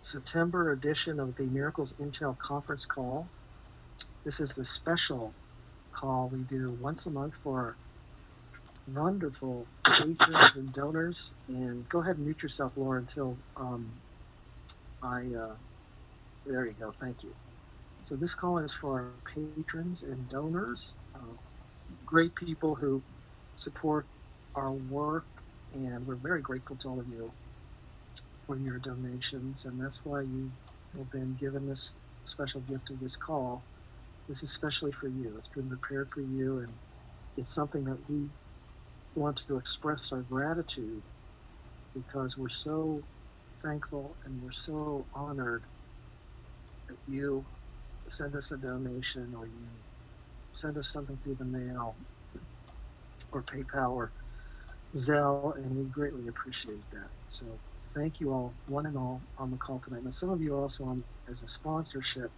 September edition of the Miracles Intel conference call. This is the special call we do once a month for wonderful patrons and donors. And go ahead and mute yourself, Laura, until there you go. Thank you. So this call is for patrons and donors, great people who support our work, and we're very grateful to all of you for your donations, and that's why you have been given this special gift of this call. This is especially for you. It's been prepared for you, and it's something that we want to express our gratitude because we're so thankful and we're so honored that you send us a donation or you send us something through the mail or PayPal or Zelle, and we greatly appreciate that. So thank you all, one and all, on the call tonight. Now, some of you are also on as a sponsorship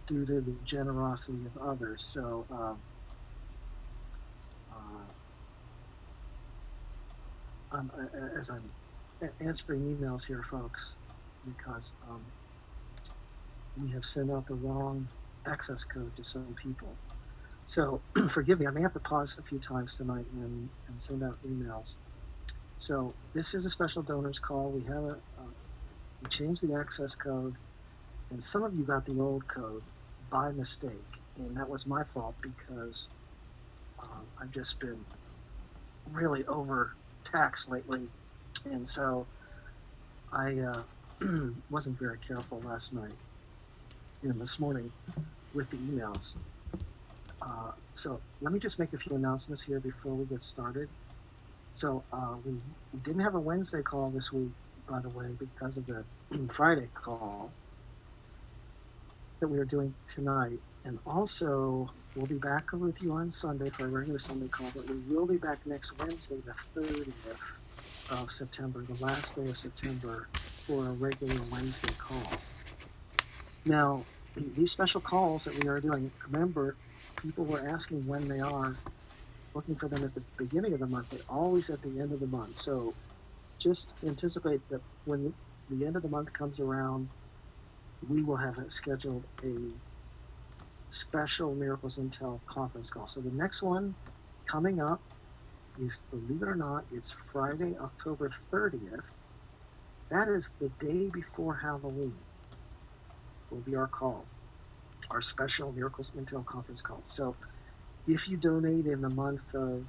due to the generosity of others. So as I'm answering emails here, folks, because we have sent out the wrong access code to some people. So forgive me, I may have to pause a few times tonight and send out emails. So this is a special donors call. We have we changed the access code, and some of you got the old code by mistake, and that was my fault because I've just been really overtaxed lately, and so I wasn't very careful last night and this morning with the emails. So let me just make a few announcements here before we get started. So we didn't have a Wednesday call this week, by the way, because of the Friday call that we are doing tonight. And also, we'll be back with you on Sunday for a regular Sunday call, but we will be back next Wednesday, the 30th of September, the last day of September, for a regular Wednesday call. Now, these special calls that we are doing, remember, people were asking when they are, looking for them at the beginning of the month, but always at the end of the month. So just anticipate that when the end of the month comes around, we will have scheduled a special Miracles Intel conference call. So the next one coming up is, believe it or not, it's Friday, October 30th. That is the day before Halloween. Will be our call, our special Miracles Intel conference call. So if you donate in the month of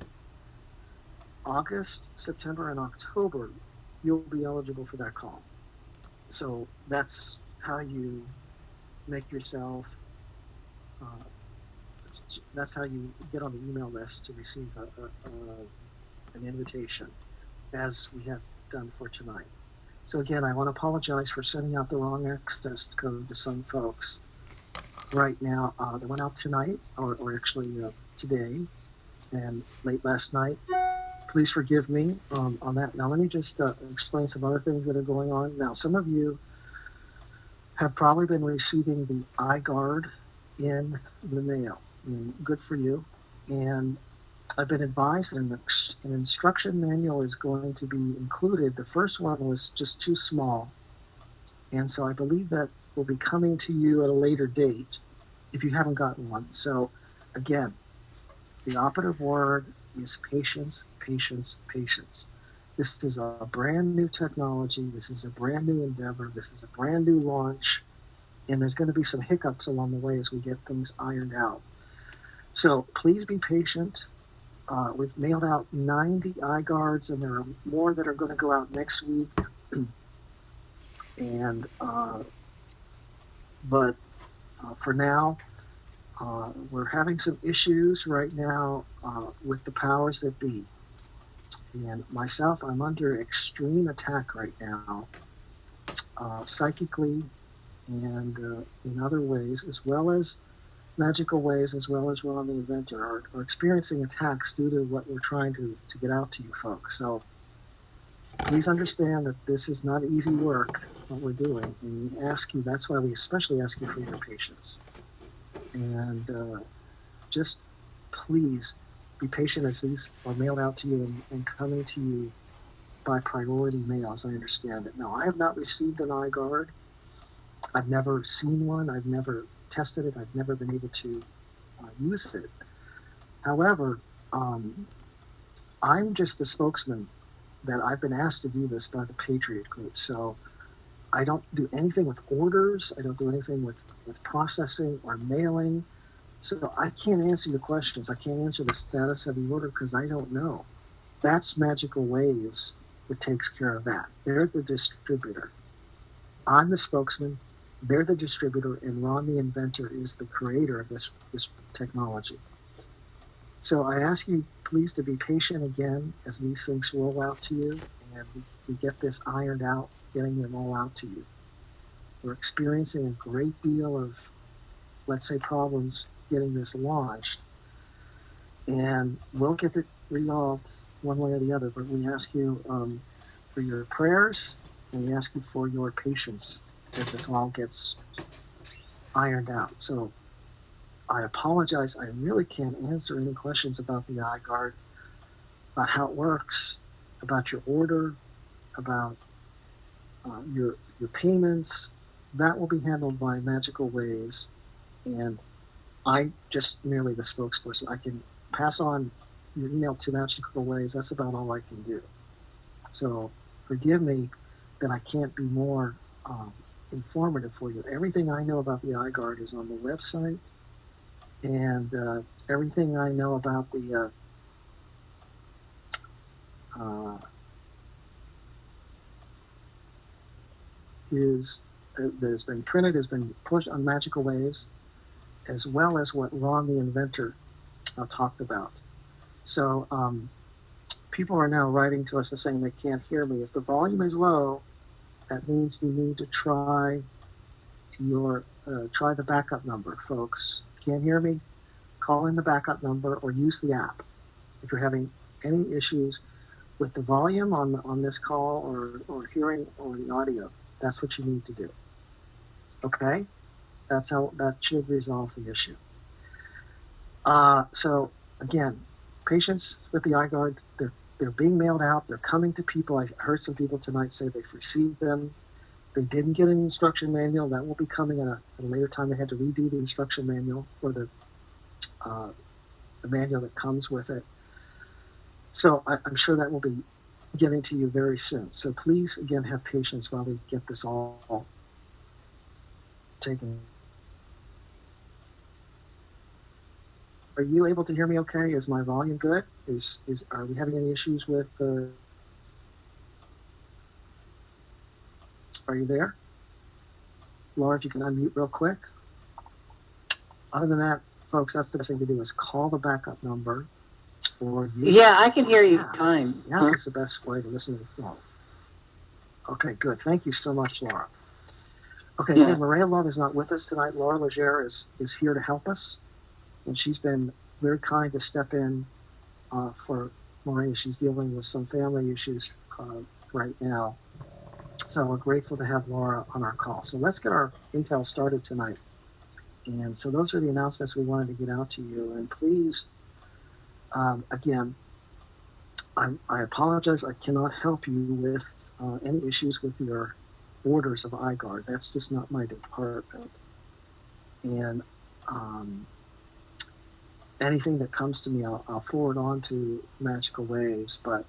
August, September, and October, you'll be eligible for that call. So that's how you make yourself, that's how you get on the email list to receive an invitation, as we have done for tonight. So again, I want to apologize for sending out the wrong access code to some folks right now. They went out tonight, or actually today, and late last night. Please forgive me on that. Now, let me just explain some other things that are going on. Now, some of you have probably been receiving the iGuard in the mail. Good for you. And I've been advised that an instruction manual is going to be included. The first one was just too small. And so I believe that will be coming to you at a later date if you haven't gotten one. So again, the operative word is patience, patience, patience. This is a brand new technology. This is a brand new endeavor. This is a brand new launch. And there's going to be some hiccups along the way as we get things ironed out. So please be patient. We've mailed out 90 iGuards, and there are more that are going to go out next week. And but for now, we're having some issues right now with the powers that be. And myself, I'm under extreme attack right now, psychically and in other ways, as well as magical ways, as well as Ron the Inventor are experiencing attacks due to what we're trying to get out to you folks. So please understand that this is not easy work, what we're doing. And we ask you, that's why we especially ask you for your patience. And just please be patient as these are mailed out to you and coming to you by priority mail, as I understand it. Now, I have not received an iGuard. I've never seen one. I've never tested it. I've never been able to use it. However, I'm just the spokesman that I've been asked to do this by the Patriot Group. So I don't do anything with orders. I don't do anything with processing or mailing. So I can't answer your questions. I can't answer the status of the order because I don't know. That's Magical Waves that takes care of that. They're the distributor. I'm the spokesman. They're the distributor, and Ron, the inventor, is the creator of this technology. So I ask you, please, to be patient again as these things roll out to you, and we get this ironed out, getting them all out to you. We're experiencing a great deal of, let's say, problems getting this launched, and we'll get it resolved one way or the other. But we ask you for your prayers, and we ask you for your patience as this all gets ironed out. So I apologize. I really can't answer any questions about the iGuard, about how it works, about your order, about your payments. That will be handled by Magical Waves, and I just merely the spokesperson. I can pass on your email to Magical Waves. That's about all I can do. So forgive me that I can't be more informative for you. Everything I know about the iGuard is on the website, and everything I know about the that has been printed, has been pushed on Magical Waves, as well as what Ron, the inventor, talked about. So people are now writing to us and saying they can't hear me. If the volume is low, that means you need to try the backup number, folks. Can't hear me? Call in the backup number or use the app. If you're having any issues with the volume on this call or hearing or the audio, that's what you need to do. Okay? That should resolve the issue. So again, patients with the iGuard, they're being mailed out. They're coming to people. I heard some people tonight say they've received them. They didn't get an instruction manual. That will be coming at a later time. They had to redo the instruction manual for the manual that comes with it. So I'm sure that will be getting to you very soon. So please, again, have patience while we get this all taken. Are you able to hear me okay? Is my volume good? Are we having any issues with are you there? Laura, if you can unmute real quick. Other than that, folks, that's the best thing to do is call the backup number or use I can hear you fine. Yeah, that's the best way to listen to the phone. Okay, good. Thank you so much, Laura. Okay, again, Maria Love is not with us tonight. Laura Legere is here to help us, and she's been very kind to step in for Maria. She's dealing with some family issues right now. So we're grateful to have Laura on our call. So let's get our intel started tonight. And so those are the announcements we wanted to get out to you. And please, again, I apologize. I cannot help you with any issues with your orders of iGuard. That's just not my department. And anything that comes to me, I'll forward on to Magical Waves, but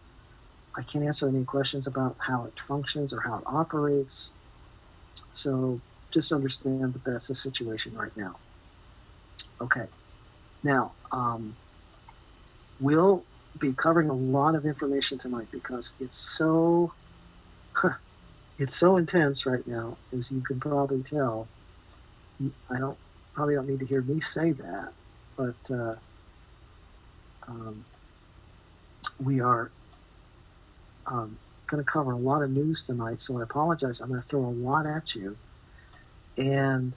I can't answer any questions about how it functions or how it operates. So just understand that that's the situation right now. Okay. Now, we'll be covering a lot of information tonight because it's so intense right now, as you can probably tell. I probably don't need to hear me say that, but we are going to cover a lot of news tonight, so I apologize. I'm going to throw a lot at you, and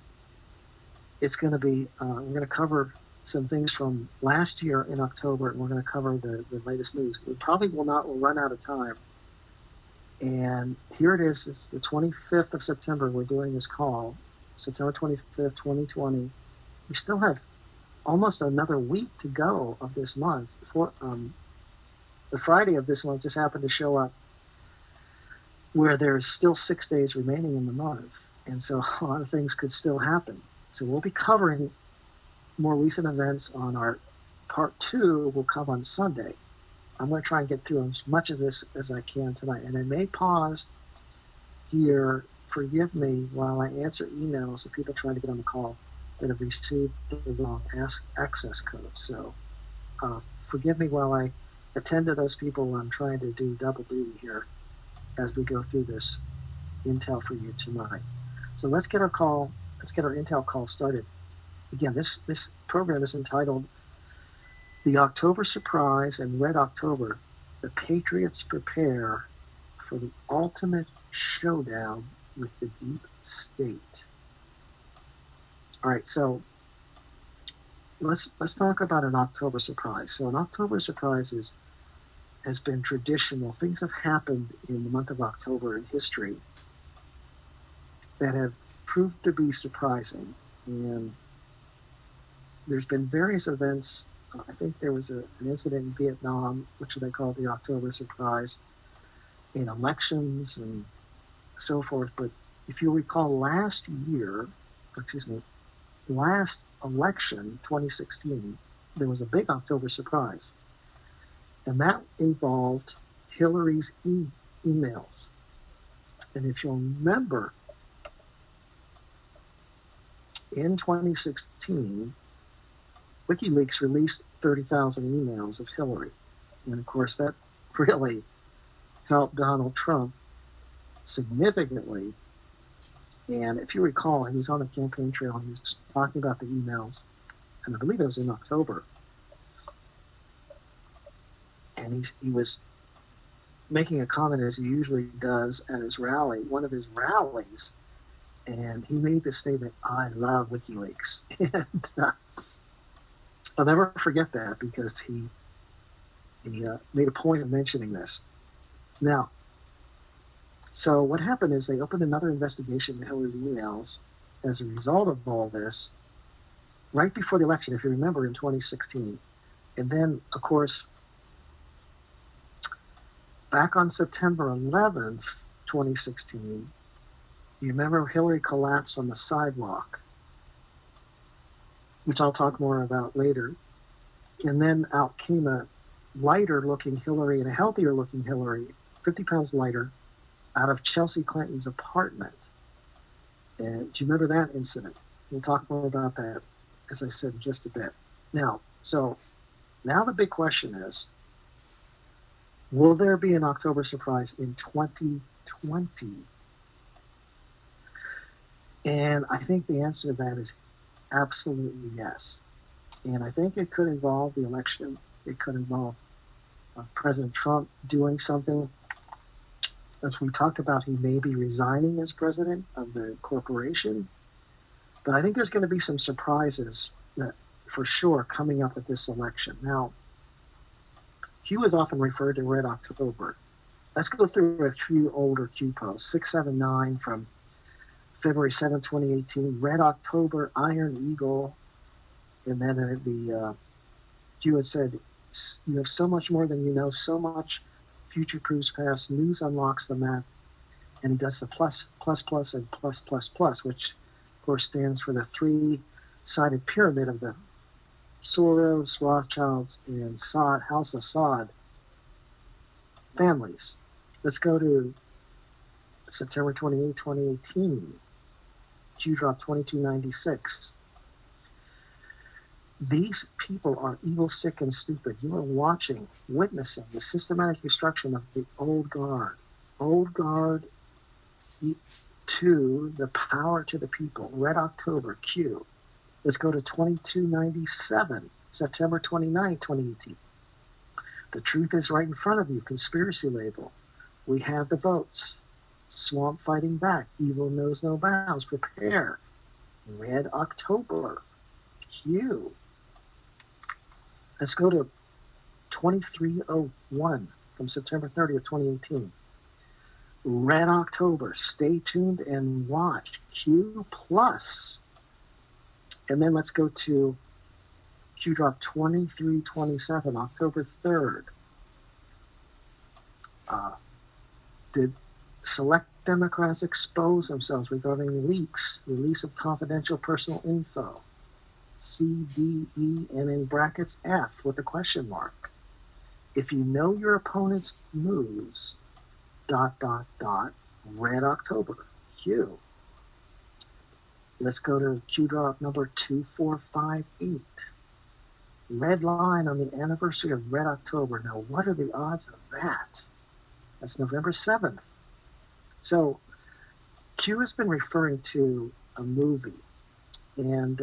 it's going to be we're going to cover some things from last year in October, and we're going to cover the latest news. We probably will run out of time. And here it is. It's the 25th of September. We're doing this call, September 25th, 2020. We still have almost another week to go of this month. Before the Friday of this month just happened to show up where there's still 6 days remaining in the month. And so a lot of things could still happen. So we'll be covering more recent events on our part 2 will come on Sunday. I'm going to try and get through as much of this as I can tonight. And I may pause here, forgive me, while I answer emails of people trying to get on the call that have received the wrong access code. So forgive me while I attend to those people. I'm trying to do double duty here as we go through this intel for you tonight. So let's get our intel call started. Again, this program is entitled The October Surprise and Red October. The Patriots Prepare for the Ultimate Showdown with the Deep State. All right, so let's talk about an October surprise. So an October surprise has been traditional. Things have happened in the month of October in history that have proved to be surprising. And there's been various events. I think there was an incident in Vietnam, which they call the October surprise, in elections and so forth. But if you recall last election, 2016, there was a big October surprise. And that involved Hillary's emails. And if you'll remember, in 2016, WikiLeaks released 30,000 emails of Hillary. And of course, that really helped Donald Trump significantly. And if you recall, he was on the campaign trail, he was talking about the emails, and I believe it was in October. And he was making a comment, as he usually does at his rally, one of his rallies, and he made the statement, "I love WikiLeaks." And I'll never forget that, because he made a point of mentioning this. Now, so what happened is they opened another investigation into Hillary's emails as a result of all this, right before the election, if you remember, in 2016. And then, of course, back on September 11th, 2016, you remember Hillary collapsed on the sidewalk, which I'll talk more about later. And then out came a lighter-looking Hillary and a healthier-looking Hillary, 50 pounds lighter, out of Chelsea Clinton's apartment. And do you remember that incident? We'll talk more about that, as I said, in just a bit. Now the big question is, will there be an October surprise in 2020? And I think the answer to that is absolutely yes. And I think it could involve the election. It could involve President Trump doing something. As we talked about, he may be resigning as president of the corporation. But I think there's going to be some surprises that, for sure, coming up with this election. Now, Q is often referred to Red October. Let's go through a few older Q posts. 679 from February 7, 2018. Red October, Iron Eagle. And then the Q had said, "You have so much more than you know, so much future proves past. News unlocks the map." And he does the plus, plus, plus, and plus, plus, plus, which, of course, stands for the three-sided pyramid of the Soros, Rothschilds, and House of Saud families. Let's go to September 28, 2018. Q drop 2296. These people are evil, sick, and stupid. You are witnessing the systematic destruction of the old guard. Old guard to the power to the people. Red October, Q. Let's go to 2297, September 29, 2018. The truth is right in front of you. Conspiracy label. We have the votes. Swamp fighting back. Evil knows no bounds. Prepare. Red October, Q. Let's go to 2301 from September 30th, 2018. Red October. Stay tuned and watch. Q plus. And then let's go to Q drop 2327, October 3rd. Select Democrats expose themselves regarding leaks, release of confidential personal info. C, D, E, and in brackets F with a question mark. If you know your opponent's moves, ... Red October. Q. Let's go to Q drop number 2458. Red line on the anniversary of Red October. Now, what are the odds of that? That's November 7th. So, Q has been referring to a movie, and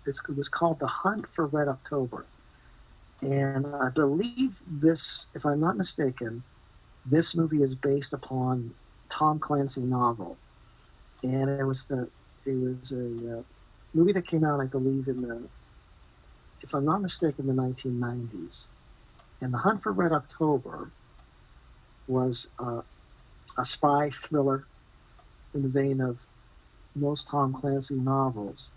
it was called The Hunt for Red October. And I believe this, if I'm not mistaken, this movie is based upon Tom Clancy novel. And it was a movie that came out, I believe, in the, if I'm not mistaken, the 1990s. And The Hunt for Red October was a spy thriller in the vein of most Tom Clancy novels.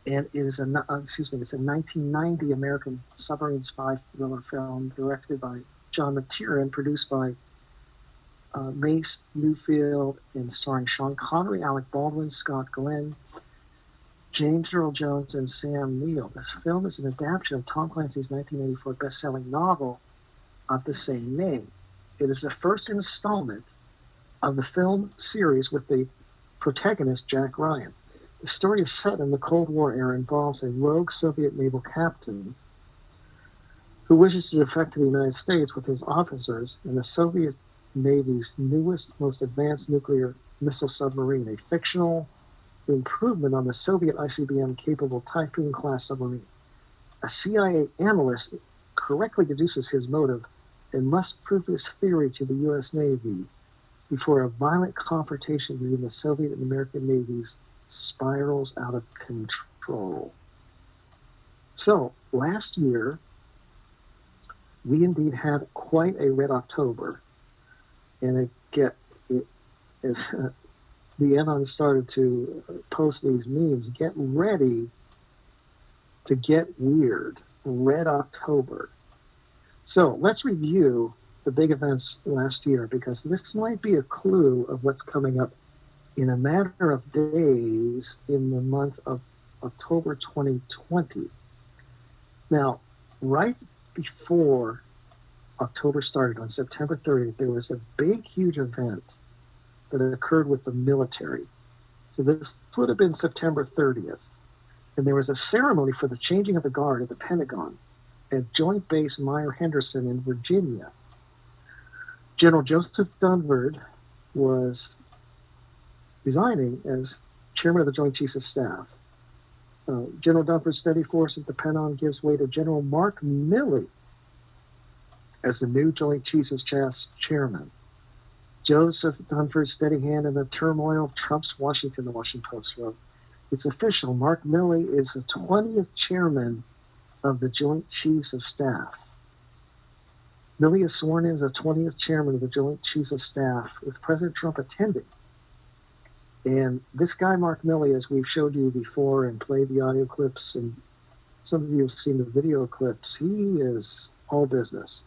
And it is it's a 1990 American submarine spy thriller film directed by John McTiernan and produced by Mace Newfield and starring Sean Connery, Alec Baldwin, Scott Glenn, James Earl Jones, and Sam Neill. This film is an adaptation of Tom Clancy's 1984 best-selling novel of the same name. It is the first installment of the film series with the protagonist Jack Ryan. The story is set in the Cold War era and involves a rogue Soviet naval captain who wishes to defect to the United States with his officers in the Soviet Navy's newest, most advanced nuclear missile submarine, a fictional improvement on the Soviet ICBM-capable Typhoon-class submarine. A CIA analyst correctly deduces his motive and must prove his theory to the U.S. Navy before a violent confrontation between the Soviet and American navies spirals out of control. So, last year, we indeed had quite a Red October. And as the Anon started to post these memes, get ready to get weird. Red October. So let's review the big events last year, because this might be a clue of what's coming up in a matter of days in the month of October 2020. Now, right before October started, on September 30th, there was a big, huge event that occurred with the military. So this would have been September 30th. And there was a ceremony for the changing of the guard at the Pentagon at Joint Base Myer-Henderson in Virginia. General Joseph Dunford was resigning as chairman of the Joint Chiefs of Staff. General Dunford's steady force at the Pentagon gives way to General Mark Milley as the new Joint Chiefs of Staff chairman. Joseph Dunford's steady hand in the turmoil of Trump's Washington, the Washington Post wrote. It's official. Mark Milley is the 20th chairman of the Joint Chiefs of Staff. Milley is sworn in as the 20th chairman of the Joint Chiefs of Staff, with President Trump attending. And this guy, Mark Milley, as we've showed you before and played the audio clips, and some of you have seen the video clips, he is all business.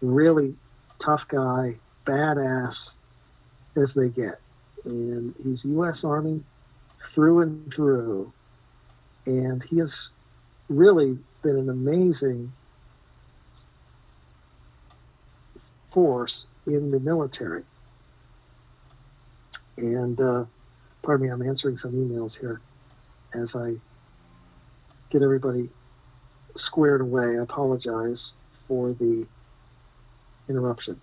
Really tough guy, badass as they get. And he's U.S. Army through and through. And he has really been an amazing force in the military. And, pardon me, I'm answering some emails here as I get everybody squared away. I apologize for the interruption.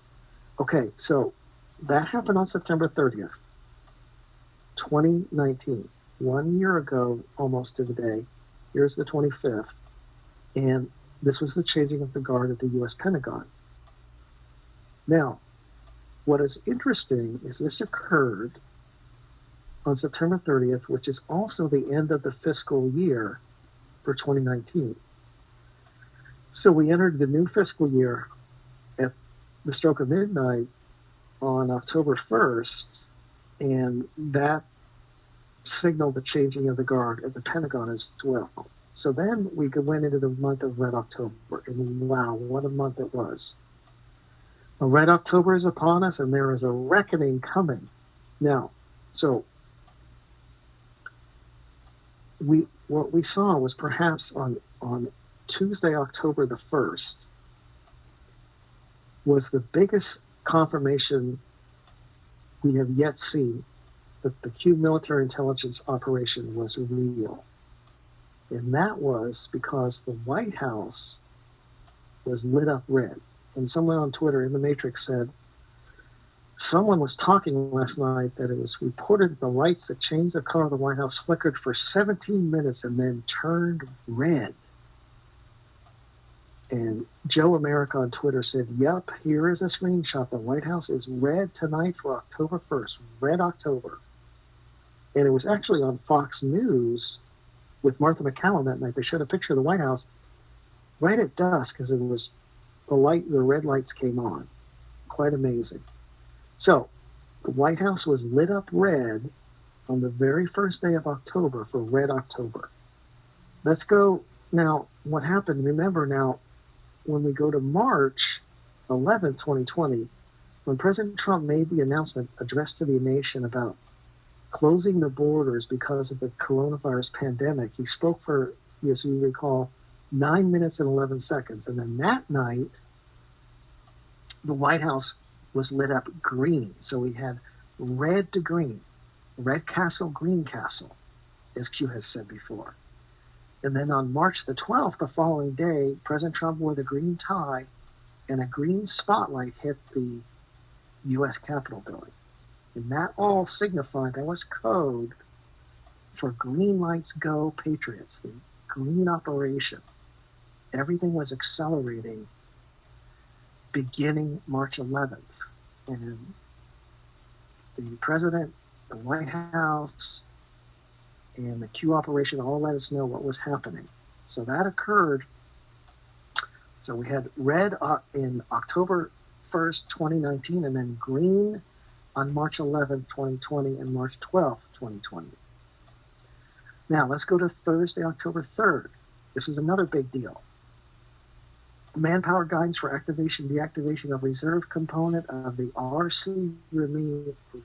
Okay, so that happened on September 30th, 2019. 1 year ago, almost to the day. Here's the 25th. And this was the changing of the guard at the U.S. Pentagon. Now, what is interesting is this occurred on September 30th, which is also the end of the fiscal year for 2019. So we entered the new fiscal year at the stroke of midnight on October 1st, and that signaled the changing of the guard at the Pentagon as well. So then we went into the month of Red October, and wow, what a month it was. A red October is upon us, and there is a reckoning coming. Now, so what we saw was perhaps on Tuesday, October the 1st, was the biggest confirmation we have yet seen that the Q military intelligence operation was real. And that was because the White House was lit up red. And someone on Twitter in the Matrix said, someone was talking last night that it was reported that the lights that changed the color of the White House flickered for 17 minutes and then turned red. And Joe America on Twitter said, yep, here is a screenshot. The White House is red tonight for October 1st, red October. And it was actually on Fox News with Martha McCallum that night. They showed a picture of the White House right at dusk as it was the red lights came on. Quite amazing. So the White House was lit up red on the very first day of October for Red October. Let's go now. What happened? Remember now, when we go to March 11th, 2020, when President Trump made the announcement addressed to the nation about closing the borders because of the coronavirus pandemic, he spoke for, as you recall, 9 minutes and 11 seconds. And then that night, the White House was lit up green. So we had red to green, red castle, green castle, as Q has said before. And then on March the 12th, the following day, President Trump wore the green tie and a green spotlight hit the U.S. Capitol building. And that all signified, that was code for Green Lights Go Patriots, the green operation. Everything was accelerating beginning March 11th. And the president, the White House, and the Q operation all let us know what was happening. So that occurred. So we had red in October 1st, 2019, and then green on March 11th, 2020, and March 12th, 2020. Now let's go to Thursday, October 3rd. This is another big deal. Manpower guidance for activation, deactivation of reserve component of the RC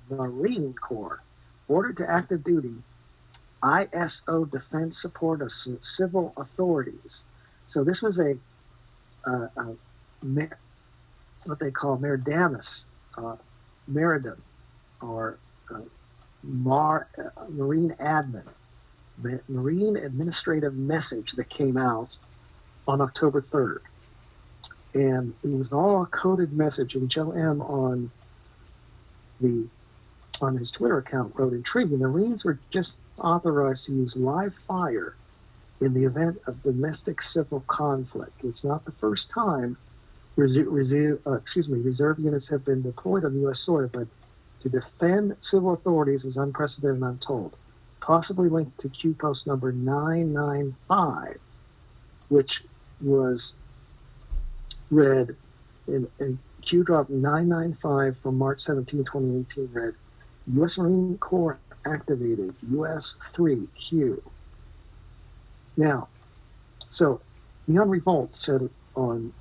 Marine Corps, ordered to active duty, ISO defense support of civil authorities. So this was what they call Meridamus, Meridim, or Marine Admin, Marine Administrative Message that came out on October 3rd. And it was all a coded message. And Joe M. on his Twitter account wrote, intriguing, the Marines were just authorized to use live fire in the event of domestic civil conflict. It's not the first time reserve units have been deployed on U.S. soil, but to defend civil authorities is unprecedented, I'm told. Possibly linked to Q post number 995, which was read in Q drop 995 from March 17, 2018 read, U.S. Marine Corps activated U.S. 3 Q. Now, so Neon Revolt said on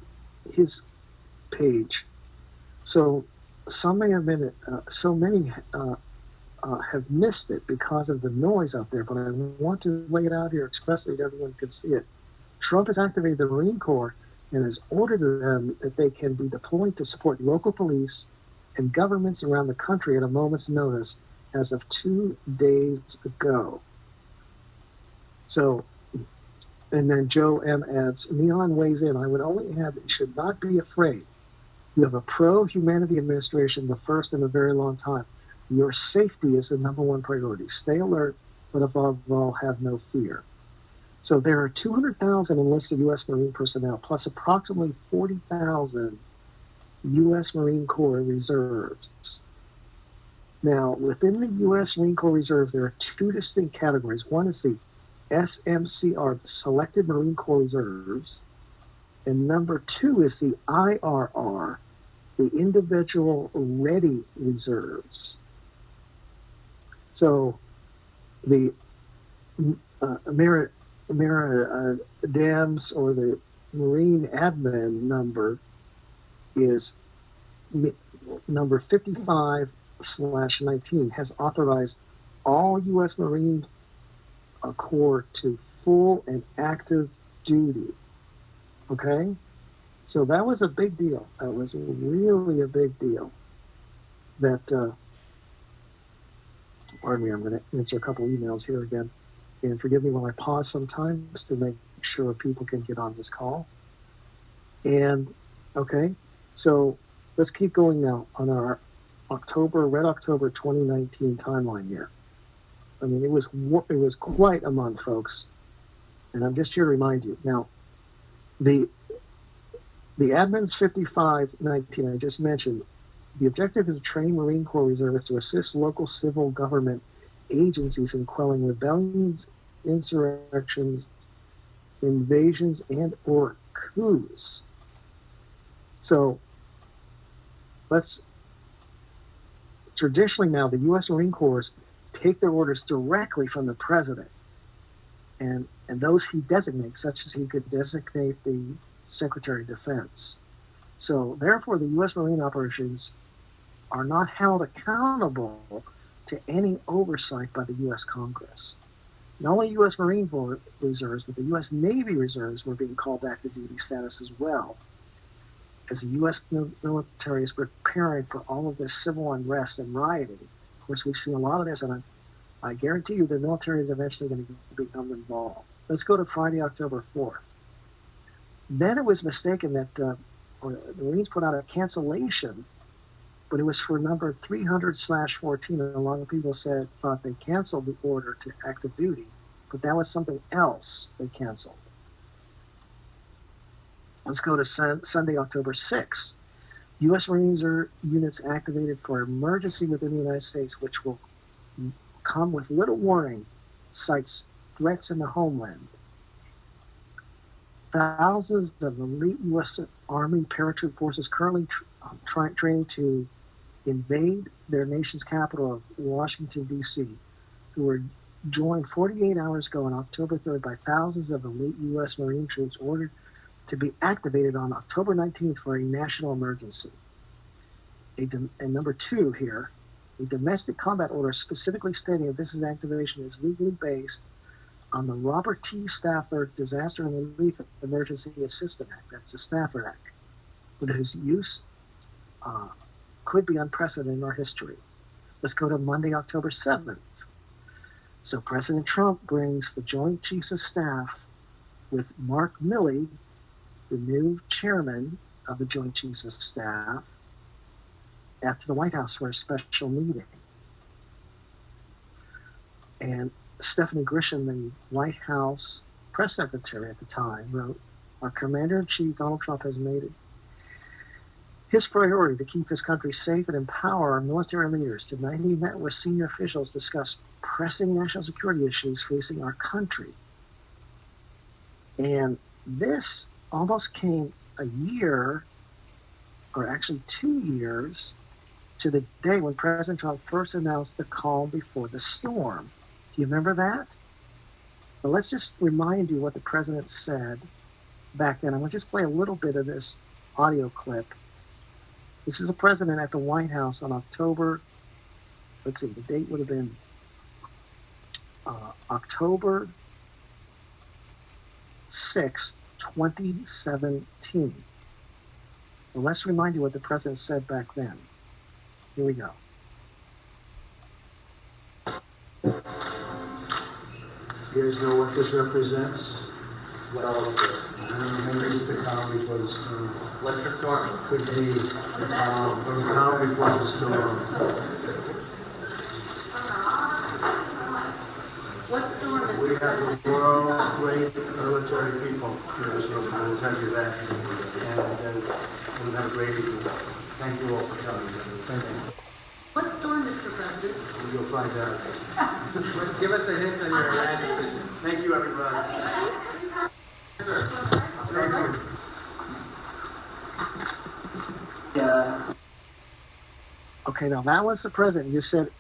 his page, so some may have been, so many have missed it because of the noise out there, but I want to lay it out here expressly so everyone can see it. Trump has activated the Marine Corps and has ordered them that they can be deployed to support local police and governments around the country at a moment's notice as of 2 days ago. So, and then Joe M. adds, Neon weighs in, I would only add that you should not be afraid. You have a pro-humanity administration, the first in a very long time. Your safety is the number one priority. Stay alert, but above all, have no fear. So there are 200,000 enlisted U.S. Marine personnel, plus approximately 40,000 U.S. Marine Corps reserves. Now, within the U.S. Marine Corps reserves, there are two distinct categories. One is the SMCR, the Selected Marine Corps Reserves, and number two is the IRR, the Individual Ready Reserves. So the dams or the Marine admin number is number 55/19 has authorized all U.S. Marine Corps to full and active duty. Okay? So that was a big deal. That was really a big deal. That, pardon me, I'm going to answer a couple emails here again. And forgive me when I pause sometimes to make sure people can get on this call. And, okay, so let's keep going now on our Red October 2019 timeline here. I mean, it was quite a month, folks. And I'm just here to remind you. Now, the Admin's 55/19 I just mentioned, the objective is to train Marine Corps reservists to assist local civil government agencies in quelling rebellions, insurrections, invasions, and or coups. So traditionally now the U.S. Marine Corps take their orders directly from the president and those he designates, such as he could designate the Secretary of Defense. So therefore the U.S. Marine operations are not held accountable to any oversight by the U.S. Congress. Not only U.S. Marine reserves, but the U.S. Navy reserves were being called back to duty status as well, as the U.S. military is preparing for all of this civil unrest and rioting. Of course, we've seen a lot of this, and I guarantee you the military is eventually going to become involved. Let's go to Friday, October 4th. Then it was mistaken that the Marines put out a cancellation, but it was for number 300/14. A lot of people thought they canceled the order to active duty, but that was something else they canceled. Let's go to Sunday, October 6th. U.S. Marines units activated for emergency within the United States, which will come with little warning, cites threats in the homeland. Thousands of elite U.S. Army paratroop forces currently training to invade their nation's capital of Washington, D.C., who were joined 48 hours ago on October 3rd by thousands of elite U.S. Marine troops ordered to be activated on October 19th for a national emergency. And number 2 here, a domestic combat order specifically stating that this activation is legally based on the Robert T. Stafford Disaster and Relief Emergency Assistance Act. That's the Stafford Act, but whose use could be unprecedented in our history. Let's go to Monday, October 7th. So President Trump brings the Joint Chiefs of Staff with Mark Milley, the new chairman of the Joint Chiefs of Staff, to the White House for a special meeting. And Stephanie Grisham, the White House press secretary at the time, wrote, "Our Commander-in-Chief, Donald Trump, has made it his priority to keep his country safe and empower our military leaders. Tonight he met with senior officials to discuss pressing national security issues facing our country." And this almost came a year, or actually 2 years, to the day when President Trump first announced the calm before the storm. Do you remember that? Well, let's just remind you what the president said back then. I'm going to just play a little bit of this audio clip. This is a president at the White House on October, let's see, the date would have been October 6th, 2017. Well, let's remind you what the president said back then. Here we go. You guys know what this represents? Well, maybe it's the calm before the storm. What's the storm? Could be the calm before the storm. What storm is We the have president? the world's great military people here in this room. I will tell you that. And we'll have a great evening. Thank you all for coming. Thank you. What storm, Mr. President? You'll find out. Give us a hint on your reaction. Thank you, everybody. Thank you. Yeah. Okay, now that was the president.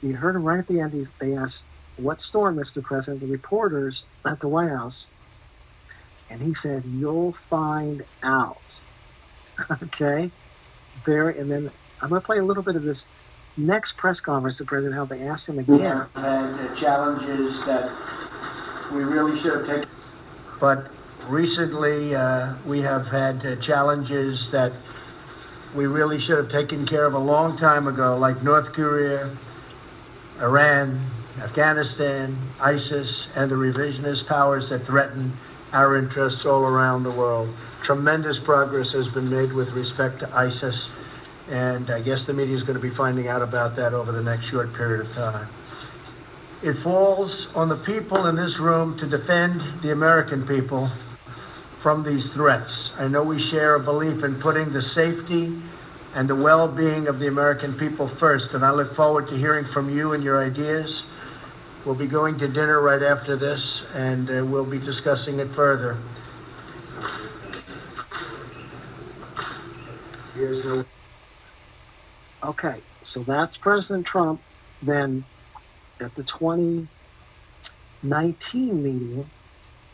You heard him right at the end. They asked, "What storm, Mr. President?" The reporters at the White House. And he said, "You'll find out." Okay? And then I'm going to play a little bit of this next press conference the president held. They asked him We again. have had challenges that we really should have taken. But recently, we have had challenges that we really should have taken care of a long time ago, like North Korea, Iran, Afghanistan, ISIS, and the revisionist powers that threaten our interests all around the world. Tremendous progress has been made with respect to ISIS, and I guess the media is going to be finding out about that over the next short period of time. It falls on the people in this room to defend the American people from these threats. I know we share a belief in putting the safety and the well-being of the American people first, and I look forward to hearing from you and your ideas. We'll be going to dinner right after this, and we'll be discussing it further. Okay, so that's President Trump. Then at the 2019 meeting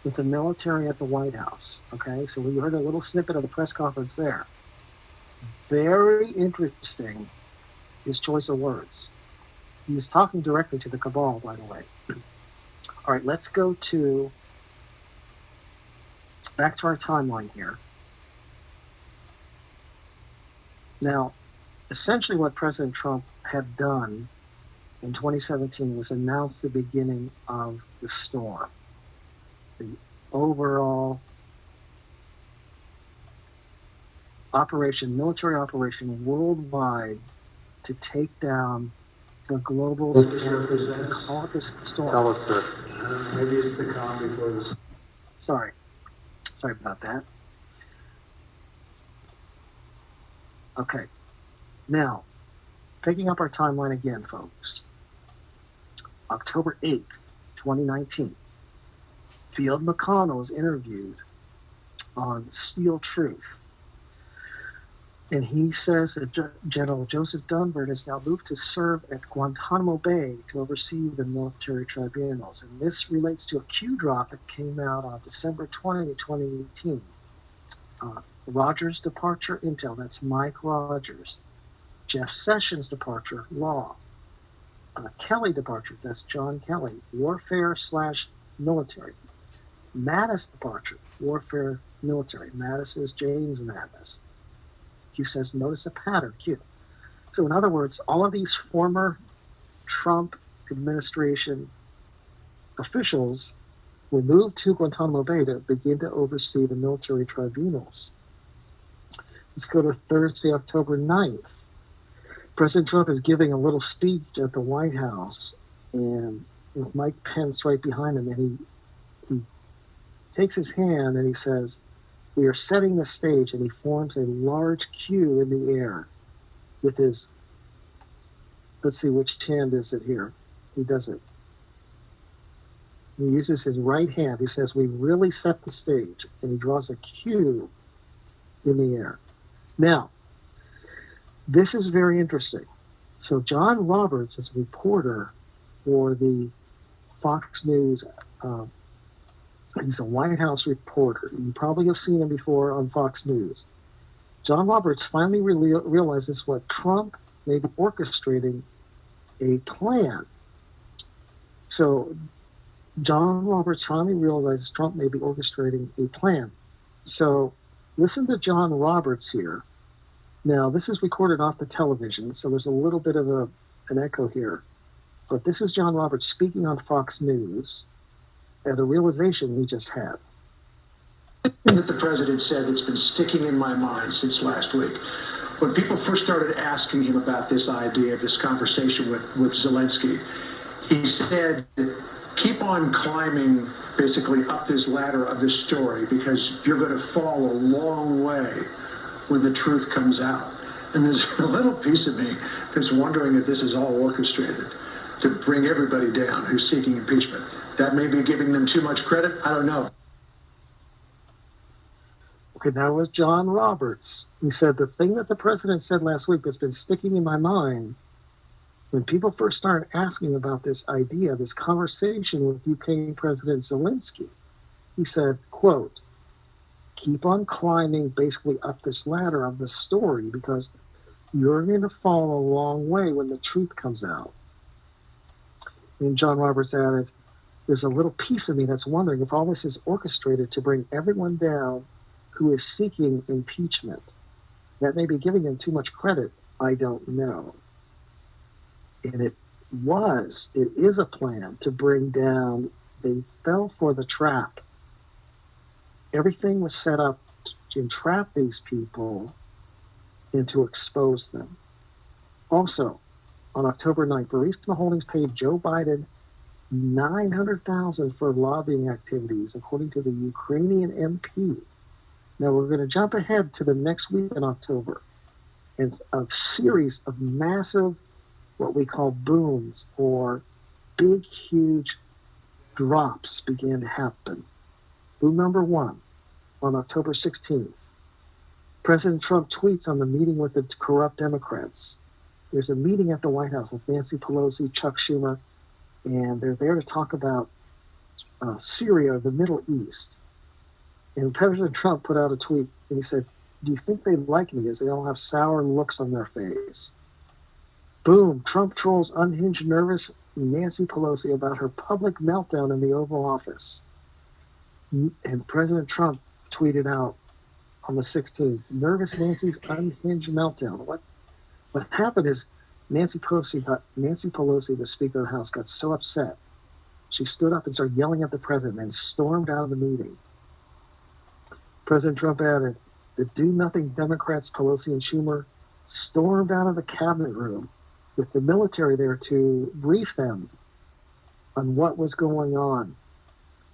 with the military at the White House. Okay, so we heard a little snippet of the press conference there. Very interesting, his choice of words. He was talking directly to the cabal, by the way. All right, let's go back to our timeline here. Now, essentially what President Trump had done in 2017 was announce the beginning of the storm. The overall military operation worldwide to take down the global call it the storm. Tell us, sir. Maybe it's the calm before the... Sorry about that. Okay, now picking up our timeline again, folks. October 8th, 2019, Field McConnell is interviewed on Steel Truth. And he says that General Joseph Dunford has now moved to serve at Guantanamo Bay to oversee the military tribunals. And this relates to a Q drop that came out on December 20, 2018. Rogers' departure, Intel, that's Mike Rogers. Jeff Sessions' departure, Law. Kelly departure, that's John Kelly, Warfare/military. Mattis departure, Warfare military. Mattis is James Mattis. Q says, notice a pattern, Q. So in other words, all of these former Trump administration officials were moved to Guantanamo Bay to begin to oversee the military tribunals. Let's go to Thursday, October 9th. President Trump is giving a little speech at the White House, and with Mike Pence right behind him, and he takes his hand and he says, we are setting the stage, and he forms a large Q in the air with his, let's see, which hand is it here? He does it. He uses his right hand. He says, we really set the stage, and he draws a Q in the air. Now, this is very interesting. So John Roberts is a reporter for the Fox News. He's a White House reporter. You probably have seen him before on Fox News. John Roberts finally realizes what Trump may be orchestrating a plan. So John Roberts finally realizes Trump may be orchestrating a plan. So listen to John Roberts here. Now, this is recorded off the television, so there's a little bit of an echo here. But this is John Roberts speaking on Fox News at a realization he just had. That the president said that's been sticking in my mind since last week. When people first started asking him about this idea of this conversation with Zelensky, he said, keep on climbing basically up this ladder of this story because you're going to fall a long way when the truth comes out. And there's a little piece of me that's wondering if this is all orchestrated to bring everybody down who's seeking impeachment. That may be giving them too much credit. I don't know. Okay, that was John Roberts. He said, the thing that the president said last week that's been sticking in my mind, when people first started asking about this idea, this conversation with UK President Zelensky, he said, quote, keep on climbing basically up this ladder of the story because you're going to fall a long way when the truth comes out. And John Roberts added, there's a little piece of me that's wondering if all this is orchestrated to bring everyone down who is seeking impeachment. That may be giving them too much credit. I don't know. And it is a plan to bring down, they fell for the trap. Everything was set up to entrap these people and to expose them. Also, on October 9th, Burisma Holdings paid Joe Biden $900,000 for lobbying activities, according to the Ukrainian MP. Now we're going to jump ahead to the next week in October, and a series of massive, what we call booms or big, huge drops began to happen. Boom number one, on October 16th, President Trump tweets on the meeting with the corrupt Democrats. There's a meeting at the White House with Nancy Pelosi, Chuck Schumer, and they're there to talk about Syria, the Middle East. And President Trump put out a tweet, and he said, do you think they like me as they all have sour looks on their face? Boom, Trump trolls unhinged, nervous Nancy Pelosi about her public meltdown in the Oval Office. And President Trump tweeted out on the 16th, nervous Nancy's unhinged meltdown. What happened is Nancy Pelosi, the Speaker of the House, got so upset. She stood up and started yelling at the president and stormed out of the meeting. President Trump added, the do-nothing Democrats, Pelosi and Schumer, stormed out of the cabinet room with the military there to brief them on what was going on.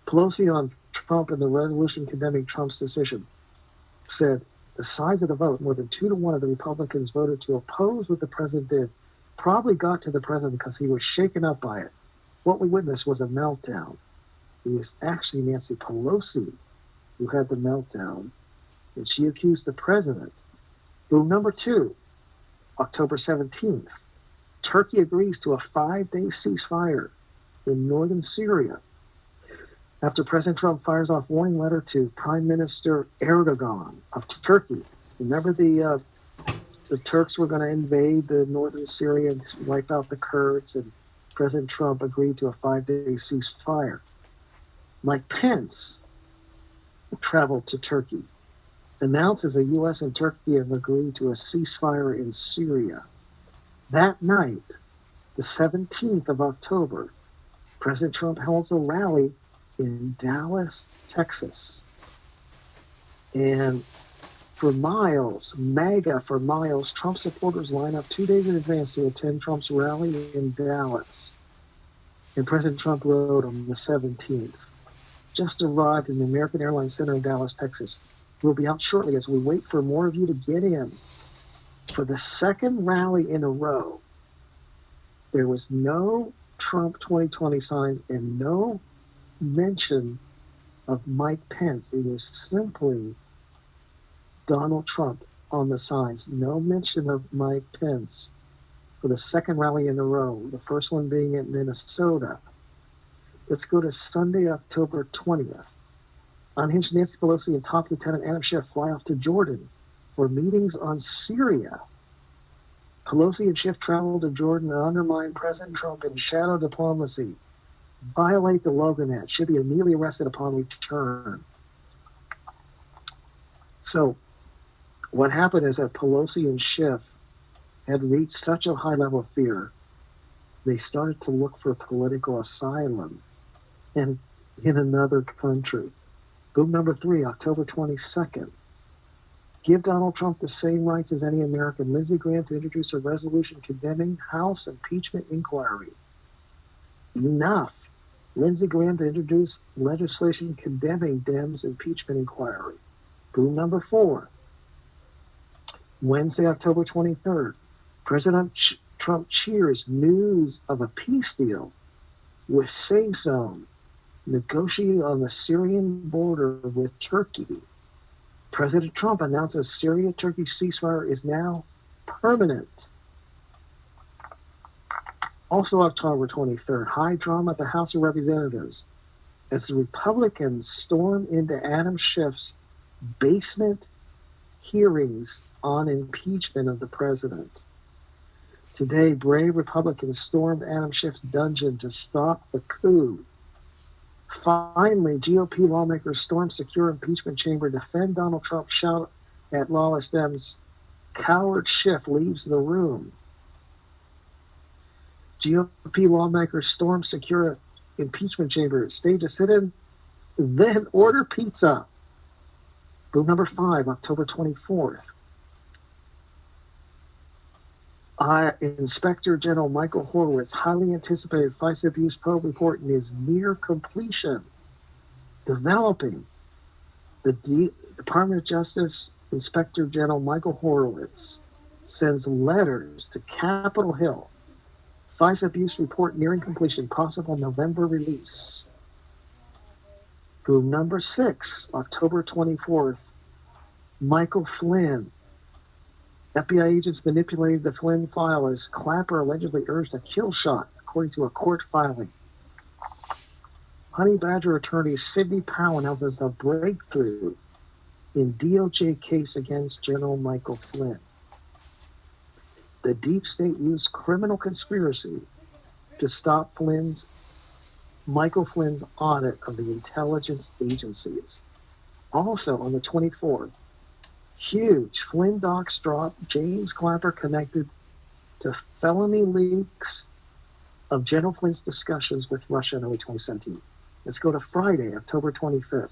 Pelosi on Trump and the resolution condemning Trump's decision said the size of the vote, more than 2-1 of the Republicans voted to oppose what the president did, probably got to the president because he was shaken up by it. What we witnessed was a meltdown. It was actually Nancy Pelosi who had the meltdown, and she accused the president. Boom number two, October 17th. Turkey agrees to a 5-day ceasefire in northern Syria after President Trump fires off warning letter to Prime Minister Erdogan of Turkey. Remember the Turks were going to invade the northern Syria and wipe out the Kurds, and President Trump agreed to a 5-day ceasefire. Mike Pence traveled to Turkey, announces the U.S. and Turkey have agreed to a ceasefire in Syria. That night, the 17th of October, President Trump holds a rally in Dallas, Texas. And for miles, MAGA for miles, Trump supporters line up 2 days in advance to attend Trump's rally in Dallas. And President Trump wrote on the 17th, just arrived in the American Airlines Center in Dallas, Texas. We'll be out shortly as we wait for more of you to get in. For the second rally in a row, there was no Trump 2020 signs and no mention of Mike Pence. It was simply Donald Trump on the signs. No mention of Mike Pence for the second rally in a row, the first one being in Minnesota. Let's go to Sunday, October 20th. Unhinged Nancy Pelosi and top Lieutenant Adam Schiff fly off to Jordan for meetings on Syria. Pelosi and Schiff travel to Jordan to undermine President Trump in shadow diplomacy, violate the Logan Act, should be immediately arrested upon return. So what happened is that Pelosi and Schiff had reached such a high level of fear, they started to look for political asylum in another country. Boom number three, October 22nd. Give Donald Trump the same rights as any American. Lindsey Graham to introduce a resolution condemning House impeachment inquiry. Enough. Lindsey Graham to introduce legislation condemning Dems impeachment inquiry. Boom number four. Wednesday, October 23rd. President Trump cheers news of a peace deal with Safe Zone negotiating on the Syrian border with Turkey. President Trump announces Syria-Turkey ceasefire is now permanent. Also October 23rd, high drama at the House of Representatives as the Republicans storm into Adam Schiff's basement hearings on impeachment of the president. Today, brave Republicans stormed Adam Schiff's dungeon to stop the coup. Finally, GOP lawmakers stormed secure impeachment chamber, defend Donald Trump, shout at lawless Dems, coward Schiff leaves the room. GOP lawmakers stormed secure impeachment chamber, stage a sit-in, then order pizza. Boom number 5, October 24th. Inspector General Michael Horowitz, highly anticipated FISA abuse probe report is near completion. Developing. The Department of Justice Inspector General Michael Horowitz sends letters to Capitol Hill. FISA abuse report nearing completion, possible November release. Boom number 6, October 24th. Michael Flynn. FBI agents manipulated the Flynn file as Clapper allegedly urged a kill shot, according to a court filing. Honey Badger attorney Sidney Powell announces a breakthrough in DOJ case against General Michael Flynn. The deep state used criminal conspiracy to stop Michael Flynn's audit of the intelligence agencies. Also on the 24th, huge Flynn docs drop, James Clapper connected to felony leaks of General Flynn's discussions with Russia in early 2017. Let's go to Friday, October 25th.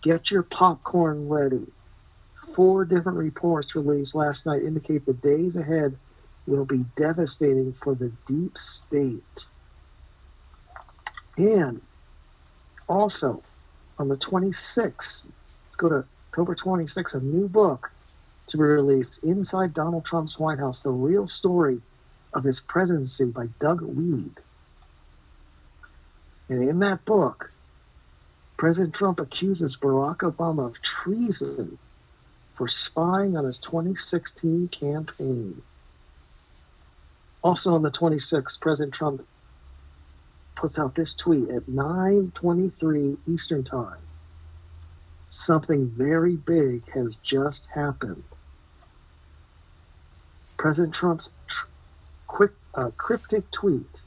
Get your popcorn ready. 4 different reports released last night indicate the days ahead will be devastating for the deep state. And also, on the 26th, let's go to October 26th, a new book to be released, Inside Donald Trump's White House, The Real Story of His Presidency by Doug Weed. And in that book, President Trump accuses Barack Obama of treason for spying on his 2016 campaign. Also on the 26th, President Trump puts out this tweet at 9:23 Eastern Time. Something very big has just happened. President Trump's cryptic tweet,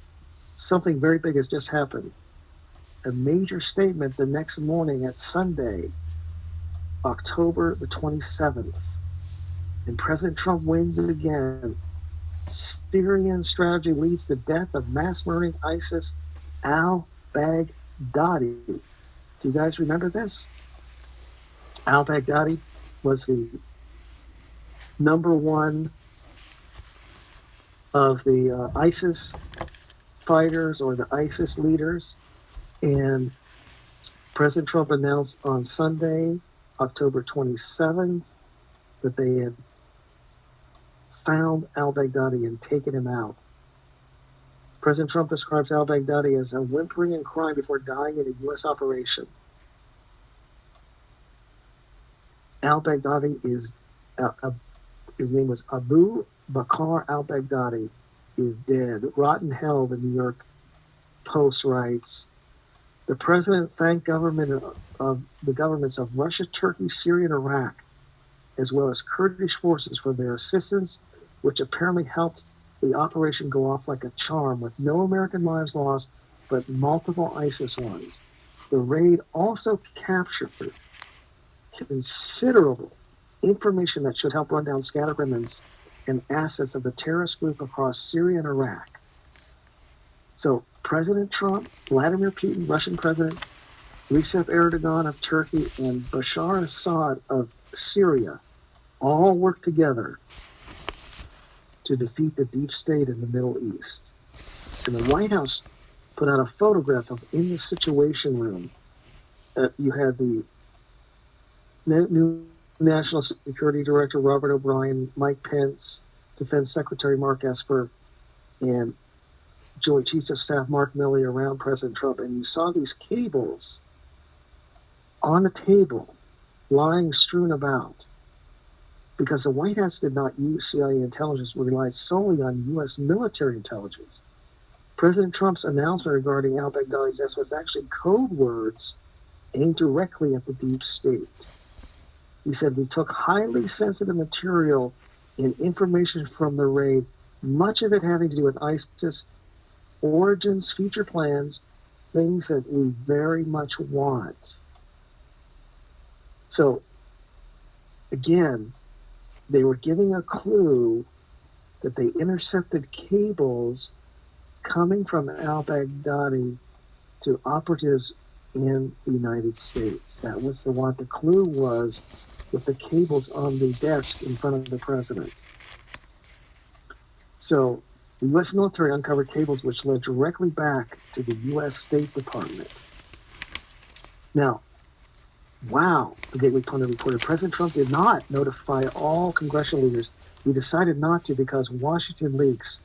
something very big has just happened. A major statement the next morning at Sunday, October the 27th. And President Trump wins it again. Syrian strategy leads to death of mass murdering ISIS al-Baghdadi. Do you guys remember this? Al-Baghdadi was the number one of the ISIS fighters or the ISIS leaders. And President Trump announced on Sunday, October 27th, that they had found al-Baghdadi and taken him out. President Trump describes al-Baghdadi as a whimpering and crying before dying in a U.S. operation. Al-Baghdadi is, his name was Abu Bakr al-Baghdadi, is dead. Rotten hell, the New York Post writes. The president thanked the governments of Russia, Turkey, Syria, and Iraq, as well as Kurdish forces for their assistance, which apparently helped the operation go off like a charm with no American lives lost, but multiple ISIS ones. The raid also captured considerable information that should help run down scattered remnants and assets of the terrorist group across Syria and Iraq. So President Trump, Vladimir Putin, Russian President, Recep Erdogan of Turkey, and Bashar Assad of Syria all work together to defeat the deep state in the Middle East. And the White House put out a photograph of in the Situation Room. You had the new National Security Director Robert O'Brien, Mike Pence, Defense Secretary Mark Esper, and Joint Chiefs of Staff Mark Milley around President Trump. And you saw these cables on the table, lying strewn about, because the White House did not use CIA intelligence, relied solely on U.S. military intelligence. President Trump's announcement regarding al-Baghdadi's death was actually code words aimed directly at the deep state. He said, we took highly sensitive material and information from the raid, much of it having to do with ISIS, origins, future plans, things that we very much want. So, again, they were giving a clue that they intercepted cables coming from al-Baghdadi to operatives in the United States. That was what the clue was, with the cables on the desk in front of the president. So the U.S. military uncovered cables which led directly back to the U.S. State Department. Now, wow, the Gateway Pundit reported, President Trump did not notify all congressional leaders. He decided not to because Washington leaks.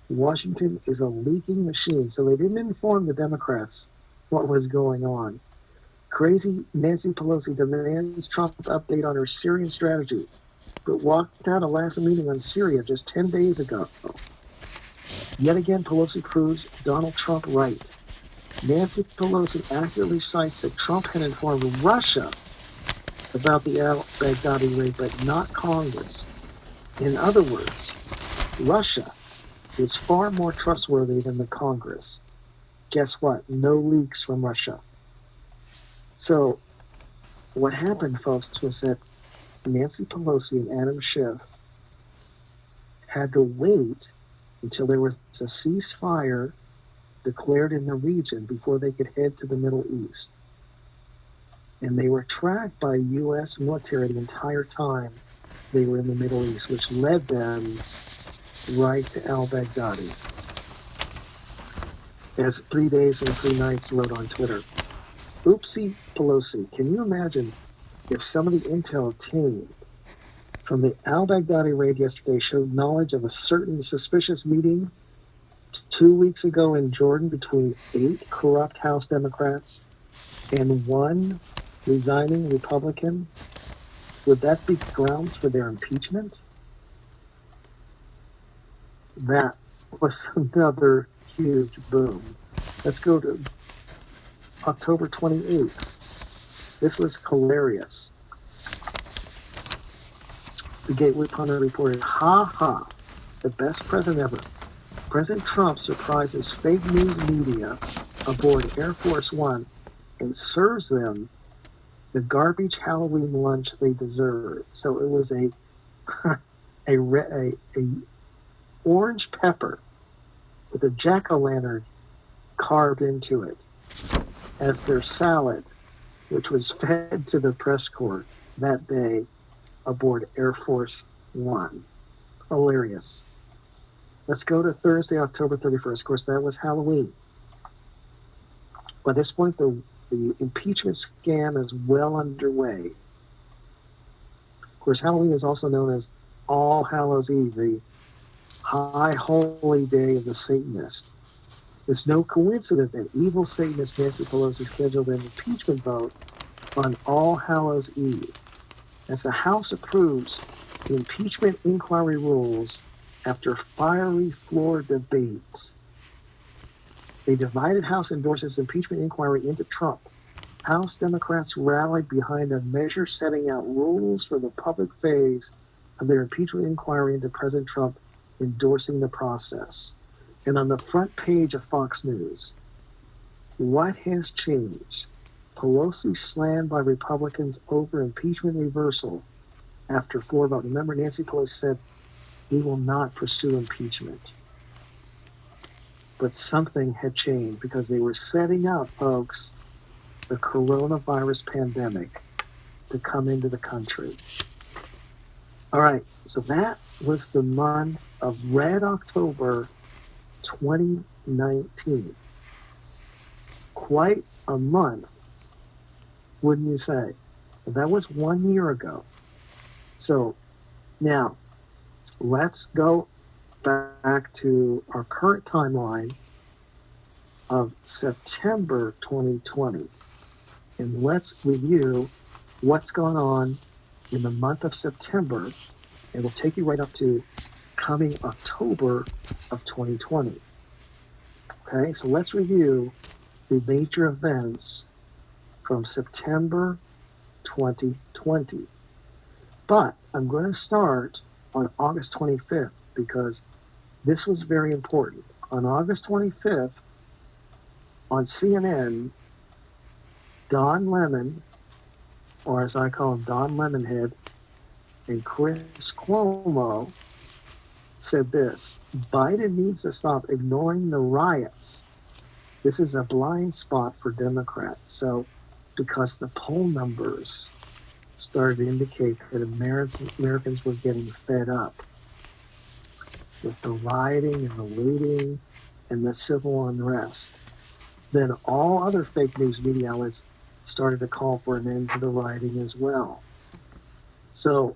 Washington is a leaking machine, so they didn't inform the Democrats what was going on. Crazy Nancy Pelosi demands Trump update on her Syrian strategy, but walked out of last meeting on Syria just 10 days ago. Yet again, Pelosi proves Donald Trump right. Nancy Pelosi accurately cites that Trump had informed Russia about the al-Baghdadi raid, but not Congress. In other words, Russia is far more trustworthy than the Congress. Guess what? No leaks from Russia. So what happened, folks, was that Nancy Pelosi and Adam Schiff had to wait until there was a ceasefire declared in the region before they could head to the Middle East. And they were tracked by U.S. military the entire time they were in the Middle East, which led them right to al-Baghdadi. As 3 days and 3 nights wrote on Twitter, oopsie Pelosi, can you imagine if some of the intel obtained from the al-Baghdadi raid yesterday showed knowledge of a certain suspicious meeting 2 weeks ago in Jordan between 8 corrupt House Democrats and 1 resigning Republican? Would that be grounds for their impeachment? That was another huge boom. Let's go to October 28th. This was hilarious. The Gateway Pundit reported, ha ha, the best president ever. President Trump surprises fake news media aboard Air Force One and serves them the garbage Halloween lunch they deserve. So it was a orange pepper with a jack-o'-lantern carved into it as their salad, which was fed to the press corps that day aboard Air Force One. Hilarious. Let's go to Thursday, October 31st. Of course, that was Halloween. By this point, the impeachment scam is well underway. Of course, Halloween is also known as All Hallows Eve, the high holy day of the Satanist. It's no coincidence that evil Satanist Nancy Pelosi scheduled an impeachment vote on All Hallows Eve. As the House approves the impeachment inquiry rules after fiery floor debate, a divided House endorses impeachment inquiry into Trump. House Democrats rallied behind a measure setting out rules for the public phase of their impeachment inquiry into President Trump, endorsing the process. And on the front page of Fox News, what has changed? Pelosi slammed by Republicans over impeachment reversal after floor vote. Remember, Nancy Pelosi said, we will not pursue impeachment. But something had changed because they were setting up, folks, the coronavirus pandemic to come into the country. All right, so that was the month of Red October 2019. Quite a month, wouldn't you say? That was 1 year ago. So now let's go back to our current timeline of September 2020. And let's review what's going on in the month of September. And we'll take you right up to coming October of 2020. Okay, so let's review the major events from September 2020. But I'm going to start on August 25th because this was very important. On August 25th, on CNN, Don Lemon, or as I call him, Don Lemonhead, and Chris Cuomo said this: Biden needs to stop ignoring the riots. This is a blind spot for Democrats. So, because the poll numbers started to indicate that Americans were getting fed up with the rioting and the looting and the civil unrest, then all other fake news media outlets started to call for an end to the rioting as well. So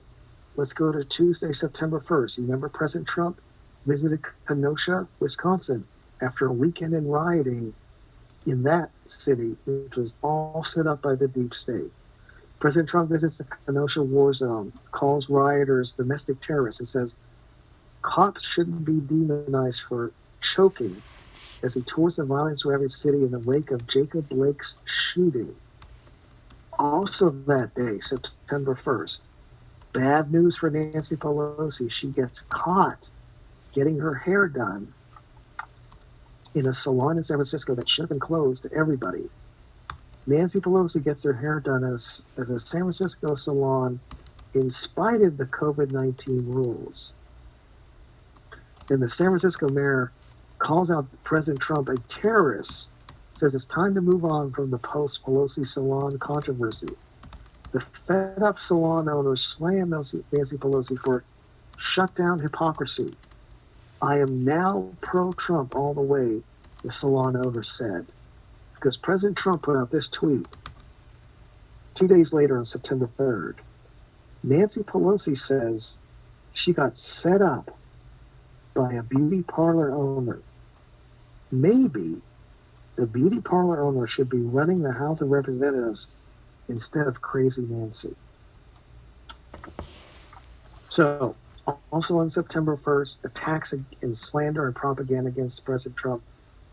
let's go to Tuesday, September 1st. You remember President Trump visited Kenosha, Wisconsin, after a weekend in rioting in that city, which was all set up by the deep state. President Trump visits the Kenosha war zone, calls rioters domestic terrorists, and says cops shouldn't be demonized for choking as he tours the violence-ravaged city in the wake of Jacob Blake's shooting. Also that day, September 1st, bad news for Nancy Pelosi. She gets caught getting her hair done in a salon in San Francisco that should have been closed to everybody. Nancy Pelosi gets her hair done as a San Francisco salon in spite of the COVID-19 rules. And the San Francisco mayor calls out President Trump a terrorist, says it's time to move on from the post-Pelosi salon controversy. The fed-up salon owners slam Nancy Pelosi for shut-down hypocrisy. I am now pro-Trump all the way, the salon owner said. Because President Trump put out this tweet 2 days later on September 3rd. Nancy Pelosi says she got set up by a beauty parlor owner. Maybe the beauty parlor owner should be running the House of Representatives instead of Crazy Nancy. So, also on September 1st, attacks and slander and propaganda against President Trump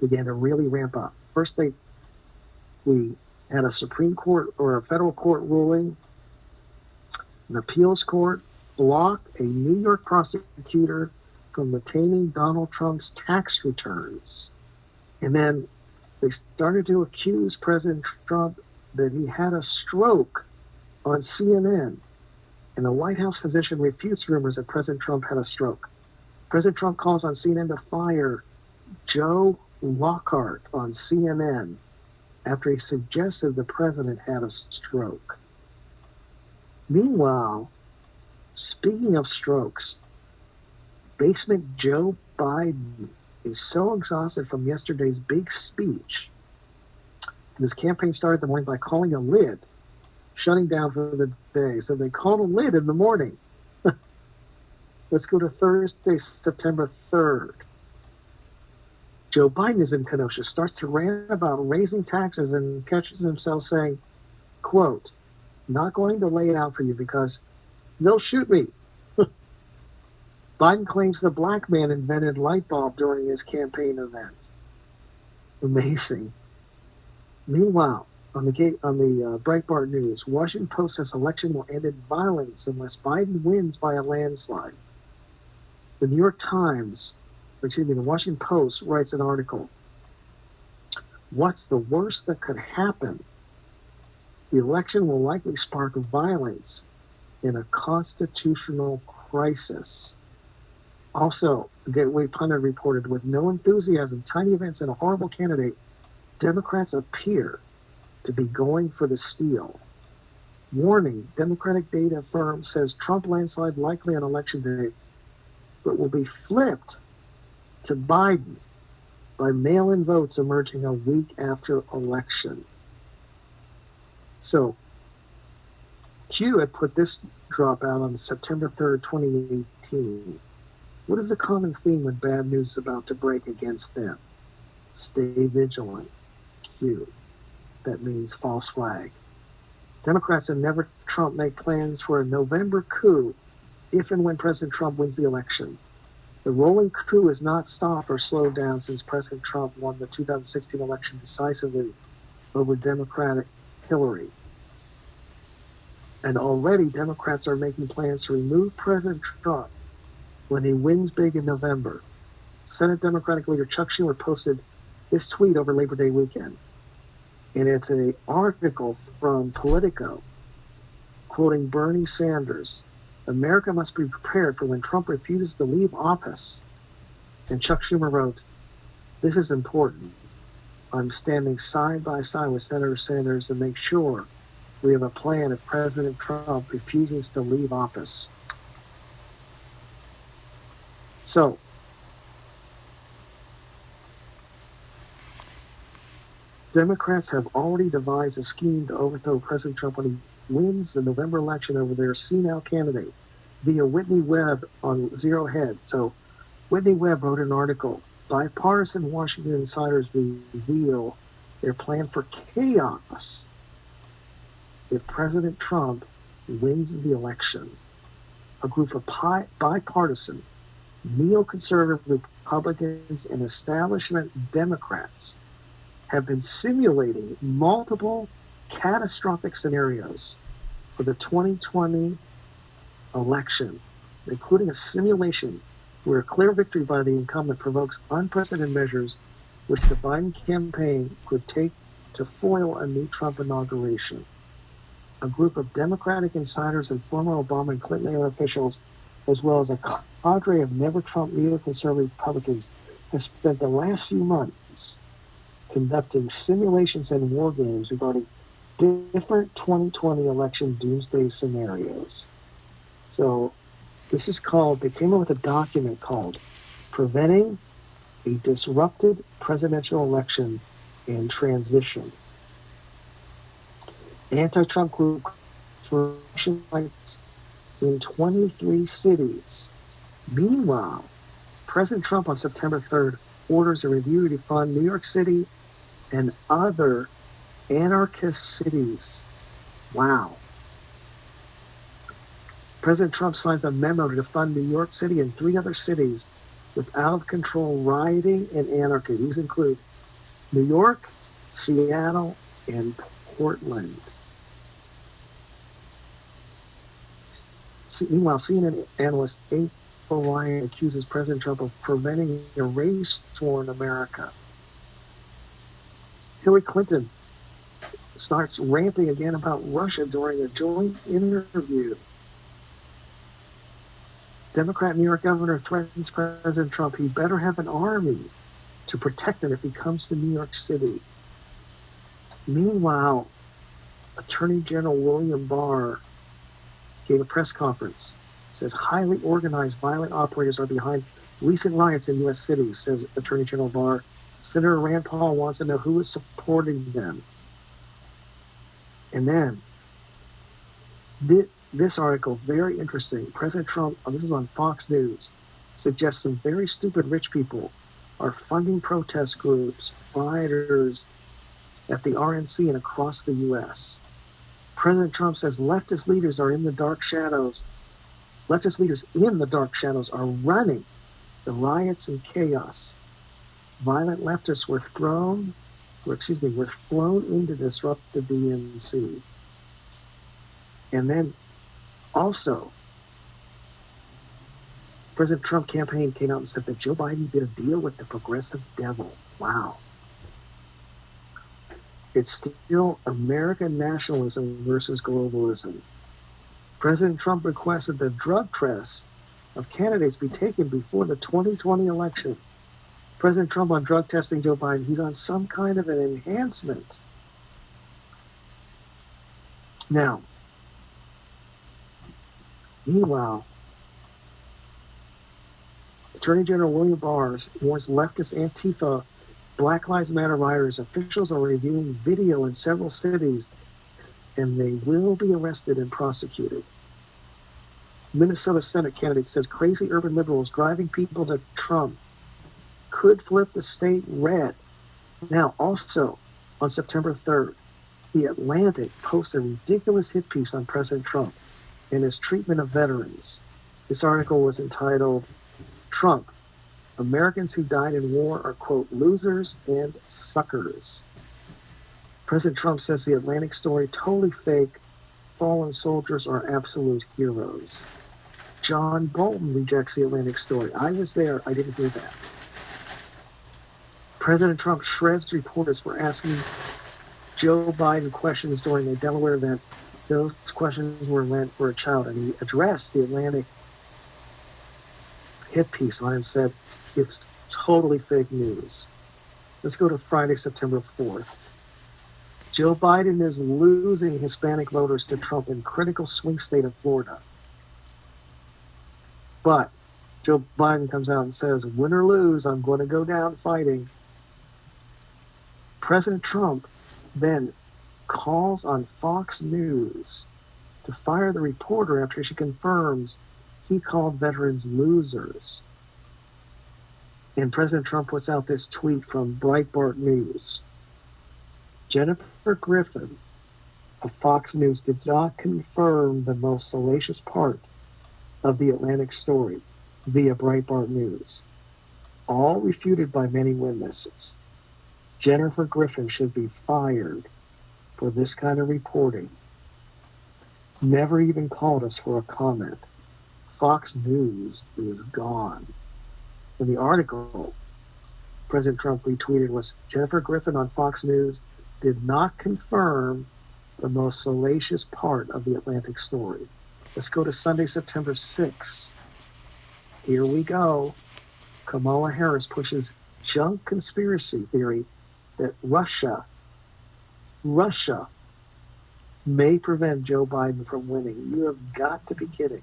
began to really ramp up. First, we had a Supreme Court or a federal court ruling. An appeals court blocked a New York prosecutor from obtaining Donald Trump's tax returns. And then they started to accuse President Trump that he had a stroke on CNN. And the White House physician refutes rumors that President Trump had a stroke. President Trump calls on CNN to fire Joe Lockhart on CNN after he suggested the president had a stroke. Meanwhile, speaking of strokes, Basement Joe Biden is so exhausted from yesterday's big speech. His campaign started the morning by calling a lid, shutting down for the day. So they called a lid in the morning. Let's go to Thursday, September 3rd. Joe Biden is in Kenosha, starts to rant about raising taxes and catches himself saying, quote, not going to lay it out for you because they'll shoot me. Biden claims the black man invented light bulb during his campaign event. Amazing. Meanwhile, on the Breitbart News, Washington Post says election will end in violence unless Biden wins by a landslide. The New York Times, the Washington Post writes an article. What's the worst that could happen? The election will likely spark violence in a constitutional crisis. Also, the Gateway Pundit reported, with no enthusiasm, tiny events, and a horrible candidate, Democrats appear to be going for the steal. Warning, Democratic data firm says Trump landslide likely on election day, but will be flipped to Biden by mail-in votes emerging a week after election. So, Q had put this drop out on September 3rd, 2018. What is the common theme when bad news is about to break against them? Stay vigilant. Q. That means false flag. Democrats have never Trump make plans for a November coup if and when President Trump wins the election. The rolling coup is not stopped or slowed down since President Trump won the 2016 election decisively over Democratic Hillary. And already Democrats are making plans to remove President Trump when he wins big in November. Senate Democratic leader Chuck Schumer posted this tweet over Labor Day weekend. And it's an article from Politico quoting Bernie Sanders. America must be prepared for when Trump refuses to leave office. And Chuck Schumer wrote, "This is important. I'm standing side by side with Senator Sanders to make sure we have a plan if President Trump refuses to leave office." So, Democrats have already devised a scheme to overthrow President Trump when he wins the November election over their senile candidate via Whitney Webb on Zero Hedge. So, Whitney Webb wrote an article. Bipartisan Washington insiders reveal their plan for chaos if President Trump wins the election. A group of bipartisan, neoconservative Republicans and establishment Democrats have been simulating multiple catastrophic scenarios for the 2020 election, including a simulation where a clear victory by the incumbent provokes unprecedented measures which the Biden campaign could take to foil a new Trump inauguration. A group of Democratic insiders and former Obama and Clinton era officials, as well as a cadre of never-Trump neoconservative Republicans, has spent the last few months conducting simulations and war games regarding different 2020 election doomsday scenarios. So this is called, they came up with a document called Preventing a Disrupted Presidential Election and Transition. Anti-Trump group for lights in 23 cities. Meanwhile, President Trump on September 3rd orders a review to fund New York City and other anarchist cities. Wow. President Trump signs a memo to defund New York City and 3 other cities with out-of-control rioting and anarchy. These include New York, Seattle, and Portland. Meanwhile, CNN analyst April Ryan accuses President Trump of preventing a race war in America. Hillary Clinton starts ranting again about Russia during a joint interview. Democrat New York governor threatens President Trump he better have an army to protect him if he comes to New York City. Meanwhile, Attorney General William Barr gave a press conference. Says highly organized violent operators are behind recent riots in U.S. cities, says Attorney General Barr. Senator Rand Paul wants to know who is supporting them. And then, this article, very interesting. President Trump, this is on Fox News, suggests some very stupid rich people are funding protest groups, rioters at the RNC and across the U.S. President Trump says leftist leaders are in the dark shadows. Leftist leaders in the dark shadows are running the riots and chaos. Violent leftists were flown in to disrupt the DNC. And then also, President Trump campaign came out and said that Joe Biden did a deal with the progressive devil. Wow. It's still American nationalism versus globalism. President Trump requested the drug tests of candidates be taken before the 2020 election. President Trump on drug testing Joe Biden, he's on some kind of an enhancement. Now, meanwhile, Attorney General William Barr warns leftist Antifa, Black Lives Matter rioters. Officials are reviewing video in several cities, and they will be arrested and prosecuted. Minnesota Senate candidate says crazy urban liberals driving people to Trump could flip the state red. Now, also, on September 3rd, The Atlantic posted a ridiculous hit piece on President Trump and his treatment of veterans. This article was entitled, Trump, Americans who died in war are, quote, losers and suckers. President Trump says the Atlantic story totally fake fallen soldiers are absolute heroes. John Bolton rejects the Atlantic story. I was there. I didn't hear that. President Trump shreds reporters for asking Joe Biden questions during a Delaware event. Those questions were meant for a child, and he addressed the Atlantic hit piece on it and said, it's totally fake news. Let's go to Friday, September 4th. Joe Biden is losing Hispanic voters to Trump in critical swing state of Florida. But Joe Biden comes out and says, win or lose, I'm going to go down fighting. President Trump then calls on Fox News to fire the reporter after she confirms he called veterans losers. And President Trump puts out this tweet from Breitbart News. Jennifer Griffin of Fox News did not confirm the most salacious part of the Atlantic story via Breitbart News, all refuted by many witnesses. Jennifer Griffin should be fired for this kind of reporting. Never even called us for a comment. Fox News is gone. In the article President Trump retweeted was Jennifer Griffin on Fox News did not confirm the most salacious part of the Atlantic story. Let's go to Sunday, September 6th. Here we go. Kamala Harris pushes junk conspiracy theory that Russia may prevent Joe Biden from winning. You have got to be kidding.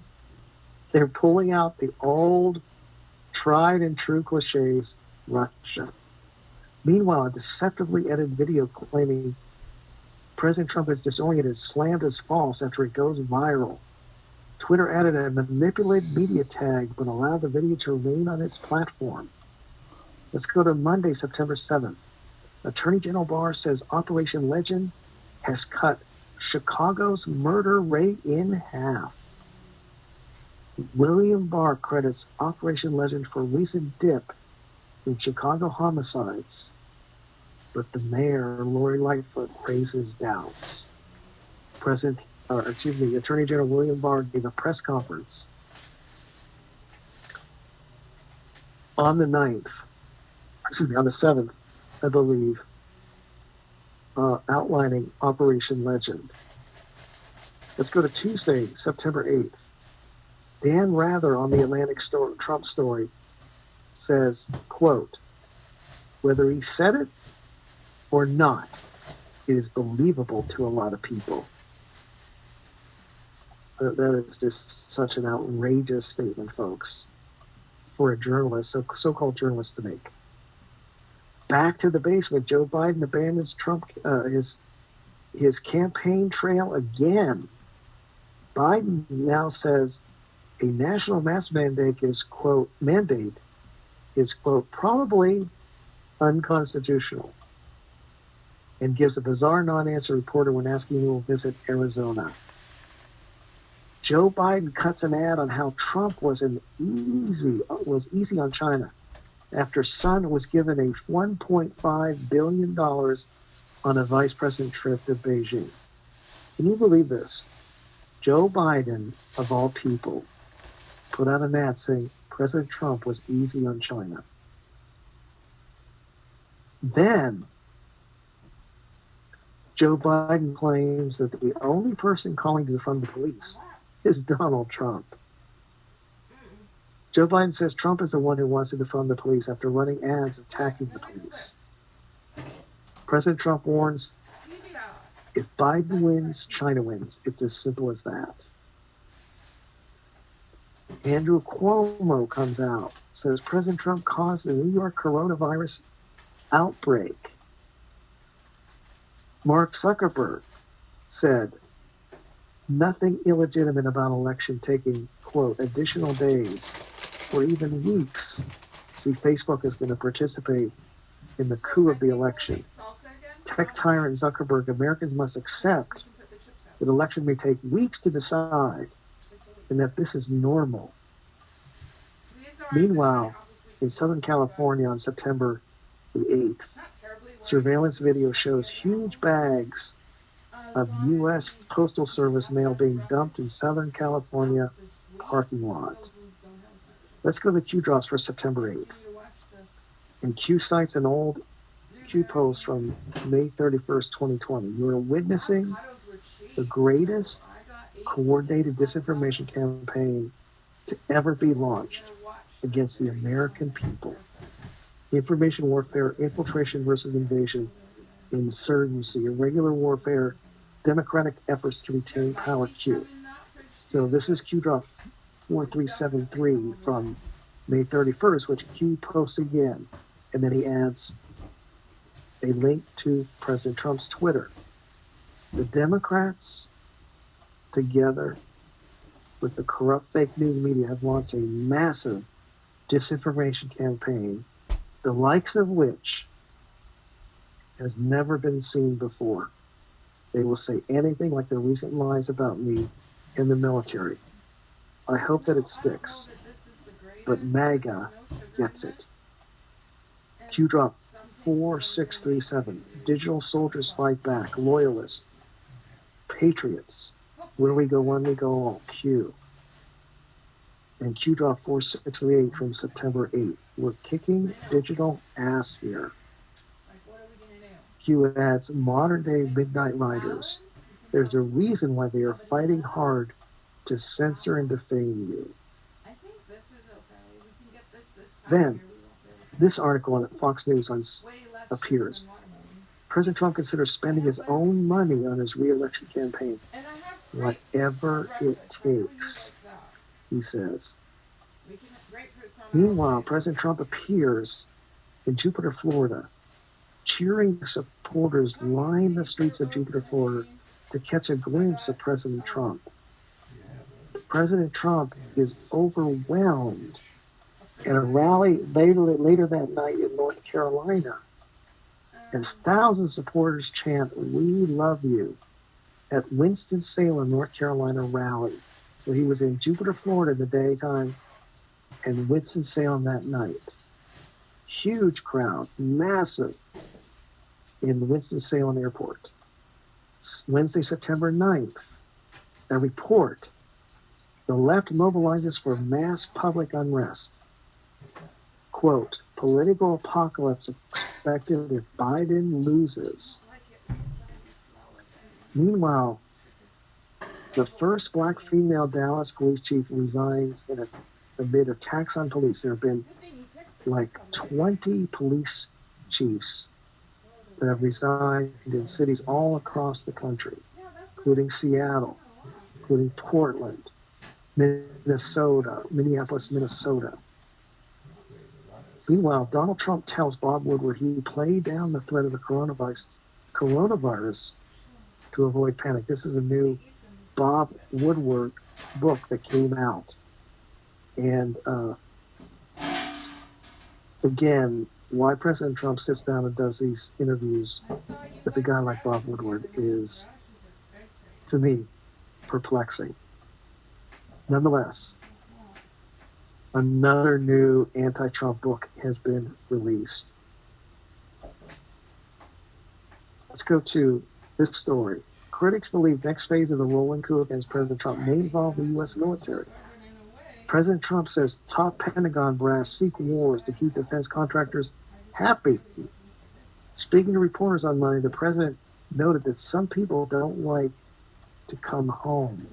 They're pulling out the old, tried and true cliches, Russia. Meanwhile, a deceptively edited video claiming President Trump is disoriented is slammed as false after it goes viral. Twitter added a manipulated media tag but allowed the video to remain on its platform. Let's go to Monday, September 7th. Attorney General Barr says Operation Legend has cut Chicago's murder rate in half. William Barr credits Operation Legend for recent dip in Chicago homicides, but the mayor, Lori Lightfoot, raises doubts. Attorney General William Barr gave a press conference on the 7th, I believe, outlining Operation Legend. Let's go to Tuesday, September 8th. Dan Rather on the Atlantic Trump story says, quote, whether he said it or not, it is believable to a lot of people. That is just such an outrageous statement, folks, for a journalist, so-called journalist to make. Back to the basement. Joe Biden abandons Trump his campaign trail again. Biden now says a national mask mandate is, quote, probably unconstitutional, and gives a bizarre non-answer reporter when asking who will visit Arizona. Joe Biden cuts an ad on how Trump was easy on China after Sun was given a $1.5 billion on a vice president trip to Beijing. Can you believe this? Joe Biden, of all people, put out an ad saying President Trump was easy on China. Then Joe Biden claims that the only person calling to defund the police is Donald Trump. Joe Biden says Trump is the one who wants to defund the police after running ads attacking the police. President Trump warns, if Biden wins, China wins. It's as simple as that. Andrew Cuomo comes out, says President Trump caused the New York coronavirus outbreak. Mark Zuckerberg said nothing illegitimate about election taking, quote, additional days or even weeks. See, Facebook is going to participate in the coup of the election. Tech tyrant Zuckerberg, Americans must accept that election may take weeks to decide and that this is normal. Meanwhile, in Southern California on September the 8th, surveillance video shows huge bags of U.S. Postal Service mail being dumped in Southern California parking lot. Let's go to Q drops for September 8th. And Q cites an old Q post from May 31st, 2020. You are witnessing the greatest coordinated disinformation campaign to ever be launched against the American people. Information warfare, infiltration versus invasion, insurgency, irregular warfare, democratic efforts to retain power. Q. So this is Q drop 4373 from May 31st, which Q posts again. And then he adds a link to President Trump's Twitter. The Democrats, together with the corrupt fake news media, have launched a massive disinformation campaign, the likes of which has never been seen before. They will say anything like the recent lies about me in the military. I hope that it sticks, but MAGA gets it. Q drop 4637. Digital soldiers fight back. Loyalists. Patriots. Where we go, when we go all. Q. And Q drop 4638 from September 8th. We're kicking digital ass here. Q adds modern day midnight riders. There's a reason why they are fighting hard to censor and defame you. Then, this article on Fox News appears. President Trump considers spending his own money on his re-election campaign. Whatever it takes, he says. Meanwhile, President Trump appears in Jupiter, Florida. Cheering supporters line the streets of Jupiter, Florida to catch a glimpse of President Trump. President Trump is overwhelmed at a rally later that night in North Carolina, as thousands of supporters chant, "We love you," at Winston-Salem, North Carolina rally. So he was in Jupiter, Florida in the daytime, and Winston-Salem that night. Huge crowd, massive, in Winston-Salem Airport. Wednesday, September 9th, a report. The left mobilizes for mass public unrest. Quote, political apocalypse expected if Biden loses. Meanwhile, the first black female Dallas police chief resigns amid attacks on police. There have been like 20 police chiefs that have resigned in cities all across the country, including Seattle, including Portland, Minneapolis, Minnesota. Meanwhile, Donald Trump tells Bob Woodward he played down the threat of the coronavirus to avoid panic. This is a new Bob Woodward book that came out. And again, why President Trump sits down and does these interviews with a guy like Bob Woodward is, to me, perplexing. Nonetheless, another new anti-Trump book has been released. Let's go to this story. Critics believe next phase of the rolling coup against President Trump may involve the U.S. military. President Trump says top Pentagon brass seek wars to keep defense contractors happy. Speaking to reporters on Monday, the president noted that some people don't like to come home.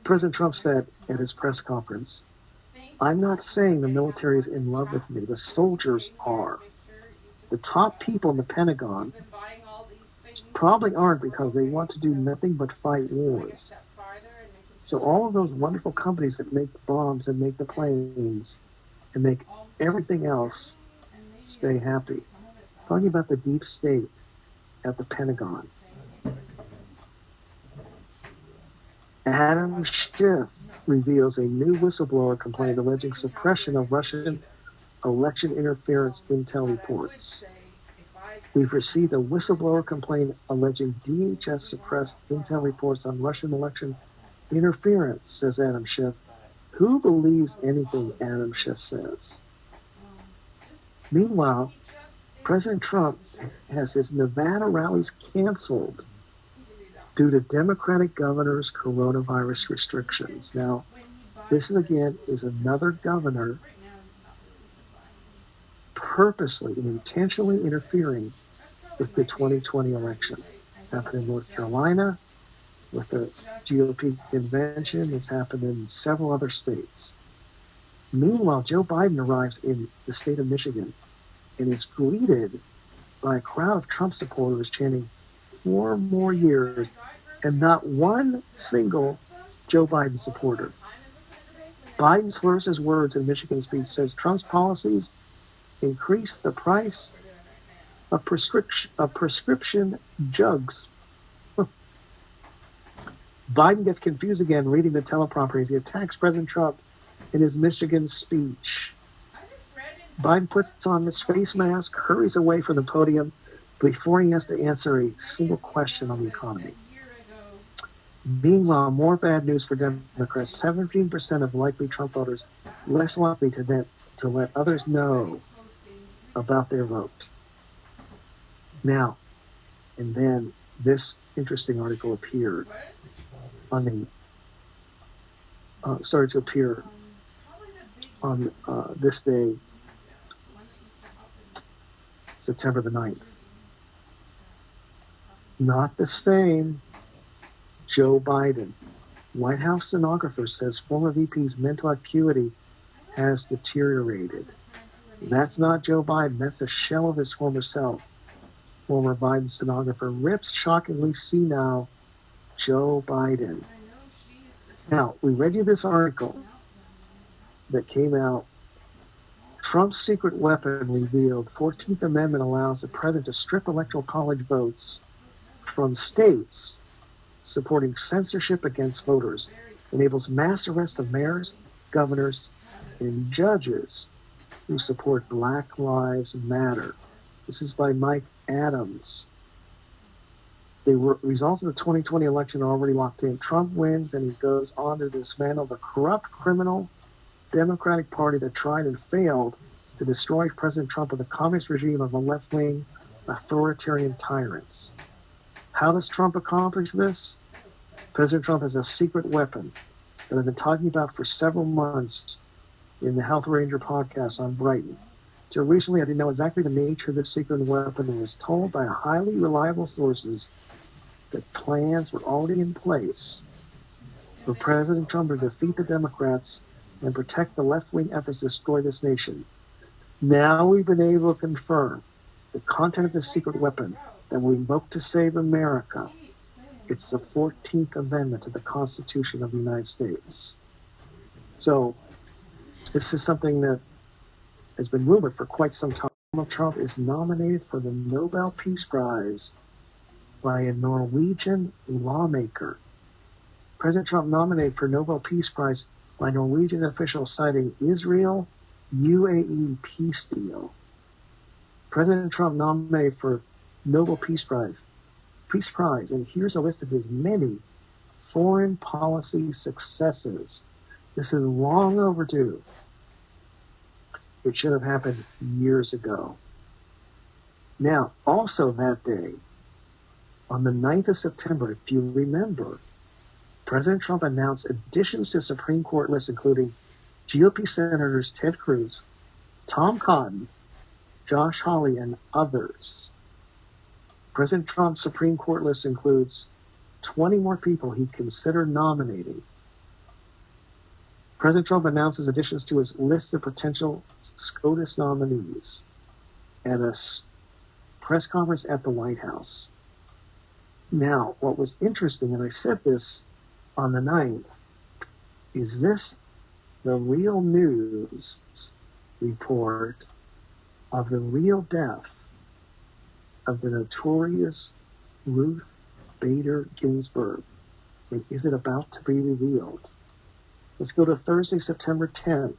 President Trump said at his press conference, "I'm not saying the military is in love with me. The soldiers are. The top people in the Pentagon probably aren't because they want to do nothing but fight wars. So all of those wonderful companies that make the bombs and make the planes and make everything else stay happy." Talking about the deep state at the Pentagon. Adam Schiff reveals a new whistleblower complaint alleging suppression of Russian election interference intel reports. We've received a whistleblower complaint alleging DHS suppressed intel reports on Russian election interference, says Adam Schiff. Who believes anything Adam Schiff says? Meanwhile, President Trump has his Nevada rallies canceled due to Democratic governors' coronavirus restrictions. Now, this again is another governor purposely and intentionally interfering with the 2020 election. It's happened in North Carolina with the GOP convention. It's happened in several other states. Meanwhile, Joe Biden arrives in the state of Michigan and is greeted by a crowd of Trump supporters chanting 4 more years, and not one single Joe Biden supporter. Biden slurs his words in Michigan's speech, says Trump's policies increase the price of prescription drugs. Biden gets confused again reading the teleprompter as he attacks President Trump in his Michigan speech. Biden puts on his face mask, hurries away from the podium before he has to answer a single question on the economy. Meanwhile, more bad news for Democrats. 17% of likely Trump voters less likely to let others know about their vote. Now, and then this interesting article appeared on the started to appear on this day, September the 9th. Not the same Joe Biden. White House stenographer says former VP's mental acuity has deteriorated. That's not Joe Biden. That's a shell of his former self. Former Biden stenographer rips shockingly senile Joe Biden. Now, we read you this article that came out. Trump's secret weapon revealed. 14th Amendment allows the president to strip electoral college votes from states supporting censorship against voters. Enables mass arrest of mayors, governors, and judges who support Black Lives Matter. This is by Mike Adams. The results of the 2020 election are already locked in. Trump wins, and he goes on to dismantle the corrupt, criminal Democratic Party that tried and failed to destroy President Trump with a communist regime of a left-wing authoritarian tyrants. How does Trump accomplish this? President Trump has a secret weapon that I've been talking about for several months in the Health Ranger podcast on Brighton. Till recently, I didn't know exactly the nature of this secret weapon and was told by highly reliable sources that plans were already in place for President Trump to defeat the Democrats and protect the left-wing efforts to destroy this nation. Now we've been able to confirm the content of this secret weapon that we invoke to save America. It's the 14th Amendment to the Constitution of the United States. So this is something that has been rumored for quite some time. Donald Trump is nominated for the Nobel Peace Prize by a Norwegian lawmaker. President Trump nominated for Nobel Peace Prize by Norwegian officials citing Israel UAE peace deal. President Trump nominated for Nobel Peace Prize, and here's a list of his many foreign policy successes. This is long overdue. It should have happened years ago. Now, also that day, on the 9th of September, if you remember, President Trump announced additions to Supreme Court lists, including GOP Senators Ted Cruz, Tom Cotton, Josh Hawley, and others. President Trump's Supreme Court list includes 20 more people he'd consider nominating. President Trump announces additions to his list of potential SCOTUS nominees at a press conference at the White House. Now, what was interesting, and I said this on the 9th, is this the real news report of the real death of the notorious Ruth Bader Ginsburg? And is it about to be revealed? Let's go to Thursday, September 10th.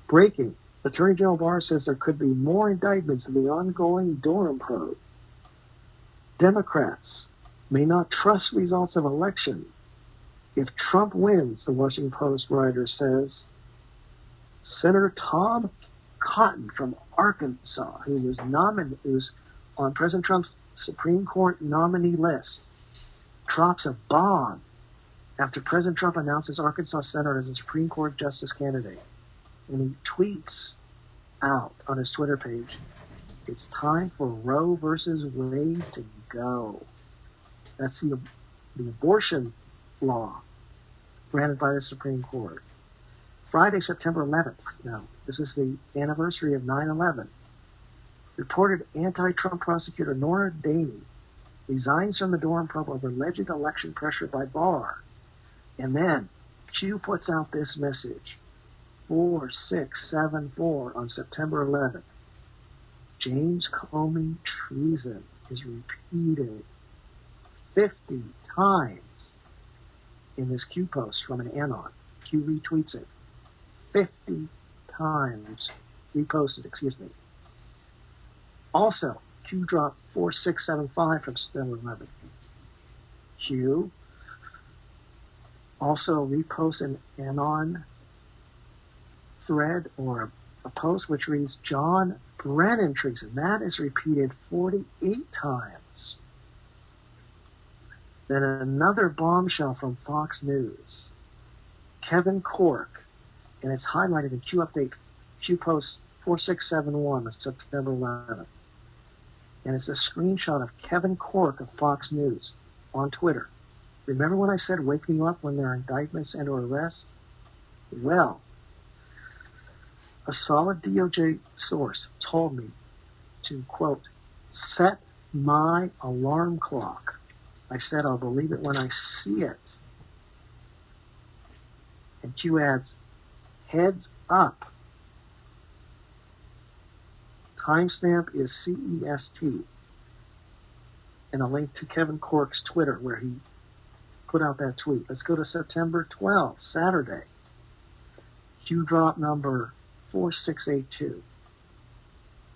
Breaking. Attorney General Barr says there could be more indictments in the ongoing Durham probe. Democrats may not trust results of election if Trump wins, the Washington Post writer says. Senator Tom Cotton from Arkansas, who was on President Trump's Supreme Court nominee list drops a bomb after President Trump announces Arkansas Senator as a Supreme Court Justice candidate. And he tweets out on his Twitter page, "It's time for Roe versus Wade to go." That's the abortion law granted by the Supreme Court. Friday, September 11th. Now, this is the anniversary of 9/11. Reported anti-Trump prosecutor Nora Daney resigns from the Durham probe over alleged election pressure by Barr. And then Q puts out this message, 4674 on September 11th. James Comey treason is repeated 50 times in this Q post from an Anon. Q retweets it 50 times, reposted, excuse me. Also, Q dropped 4675 from September 11th. Q also reposts an Anon thread or a post which reads John Brennan treason. That is repeated 48 times. Then another bombshell from Fox News. Kevin Corke, and it's highlighted in Q Update, Q Post 4671 on September 11th. And it's a screenshot of Kevin Corke of Fox News on Twitter. Remember when I said wake me up when there are indictments and or arrests? Well, a solid DOJ source told me to, quote, set my alarm clock. I said I'll believe it when I see it. And Q adds, heads up. Timestamp is CEST. And a link to Kevin Corke's Twitter where he put out that tweet. Let's go to September 12th, Saturday. Q drop number 4682.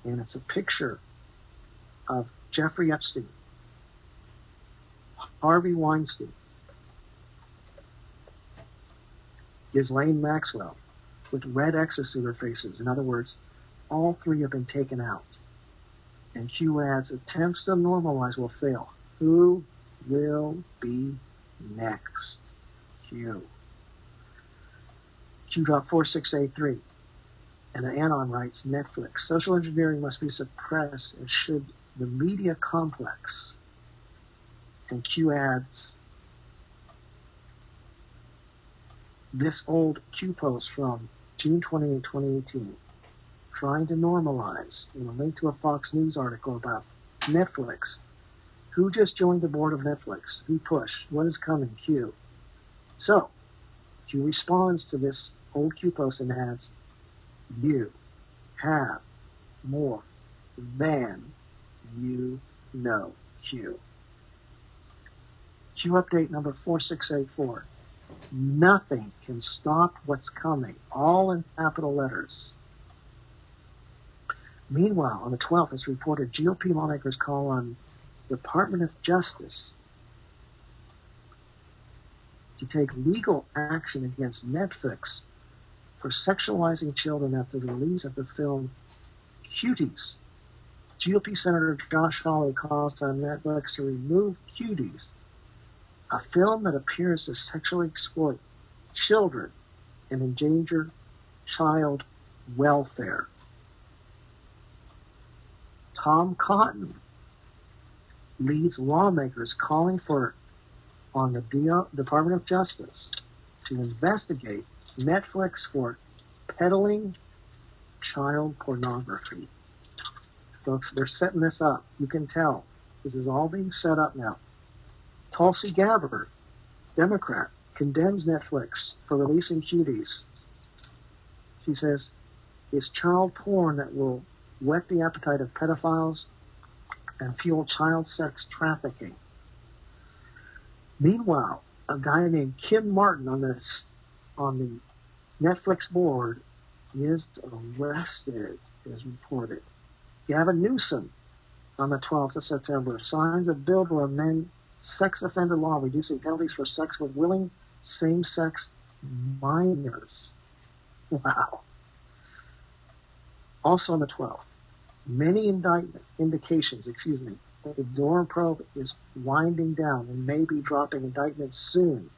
And it's a picture of Jeffrey Epstein, Harvey Weinstein, Ghislaine Maxwell, with red X's through their faces. In other words, all three have been taken out. And Q adds, attempts to normalize will fail. Who will be next? Q. Q drop 4683. And Anon writes, Netflix. Social engineering must be suppressed, as should the media complex. And Q adds this old Q post from June 28, 2018, trying to normalize, in a link to a Fox News article about Netflix. Who just joined the board of Netflix? Who pushed? What is coming? Q. So, Q responds to this old Q post and adds, you have more than you know. Q. Q update number 4684. Nothing can stop what's coming, all in capital letters. Meanwhile, on the 12th, it's reported GOP lawmakers call on Department of Justice to take legal action against Netflix for sexualizing children after the release of the film Cuties. GOP Senator Josh Hawley calls on Netflix to remove Cuties, a film that appears to sexually exploit children and endanger child welfare. Tom Cotton leads lawmakers calling on the Department of Justice to investigate Netflix for peddling child pornography. Folks, they're setting this up. You can tell. This is all being set up now. Tulsi Gabbard, Democrat, condemns Netflix for releasing Cuties. She says, it's child porn that will whet the appetite of pedophiles and fuel child sex trafficking. Meanwhile, a guy named Kim Martin on the Netflix board is arrested, is reported. Gavin Newsom on the 12th of September signs a bill to amend sex offender law reducing penalties for sex with willing same-sex minors. Wow. Also on the 12th, many indications The Durham probe is winding down and may be dropping indictments soon.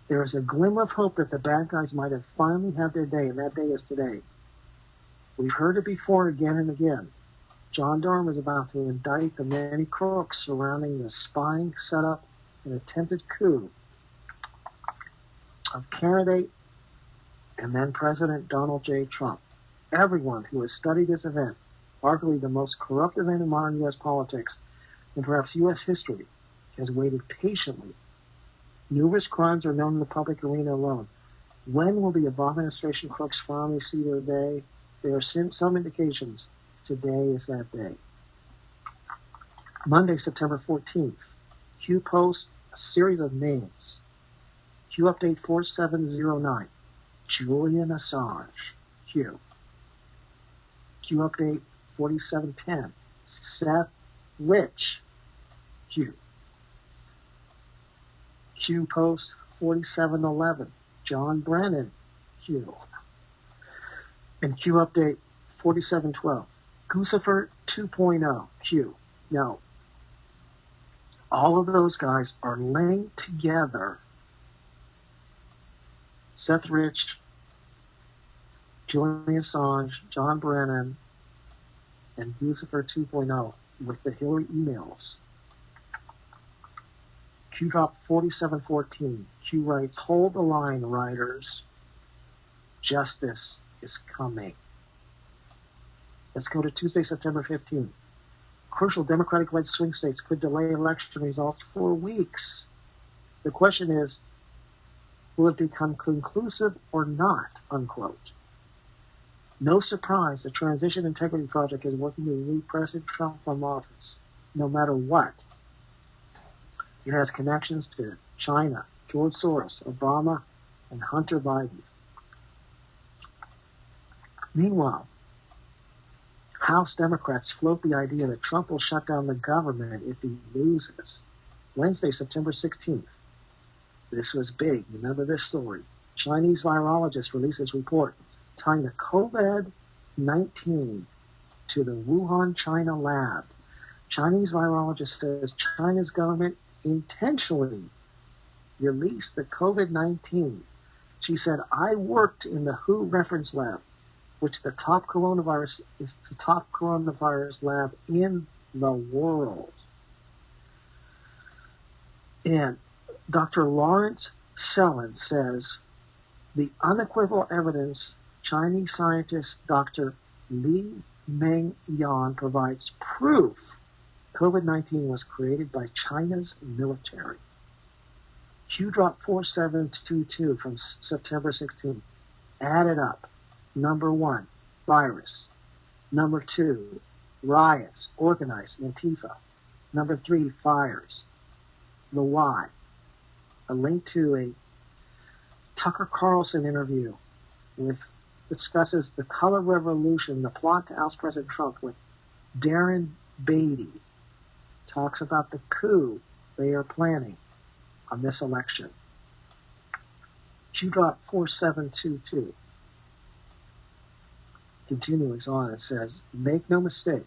There is a glimmer of hope that the bad guys might have finally had their day, and that day is today. We've heard it before again and again. John Durham is about to indict the many crooks surrounding the spying setup and attempted coup of candidate and then President Donald J. Trump. Everyone who has studied this event, arguably the most corrupt event in modern U.S. politics and perhaps U.S. history, has waited patiently. Numerous crimes are known in the public arena alone. When will the Obama administration crooks finally see their day? There are some indications today is that day. Monday, September 14th, Q posts a series of names. Q update 4709, Julian Assange, Q. Q update 4710, Seth Rich, Q. Q post 4711, John Brennan, Q. And Q update 4712, Guccifer 2.0, Q. Now, all of those guys are linked together. Seth Rich, Julian Assange, John Brennan, and Guccifer 2.0 with the Hillary emails. Q drop 4714. Q writes, "Hold the line, writers. Justice is coming." Let's go to Tuesday, September 15th. Crucial Democratic-led swing states could delay election results for weeks. The question is, will it become conclusive or not, unquote. No surprise, the Transition Integrity Project is working to remove President Trump from office, no matter what. It has connections to China, George Soros, Obama, and Hunter Biden. Meanwhile, House Democrats float the idea that Trump will shut down the government if he loses. Wednesday, September 16th. This was big. You remember this story. Chinese virologist releases report tying the COVID-19 to the Wuhan, China lab. Chinese virologist says China's government intentionally released the COVID-19. She said, "I worked in the WHO reference lab, which is the top coronavirus lab in the world." And Dr. Lawrence Sellen says the unequivocal evidence Chinese scientist Dr. Li Mengyan provides proof COVID-19 was created by China's military. Q drop 4722 from September 16th. Add it up. Number 1, virus. Number 2, riots, organized, Antifa. Number 3, fires. The why. A link to a Tucker Carlson interview discusses the color revolution, the plot to oust President Trump with Darren Beatty. Talks about the coup they are planning on this election. Q drop 4722. Continuing on, it says, "Make no mistake,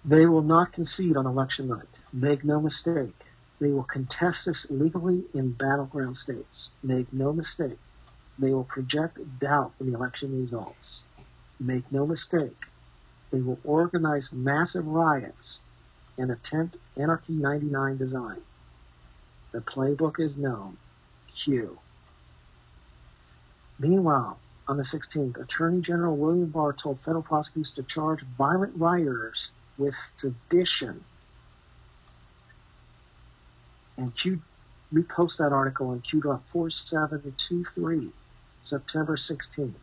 they will not concede on election night. Make no mistake, they will contest this legally in battleground states. Make no mistake, they will project doubt in the election results. Make no mistake, they will organize massive riots and attempt Anarchy 99 design. The playbook is known. Q." Meanwhile, on the 16th, Attorney General William Barr told federal prosecutors to charge violent rioters with sedition. And Q reposts that article in Q drop 4723, September 16th.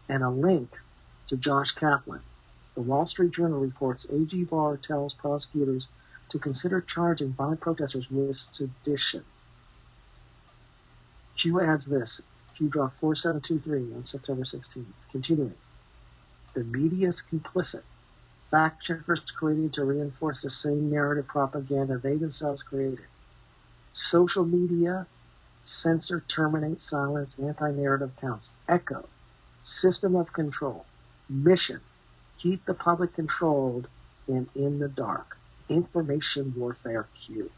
And a link to Josh Kaplan. The Wall Street Journal reports AG Barr tells prosecutors to consider charging violent protesters with sedition. Q adds this, Q drop 4723 on September 16th. Continuing. The media is complicit. Fact checkers created to reinforce the same narrative propaganda they themselves created. Social media, censor, terminate, silence, anti-narrative accounts. Echo. System of control. Mission. Keep the public controlled and in the dark. Information warfare Q.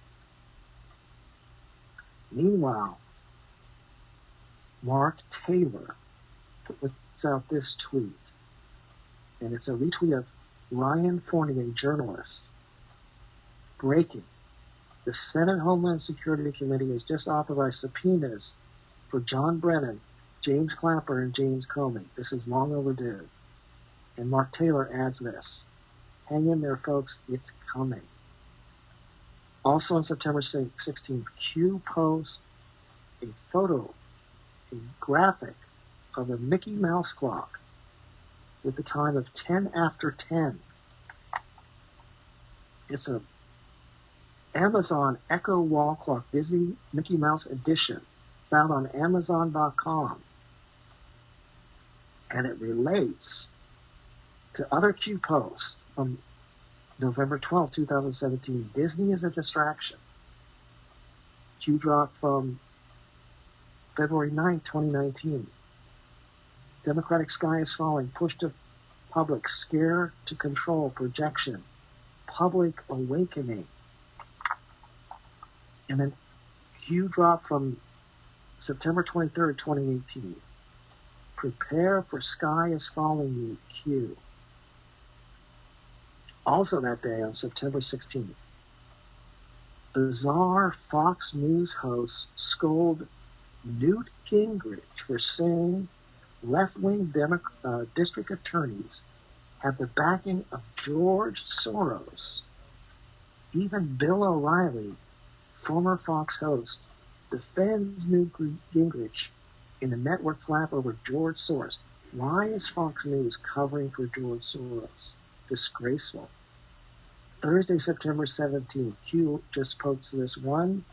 Meanwhile, Mark Taylor puts out this tweet, and it's a retweet of Ryan Fournier, journalist. Breaking. The Senate Homeland Security Committee has just authorized subpoenas for John Brennan, James Clapper, and James Comey. This is long overdue. And Mark Taylor adds this. Hang in there, folks. It's coming. Also on September 16th, Q posts a photo, a graphic of a Mickey Mouse clock with the time of 10 after 10. It's a Amazon Echo wall clock, Disney Mickey Mouse edition, found on Amazon.com. And it relates to other Q posts from November 12, 2017. Disney is a distraction. Q drop from February 9, 2019. Democratic sky is falling. Push to public. Scare to control. Projection. Public awakening. And then Q drop from September 23rd, 2018. Prepare for sky is falling you, Q. Also that day, on September 16th, bizarre Fox News hosts scold Newt Gingrich for saying left-wing district attorneys have the backing of George Soros. Even Bill O'Reilly, former Fox host, defends Newt Gingrich in a network flap over George Soros. Why is Fox News covering for George Soros? Disgraceful. Thursday, September 17th, Q just posts this one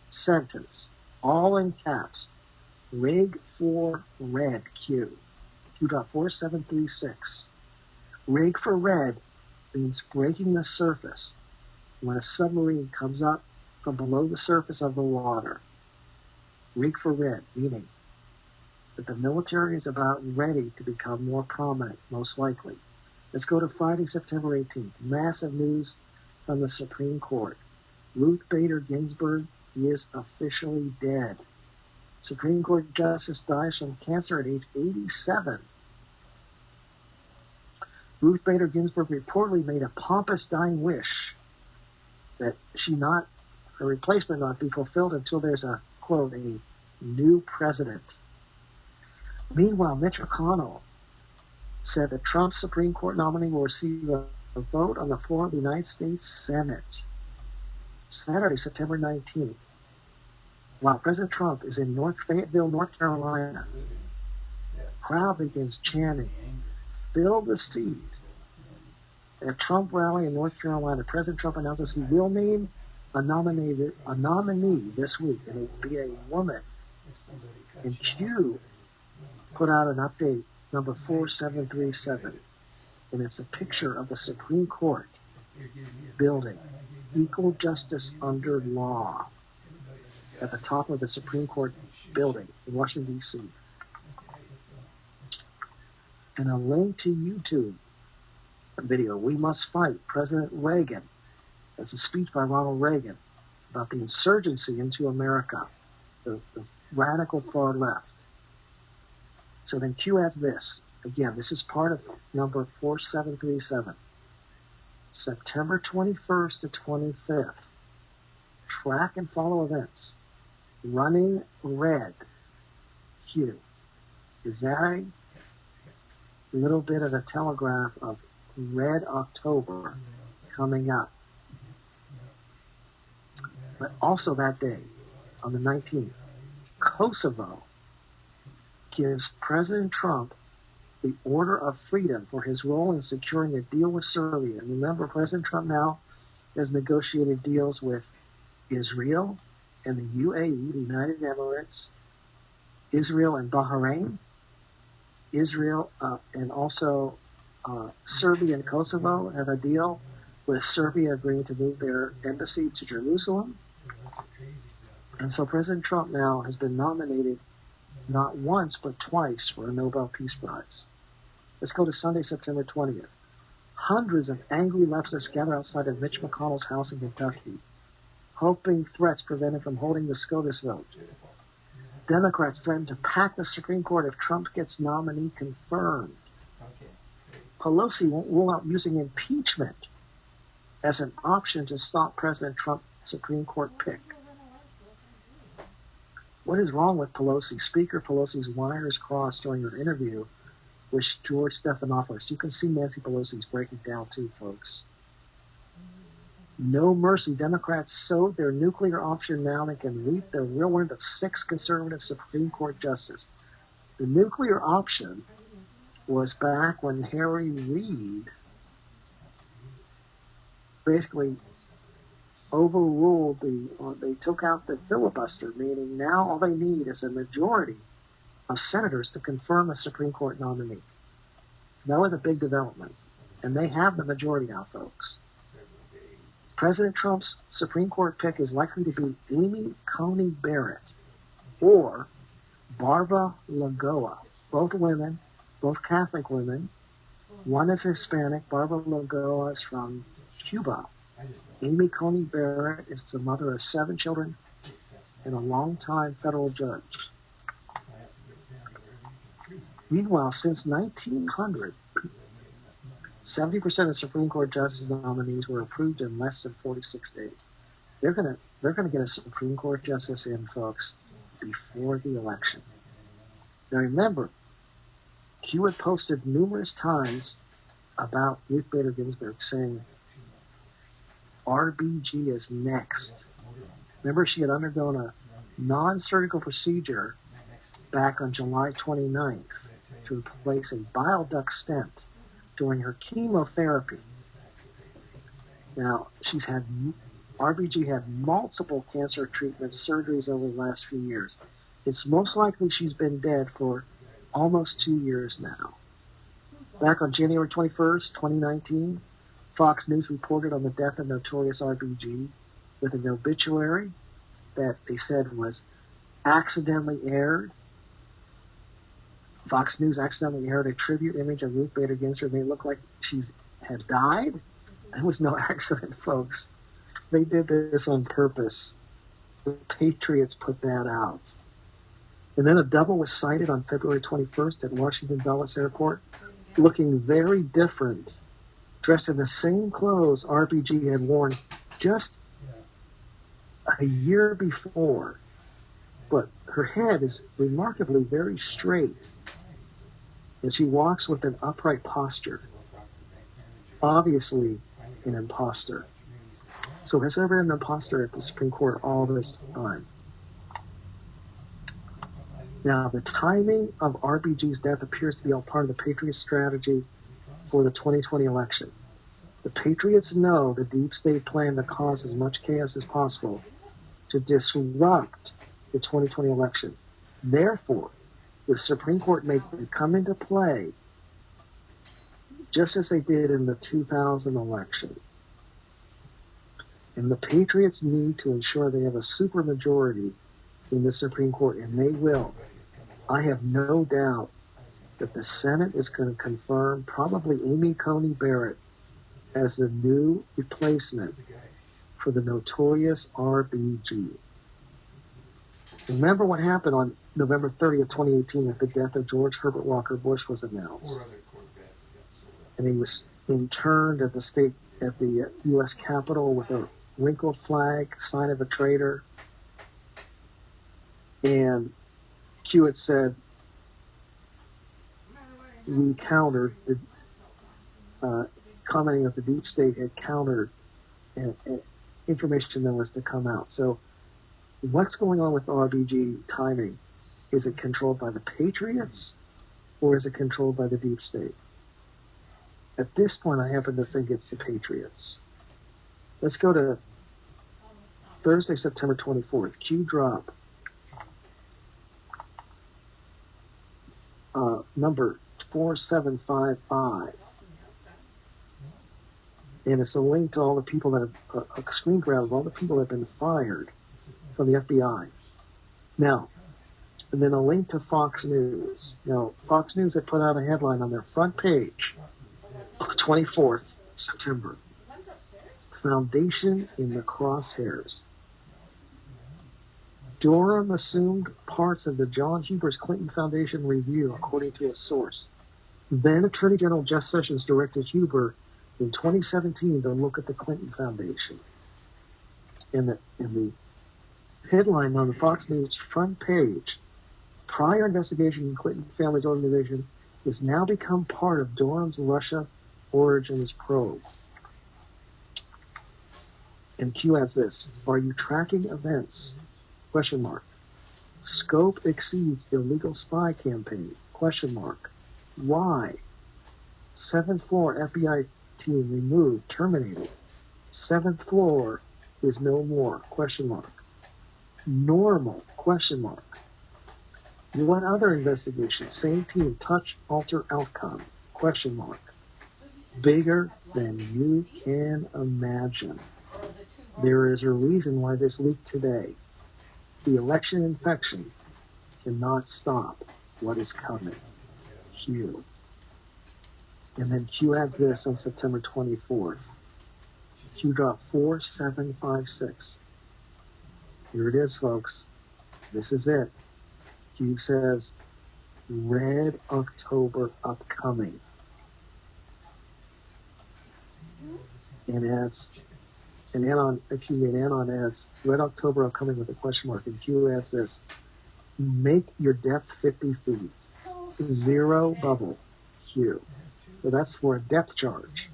sentence, all in caps. Rig for red, Q. Q.4736. Rig for red means breaking the surface when a submarine comes up from below the surface of the water. Rig for red, meaning that the military is about ready to become more prominent, most likely. Let's go to Friday, September 18th. Massive news from the Supreme Court. Ruth Bader Ginsburg is officially dead. Supreme Court Justice dies from cancer at age 87. Ruth Bader Ginsburg reportedly made a pompous dying wish that her replacement not be fulfilled until there's a, quote, a new president. Meanwhile, Mitch McConnell said that Trump's Supreme Court nominee will receive a vote on the floor of the United States Senate. Saturday, September 19th, while President Trump is in Fayetteville, North Carolina, crowd begins chanting, "Fill the seat." At a Trump rally in North Carolina, President Trump announces he will name a nominee this week, and it will be a woman. And Q put out an update, number 4737, and it's a picture of the Supreme Court building, equal justice under law, at the top of the Supreme Court building in Washington, D.C. And a link to YouTube video, "We Must Fight President Reagan." That's a speech by Ronald Reagan about the insurgency into America, the radical far left. So then Q adds this. Again, this is part of number 4737. September 21st to 25th. Track and follow events. Running red. Q. Is that a little bit of a telegraph of Red October coming up? But also that day, on the 19th, Kosovo gives President Trump the Order of Freedom for his role in securing a deal with Serbia. And remember, President Trump now has negotiated deals with Israel and the UAE, the United Emirates, Israel and Bahrain, Israel and also Serbia and Kosovo have a deal with Serbia agreeing to move their embassy to Jerusalem. And so President Trump now has been nominated not once but twice for a Nobel Peace Prize. Let's go to Sunday, September 20th. Hundreds of angry leftists gather outside of Mitch McConnell's house in Kentucky, hoping threats prevent him from holding the SCOTUS vote. Democrats threaten to pack the Supreme Court if Trump gets nominee confirmed. Pelosi won't rule out using impeachment as an option to stop President Trump's Supreme Court pick. What is wrong with Pelosi? Speaker Pelosi's wires crossed during her interview with George Stephanopoulos. You can see Nancy Pelosi's breaking down too, folks. No mercy. Democrats sowed their nuclear option now and can reap the ruin of 6 conservative Supreme Court justices. The nuclear option was back when Harry Reid basically overruled they took out the filibuster, meaning now all they need is a majority of senators to confirm a Supreme Court nominee. So that was a big development. And they have the majority now, folks. President Trump's Supreme Court pick is likely to be Amy Coney Barrett or Barbara Lagoa. Both women, both Catholic women. One is Hispanic. Barbara Lagoa is from Cuba. Amy Coney Barrett is the mother of 7 children and a longtime federal judge. Meanwhile, since 1900, 70% of Supreme Court justice nominees were approved in less than 46 days. They're gonna get a Supreme Court justice in, folks, before the election. Now remember, Q had posted numerous times about Ruth Bader Ginsburg saying RBG is next. Remember, she had undergone a non-surgical procedure back on July 29th to replace a bile duct stent during her chemotherapy. Now, RBG had multiple cancer treatment surgeries over the last few years. It's most likely she's been dead for almost 2 years now. Back on January 21st, 2019, Fox News reported on the death of notorious RBG with an obituary that they said was accidentally aired. Fox News accidentally aired a tribute image of Ruth Bader Ginsburg. They looked like she had died. It was no accident, folks. They did this on purpose. The Patriots put that out. And then a double was sighted on February 21st at Washington Dulles Airport, looking very different, dressed in the same clothes RBG had worn just a year before. But her head is remarkably very straight, and she walks with an upright posture. Obviously an imposter. So has there been an imposter at the Supreme Court all this time? Now, the timing of RBG's death appears to be all part of the Patriots' strategy for the 2020 election. The Patriots know the deep state plan to cause as much chaos as possible to disrupt the 2020 election. Therefore, the Supreme Court may come into play just as they did in the 2000 election. And the Patriots need to ensure they have a supermajority in the Supreme Court, and they will. I have no doubt that the Senate is going to confirm probably Amy Coney Barrett as the new replacement for the notorious RBG. Remember what happened on November 30th, 2018, when the death of George Herbert Walker Bush was announced. And he was interned at the U.S. Capitol with a wrinkled flag, sign of a traitor. And Q had said, we countered, commenting that the deep state had countered information that was to come out. So what's going on with RBG timing? Is it controlled by the Patriots or is it controlled by the deep state? At this point, I happen to think it's the Patriots. Let's go to Thursday, September 24th. Q drop. Number 4755. And it's a link to all the people that have, a screen grab of all the people that have been fired from the FBI. Now, and then a link to Fox News. Now, Fox News had put out a headline on their front page on the 24th September. Foundation in the crosshairs. Durham assumed parts of the John Huber's Clinton Foundation review, according to a source. Then Attorney General Jeff Sessions directed Huber in 2017 to look at the Clinton Foundation. In the headline on the Fox News front page, prior investigation in Clinton family's organization has now become part of Durham's Russia origins probe. And Q adds this: are you tracking events? Question mark. Scope exceeds illegal spy campaign? Question mark. Why? 7th floor FBI team removed, terminated. 7th floor is no more? Question mark. Normal? Question mark. What other investigation? Same team, touch, alter, outcome? Question mark. Bigger than you can imagine. There is a reason why this leaked today. The election infection cannot stop what is coming. Q. And then Q adds this on September 24th. Q dropped 4756. Here it is, folks. This is it. Q says, Red October upcoming. And adds, and anon adds, Red October upcoming with a question mark. And Q adds this: make your depth 50 feet. 0 bubble. Q. So that's for a depth charge.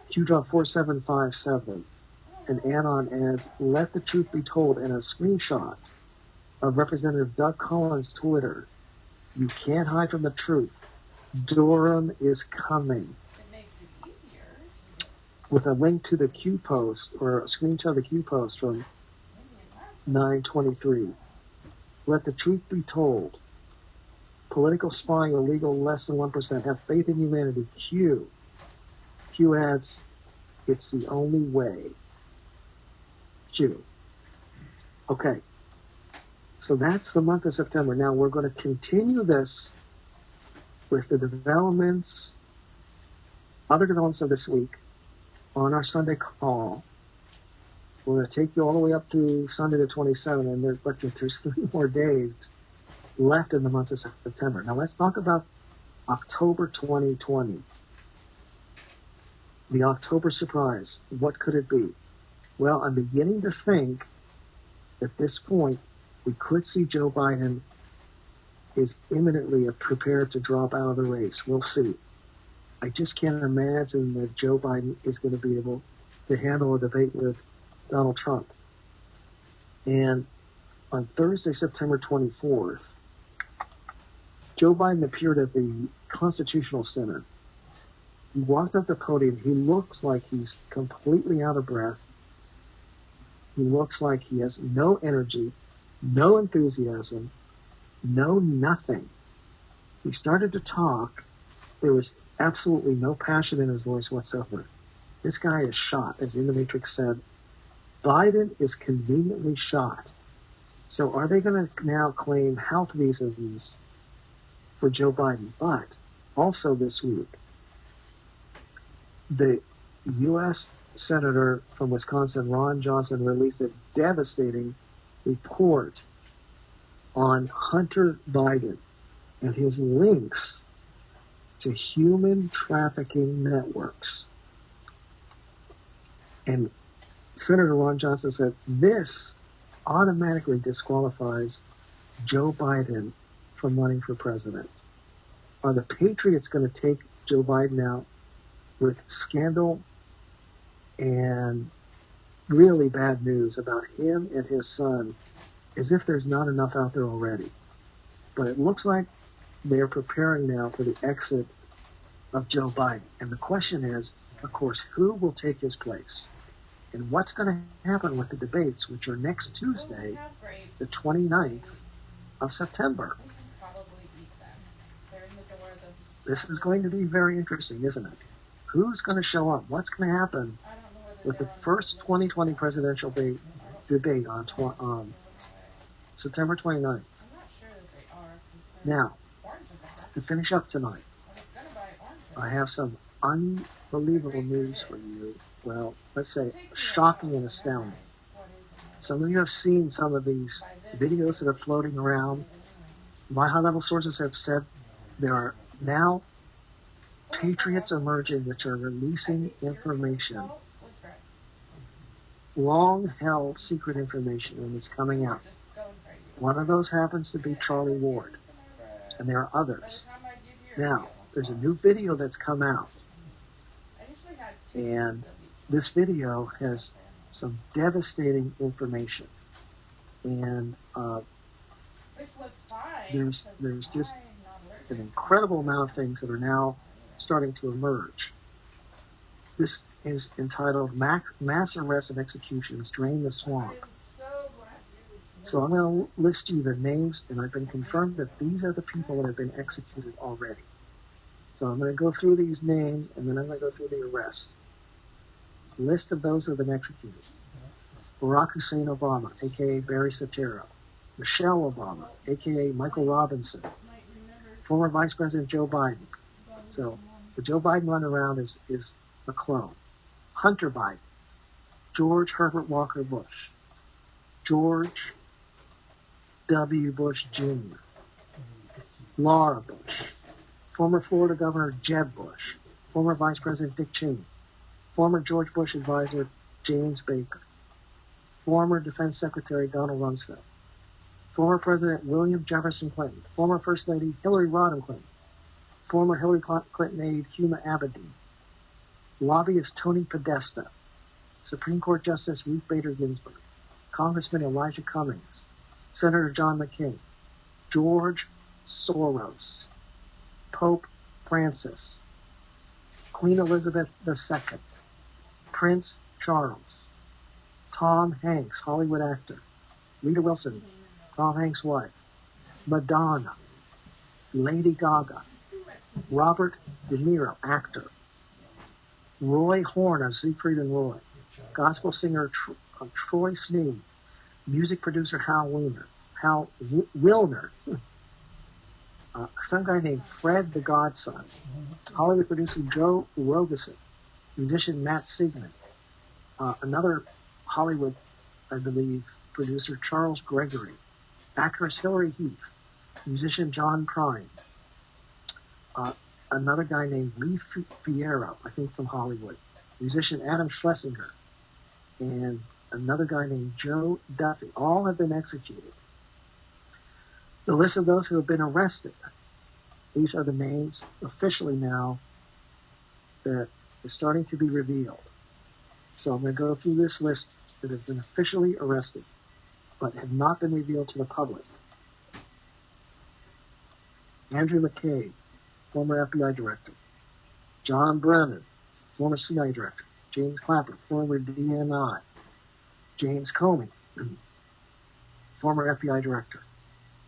Q drop 4757. And anon adds, let the truth be told, in a screenshot of Representative Doug Collins' Twitter. You can't hide from the truth. Durham is coming. With a link to the Q post, or a screenshot of the Q post from 9/23. Let the truth be told. Political spying illegal, less than 1%. Have faith in humanity. Q. Q adds, it's the only way. Q. Okay. So that's the month of September. Now we're going to continue this with the developments, other developments of this week, on our Sunday call. We're going to take you all the way up to Sunday the 27th, and there's 3 more days left in the month of September. Now let's talk about October 2020. The October surprise. What could it be? Well, I'm beginning to think at this point we could see Joe Biden is imminently prepared to drop out of the race. We'll see. I just can't imagine that Joe Biden is going to be able to handle a debate with Donald Trump. And on Thursday, September 24th, Joe Biden appeared at the Constitutional Center. He walked up the podium. He looks like he's completely out of breath. He looks like he has no energy, no enthusiasm, no nothing. He started to talk. There was absolutely no passion in his voice whatsoever. This guy is shot, as In the Matrix said. Biden is conveniently shot. So are they going to now claim health reasons for Joe Biden? But also this week, the U.S. Senator from Wisconsin, Ron Johnson, released a devastating report on Hunter Biden and his links to human trafficking networks. And Senator Ron Johnson said this automatically disqualifies Joe Biden from running for president. Are the Patriots going to take Joe Biden out with scandal and really bad news about him and his son, as if there's not enough out there already? But it looks like they're preparing now for the exit of Joe Biden. And the question is, of course, who will take his place? And what's going to happen with the debates, which are next Tuesday, the 29th of September? This is going to be very interesting, isn't it? Who's going to show up? What's going to happen with the first 2020 presidential debate on September 29th? Now, to finish up tonight, I have some unbelievable news for you. Well, let's say shocking and astounding. Some of you have seen some of these videos that are floating around. My high-level sources have said there are now patriots emerging which are releasing information, long-held secret information, and it's coming out. One of those happens to be Charlie Ward, and there are others. Now, there's a new video that's come out, and this video has some devastating information, and there's just an incredible amount of things that are now starting to emerge. This is entitled Mass Arrests and Executions Drain the Swamp. So I'm going to list you the names, and I've been confirmed that these are the people that have been executed already. So I'm going to go through these names, and then I'm going to go through the arrest. List of those who have been executed. Barack Hussein Obama, a.k.a. Barry Soetoro. Michelle Obama, a.k.a. Michael Robinson. Former Vice President Joe Biden. So the Joe Biden runaround is a clone. Hunter Biden. George Herbert Walker Bush. George W. Bush Jr. Laura Bush. Former Florida Governor Jeb Bush. Former Vice President Dick Cheney. Former George Bush advisor James Baker. Former Defense Secretary Donald Rumsfeld. Former President William Jefferson Clinton. Former First Lady Hillary Rodham Clinton. Former Hillary Clinton aide Huma Abedin. Lobbyist Tony Podesta. Supreme Court Justice Ruth Bader Ginsburg. Congressman Elijah Cummings. Senator John McCain. George Soros. Pope Francis. Queen Elizabeth II. Prince Charles. Tom Hanks, Hollywood actor. Rita Wilson, Tom Hanks' wife. Madonna. Lady Gaga. Robert De Niro, actor. Roy Horn of Siegfried and Roy. Gospel singer Troy Sneed. Music producer Hal Wilner. Some guy named Fred the Godson. Hollywood producer Joe Rogosin. Musician Matt Sigman. Another Hollywood, I believe, producer Charles Gregory. Actress Hillary Heath. Musician John Prine. Another guy named Lee Fierro, I think from Hollywood. Musician Adam Schlesinger. And another guy named Joe Duffy. All have been executed. The list of those who have been arrested. These are the names officially now that is starting to be revealed. So I'm going to go through this list that have been officially arrested but have not been revealed to the public. Andrew McCabe, former FBI director. John Brennan, former CIA director. James Clapper, former DNI. James Comey, former FBI director.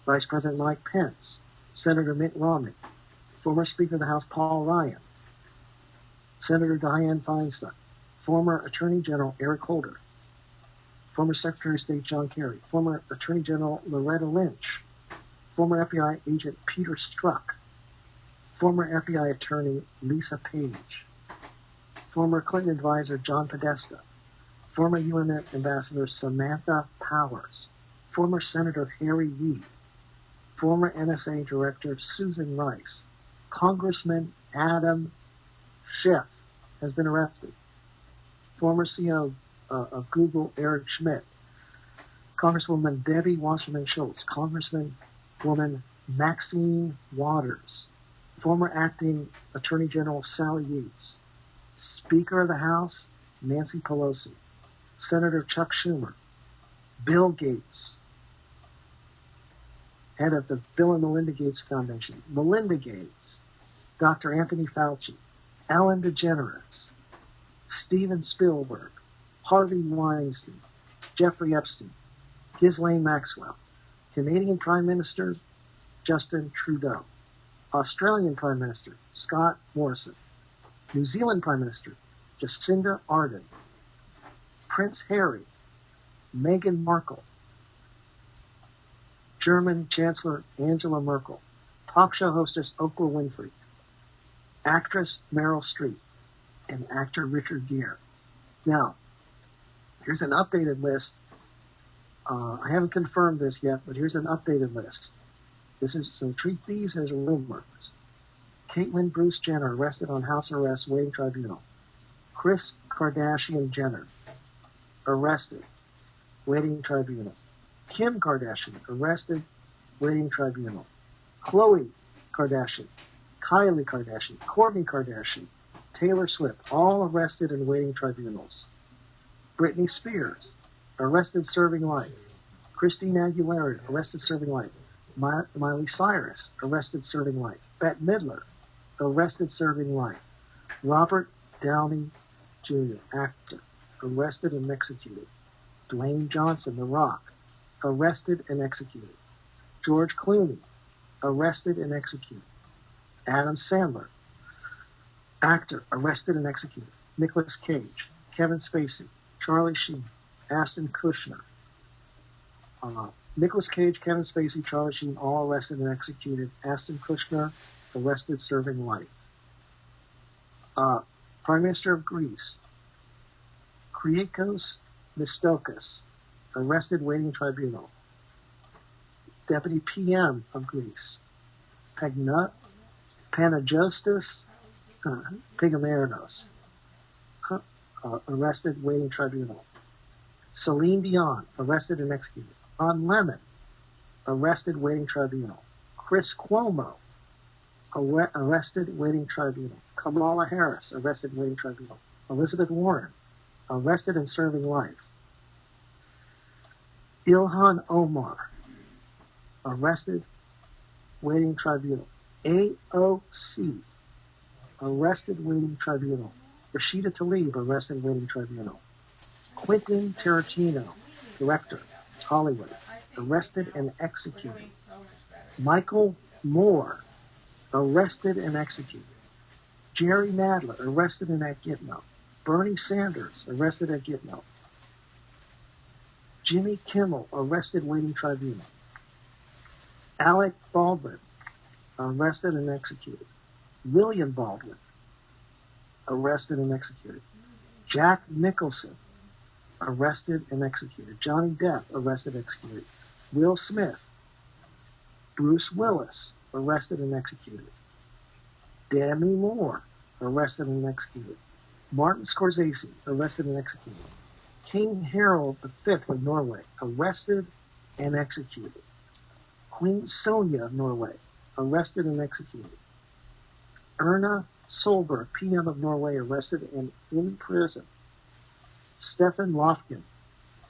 Vice President Mike Pence. Senator Mitt Romney. Former Speaker of the House Paul Ryan. Senator Dianne Feinstein. Former Attorney General Eric Holder. Former Secretary of State John Kerry. Former Attorney General Loretta Lynch. Former FBI agent Peter Strzok. Former FBI attorney Lisa Page. Former Clinton advisor John Podesta. Former UN Ambassador Samantha Powers. Former Senator Harry Reid. Former NSA Director Susan Rice. Congressman Adam Schiff has been arrested. Former CEO of Google Eric Schmidt. Congresswoman Debbie Wasserman Schultz. Congresswoman Maxine Waters. Former Acting Attorney General Sally Yates. Speaker of the House Nancy Pelosi. Senator Chuck Schumer. Bill Gates. Head of the Bill and Melinda Gates Foundation. Melinda Gates. Dr. Anthony Fauci. Ellen DeGeneres. Steven Spielberg. Harvey Weinstein. Jeffrey Epstein. Ghislaine Maxwell. Canadian Prime Minister Justin Trudeau. Australian Prime Minister Scott Morrison. New Zealand Prime Minister Jacinda Ardern. Prince Harry. Meghan Markle. German Chancellor Angela Merkel. Talk show hostess Oprah Winfrey. Actress Meryl Streep. and actor Richard Gere. Now, here's an updated list. I haven't confirmed this yet, but here's an updated list. So treat these as rumors. Caitlyn Bruce Jenner arrested on house arrest, waiting tribunal. Kris Kardashian Jenner arrested, waiting tribunal. Kim Kardashian arrested, waiting tribunal. Khloe Kardashian, Kylie Kardashian, Kourtney Kardashian, Taylor Swift, all arrested and waiting tribunals. Britney Spears, arrested serving life. Christina Aguilera, arrested serving life. Miley Cyrus, arrested serving life. Bette Midler, arrested serving life. Robert Downey Jr., actor, arrested and executed. Dwayne Johnson, The Rock, arrested and executed. George Clooney, arrested and executed. Adam Sandler, actor, arrested and executed. Nicolas Cage, Kevin Spacey, Charlie Sheen, Ashton Kutcher. Nicolas Cage, Kevin Spacey, Charlie Sheen, all arrested and executed. Ashton Kutcher, arrested serving life. Prime Minister of Greece, Kyriakos Mitsotakis, arrested waiting tribunal. Deputy PM of Greece, Panagiotis Pigmerenos, arrested waiting tribunal. Celine Dion, arrested and executed. Don Lemon, arrested waiting tribunal. Chris Cuomo, arrested waiting tribunal. Kamala Harris, arrested waiting tribunal. Elizabeth Warren, arrested and serving life. Ilhan Omar, arrested waiting tribunal. AOC, arrested waiting tribunal. Rashida Tlaib, arrested waiting tribunal. Quentin Tarantino, director, Hollywood, arrested and executed. Michael Moore, arrested and executed. Jerry Nadler, arrested and at Gitmo. Bernie Sanders, arrested at Gitmo. Jimmy Kimmel, arrested waiting tribunal. Alec Baldwin, arrested and executed. William Baldwin, arrested and executed. Jack Nicholson, arrested and executed. Johnny Depp, arrested and executed. Will Smith, Bruce Willis, arrested and executed. Demi Moore, arrested and executed. Martin Scorsese, arrested and executed. King Harold V of Norway, arrested and executed. Queen Sonja of Norway, arrested and executed. Erna Solberg, PM of Norway, arrested and in prison. Stefan Löfven,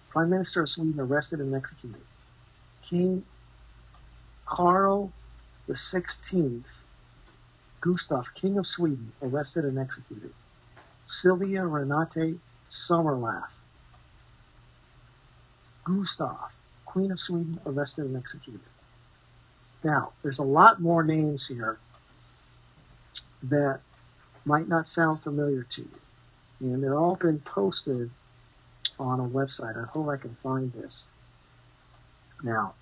Prime Minister of Sweden, arrested and executed. King Carl XVI Gustav, King of Sweden, arrested and executed. Sylvia Renate Sommerlath, Gustav, Queen of Sweden, arrested and executed. Now, there's a lot more names here that might not sound familiar to you. And they're all been posted on a website. I hope I can find this. Now,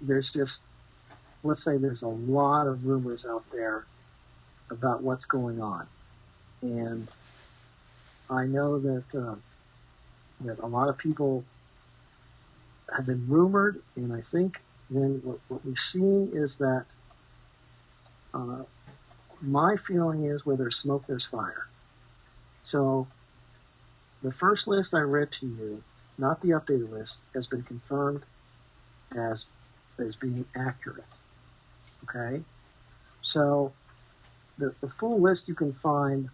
there's just, let's say there's a lot of rumors out there about what's going on. And I know that that a lot of people have been rumored, and I think then what we've seen is that my feeling is where there's smoke, there's fire. So the first list I read to you, not the updated list, has been confirmed as being accurate. Okay? So the full list you can find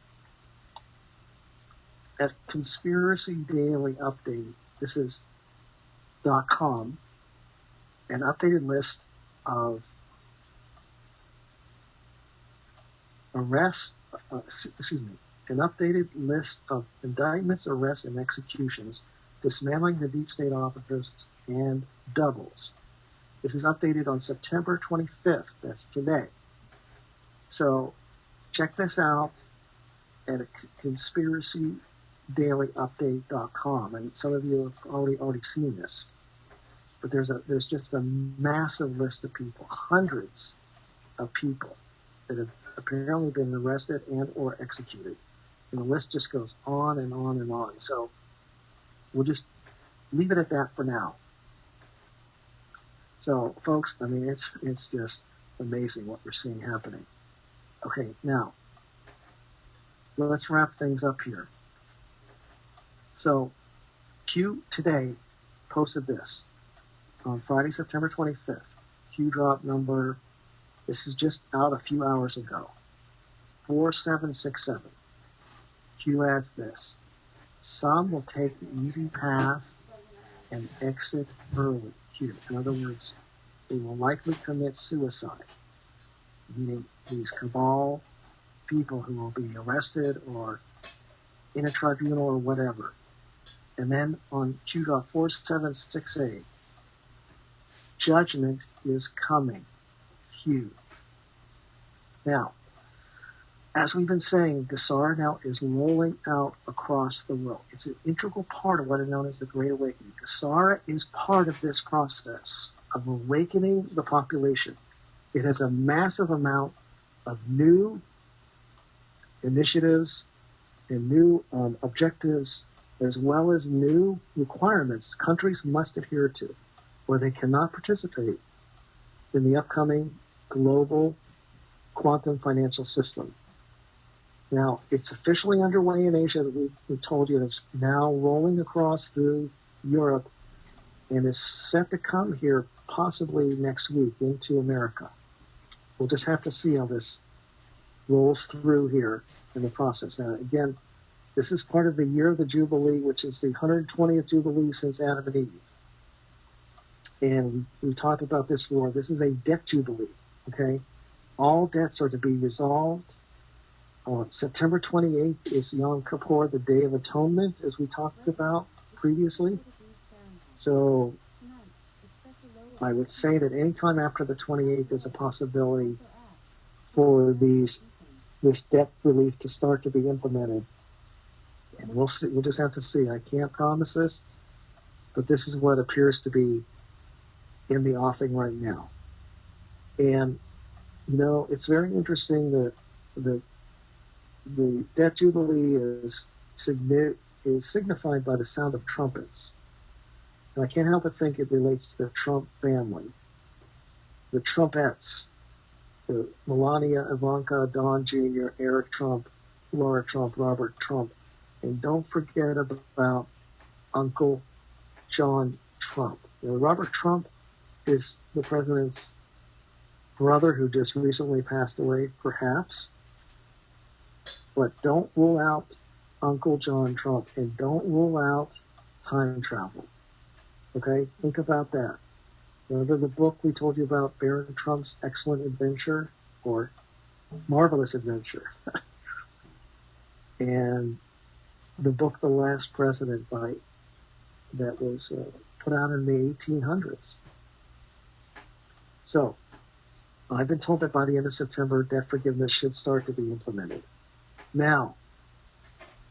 at Conspiracy Daily Update. This is .com, an updated list of arrests, an updated list of indictments, arrests, and executions, dismantling the deep state officers and doubles. This is updated on September 25th. That's today. So check this out at conspiracydailyupdate.com. And some of you have already seen this. But there's just a massive list of people, hundreds of people that have apparently been arrested and or executed. And the list just goes on and on and on. So we'll just leave it at that for now. So, folks, I mean, it's just amazing what we're seeing happening. Okay, now, let's wrap things up here. So, Q today posted this on Friday, September 25th. Q drop number, this is just out a few hours ago, 4767. Q adds this: some will take the easy path and exit early. Q. In other words, they will likely commit suicide, meaning these cabal people who will be arrested or in a tribunal or whatever. And then on Q.4768, judgment is coming. Q. Now, as we've been saying, GESARA now is rolling out across the world. It's an integral part of what is known as the Great Awakening. GESARA is part of this process of awakening the population. It has a massive amount of new initiatives and new objectives, as well as new requirements countries must adhere to, or they cannot participate in the upcoming global quantum financial system. Now, it's officially underway in Asia. We've told you it's now rolling across through Europe and is set to come here possibly next week into America. We'll just have to see how this rolls through here in the process. Now, again, this is part of the year of the Jubilee, which is the 120th Jubilee since Adam and Eve. And we talked about this before. This is a debt Jubilee, okay? All debts are to be resolved. September 28th is Yom Kippur, the Day of Atonement, as we talked about previously. So I would say that any time after the 28th is a possibility for this debt relief to start to be implemented. And we'll see. We'll just have to see. I can't promise this, but this is what appears to be in the offing right now. And, you know, it's very interesting that the debt jubilee is signified by the sound of trumpets. And I can't help but think it relates to the Trump family. The Trumpettes, the Melania, Ivanka, Don Jr., Eric Trump, Laura Trump, Robert Trump. And don't forget about Uncle John Trump. You know, Robert Trump is the president's brother who just recently passed away, perhaps. But don't rule out Uncle John Trump, and don't rule out time travel. Okay? Think about that. Remember the book we told you about, Barron Trump's Excellent Adventure, or Marvelous Adventure? And the book The Last President that was put out in the 1800s. So, I've been told that by the end of September, debt forgiveness should start to be implemented. Now,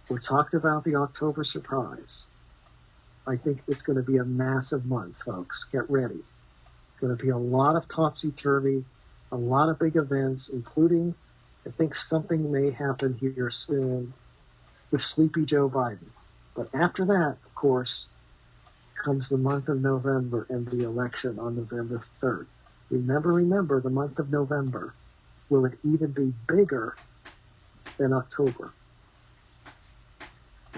we talked about the October surprise. I think it's going to be a massive month, folks. Get ready. Going to be a lot of topsy-turvy, a lot of big events, including, I think something may happen here soon with Sleepy Joe Biden. But after that, of course, comes the month of November and the election on November 3rd. Remember, the month of November. Will it even be bigger than October?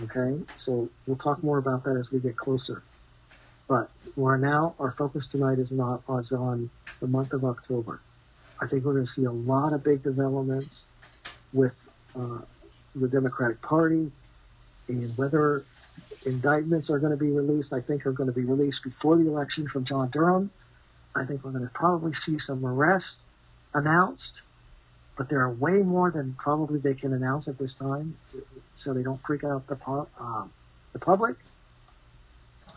Okay, so we'll talk more about that as we get closer. But our focus tonight is on the month of October. I think we're going to see a lot of big developments with the Democratic Party, and whether indictments are going to be released, I think are going to be released before the election from John Durham. I think we're going to probably see some arrests announced, but there are way more than probably they can announce at this time, so they don't freak out the public.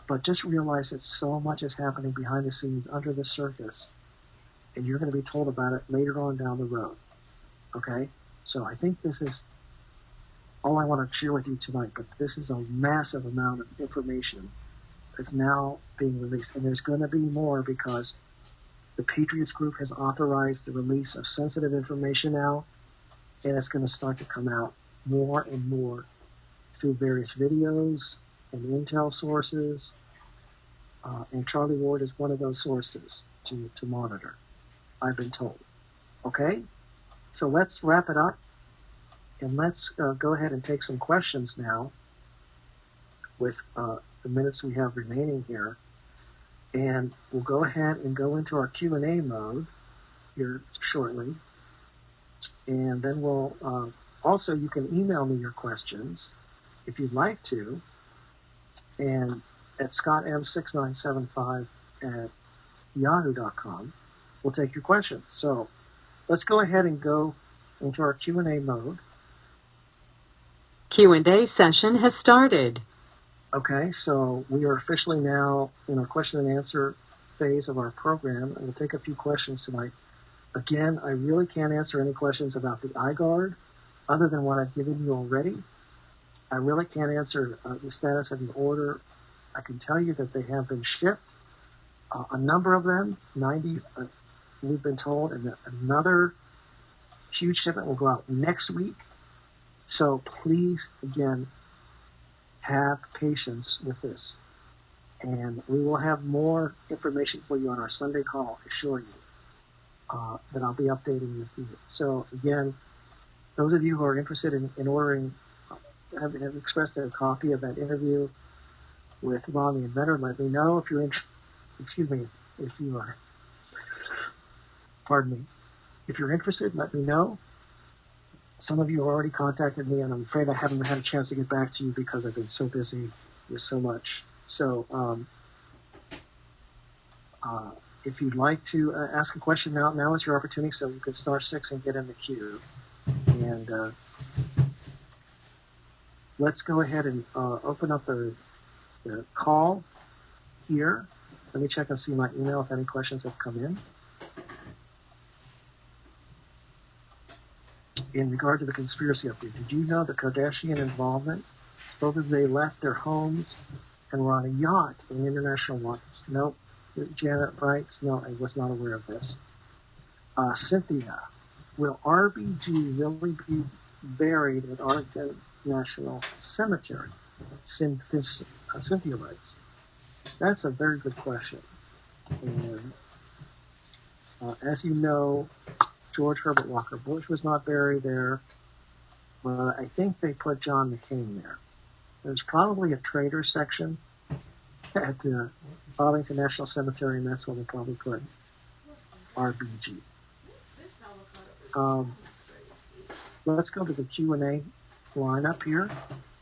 But just realize that so much is happening behind the scenes, under the surface, and you're going to be told about it later on down the road. Okay? So I think this is all I want to share with you tonight, but this is a massive amount of information that's now being released, and there's going to be more because the Patriots Group has authorized the release of sensitive information now, and it's going to start to come out more and more through various videos and intel sources. And Charlie Ward is one of those sources to monitor, I've been told. Okay? So let's wrap it up, and let's go ahead and take some questions now with the minutes we have remaining here. And we'll go ahead and go into our Q&A mode here shortly. And then we'll, also you can email me your questions if you'd like to, and at scottm6975 at yahoo.com. We'll take your questions. So let's go ahead and go into our Q&A mode. Q&A session has started. Okay, so we are officially now in our question and answer phase of our program, and we'll take a few questions tonight. Again, I really can't answer any questions about the iGuard other than what I've given you already. I really can't answer the status of the order. I can tell you that they have been shipped. A number of them, 90, we've been told, and another huge shipment will go out next week. So please, again, have patience with this. And we will have more information for you on our Sunday call, I assure you, that I'll be updating with you. So again, those of you who are interested in ordering, have expressed a copy of that interview with Ron the Inventor, let me know if you're if you are, if you're interested, let me know. Some of you already contacted me, and I'm afraid I haven't had a chance to get back to you because I've been so busy with so much. So if you'd like to ask a question now is your opportunity, so you can star 6 and get in the queue. And let's go ahead and open up the call here. Let me check and see my email if any questions have come in. In regard to the conspiracy update, did you know the Kardashian involvement? Supposedly they left their homes and were on a yacht in international waters. Nope. Janet writes, no, I was not aware of this. Cynthia, will RBG really be buried at Arlington National Cemetery? Cynthia writes. That's a very good question. And as you know, George Herbert Walker Bush was not buried there, but I think they put John McCain there. There's probably a traitor section at the Arlington National Cemetery, and that's where they probably put RBG. Let's go to the Q&A lineup here.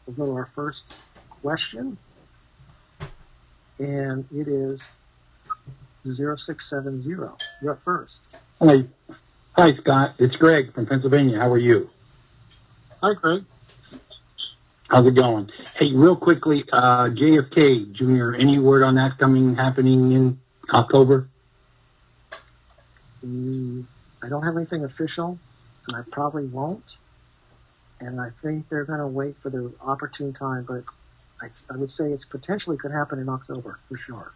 We'll go to our first question, and it is 0670. You're up first. Hi, Scott. It's Greg from Pennsylvania. How are you? Hi, Greg. How's it going? Hey, real quickly, JFK Jr., any word on that happening in October? I don't have anything official, and I probably won't. And I think they're going to wait for the opportune time, but I would say it's potentially could happen in October, for sure.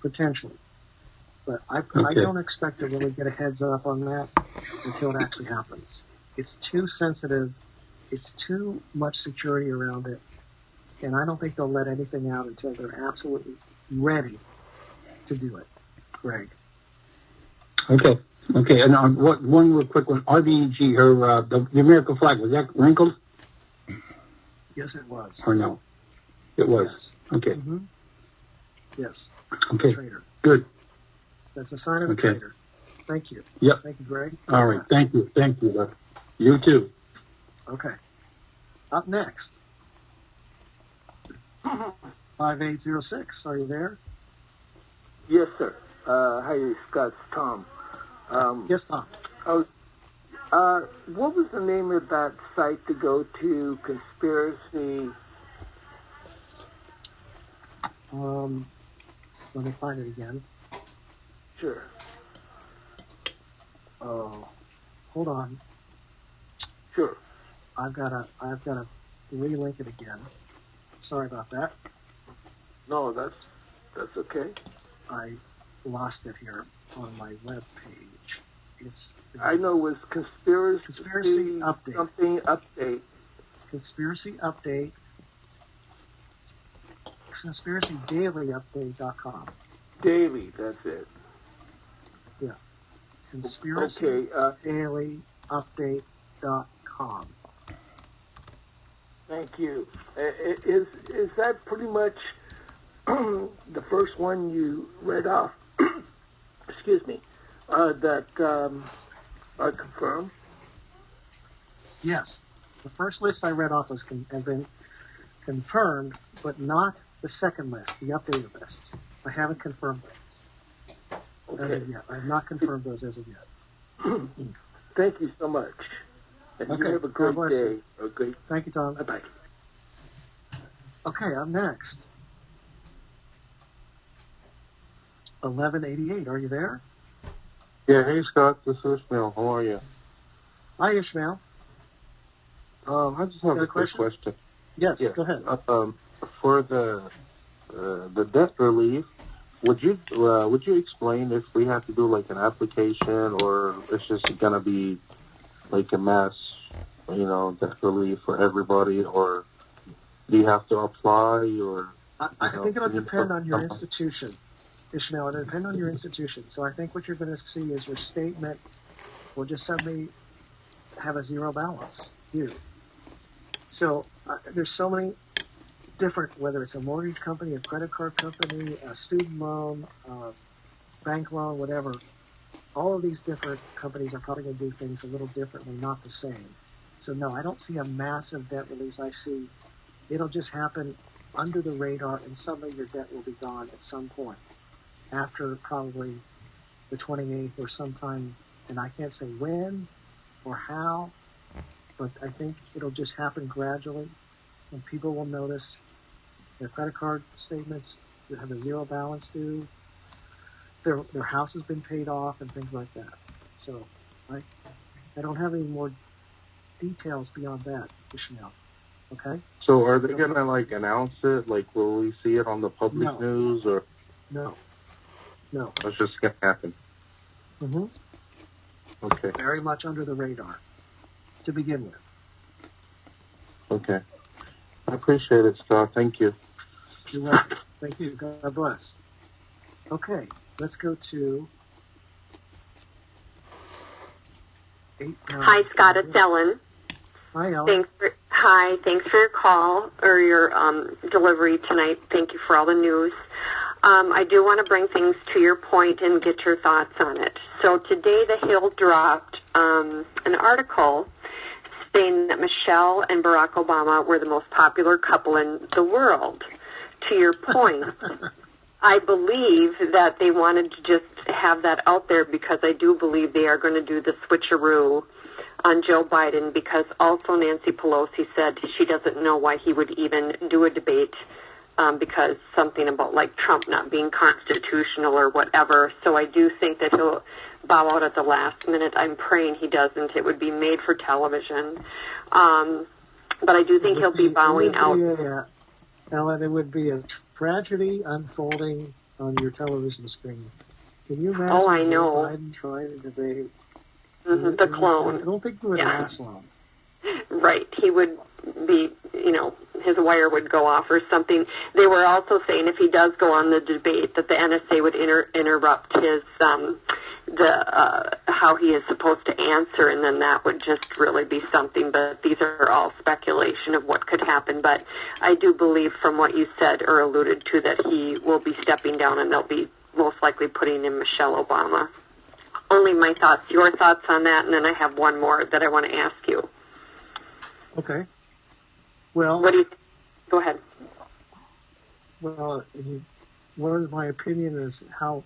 Potentially. But I don't expect to really get a heads up on that until it actually happens. It's too sensitive. It's too much security around it. And I don't think they'll let anything out until they're absolutely ready to do it. Greg. Okay. And one real quick one. RBG, the American flag, was that wrinkled? Yes, it was. Or no? It was. Yes. Okay. Mm-hmm. Yes. Okay. Traitor. Good. That's a sign of a traitor. Thank you. Yep. Thank you, Greg. All right. Thank you. You too. Okay. Up next, 5806. Are you there? Yes, sir. Hi, Scott. It's Tom. Yes, Tom. What was the name of that site to go to? Conspiracy. Let me find it again. Sure. Oh, hold on. Sure. I've got to relink it again. Sorry about that. No, that's okay. I lost it here on my web page, It's I know it was conspiracy Update. something update. Conspiracy Update. ConspiracyDailyUpdate.com. Daily, that's it. Yeah. Okay. ConspiracyDailyUpdate.com. Thank you. Is that pretty much the first one you read off? Excuse me. That are confirmed? Yes. The first list I read off have been confirmed, but not the second list, the updated list. I haven't confirmed those as of yet. I have not confirmed those as of yet. Thank you so much. And Okay, you have a God great bless day. you. A great. Thank you, Tom. Bye-bye. Okay, up next. 1188. Are you there? Yeah, hey Scott, this is Ishmael. How are you? Hi, Ishmael. I just have Got a quick question. Yes, Yeah. go ahead. For the debt relief, would you explain if we have to do like an application or it's just gonna be like a mass, debt relief for everybody, or do you have to apply or? I think it'll depend on your institution. Ishmael, it'll depend on your institution. So I think what you're going to see is your statement will just suddenly have a zero balance due. So there's so many different, whether it's a mortgage company, a credit card company, a student loan, bank loan, whatever, all of these different companies are probably going to do things a little differently, not the same. So no, I don't see a massive debt release. I see it'll just happen under the radar and suddenly your debt will be gone at some point after probably the 28th or sometime, and I can't say when or how, but I think it'll just happen gradually, and people will notice their credit card statements that have a zero balance due, their house has been paid off, and things like that. So I don't have any more details beyond that, Ishmael. Okay? So are they gonna like announce it? Like, will we see it on the public news or? No. It's just gonna happen. Mm-hmm. Okay. Very much under the radar to begin with. Okay. I appreciate it, Scott. Thank you. You're welcome. Thank you. God bless. Okay, let's go to 8. Hi, Scott. It's Ellen. Hi, Ellen. Thanks for your call or your delivery tonight. Thank you for all the news. I do want to bring things to your point and get your thoughts on it. So today the Hill dropped an article saying that Michelle and Barack Obama were the most popular couple in the world. To your point, I believe that they wanted to just have that out there because I do believe they are going to do the switcheroo on Joe Biden, because also Nancy Pelosi said she doesn't know why he would even do a debate because something about like Trump not being constitutional or whatever. So I do think that he'll bow out at the last minute. I'm praying he doesn't. It would be made for television. But I do think he'll be bowing out. Ellen, it would be a tragedy unfolding on your television screen. Can you imagine I know. Biden trying to debate? The clone. I don't think it would last long. Right. He would be, his wire would go off or something. They were also saying if he does go on the debate that the NSA would interrupt his, how he is supposed to answer, and then that would just really be something. But these are all speculation of what could happen. But I do believe from what you said or alluded to that he will be stepping down and they'll be most likely putting in Michelle Obama. Only my thoughts, your thoughts on that, and then I have one more that I want to ask you. Okay. Well, what do you think? Go ahead. Well, what is my opinion is how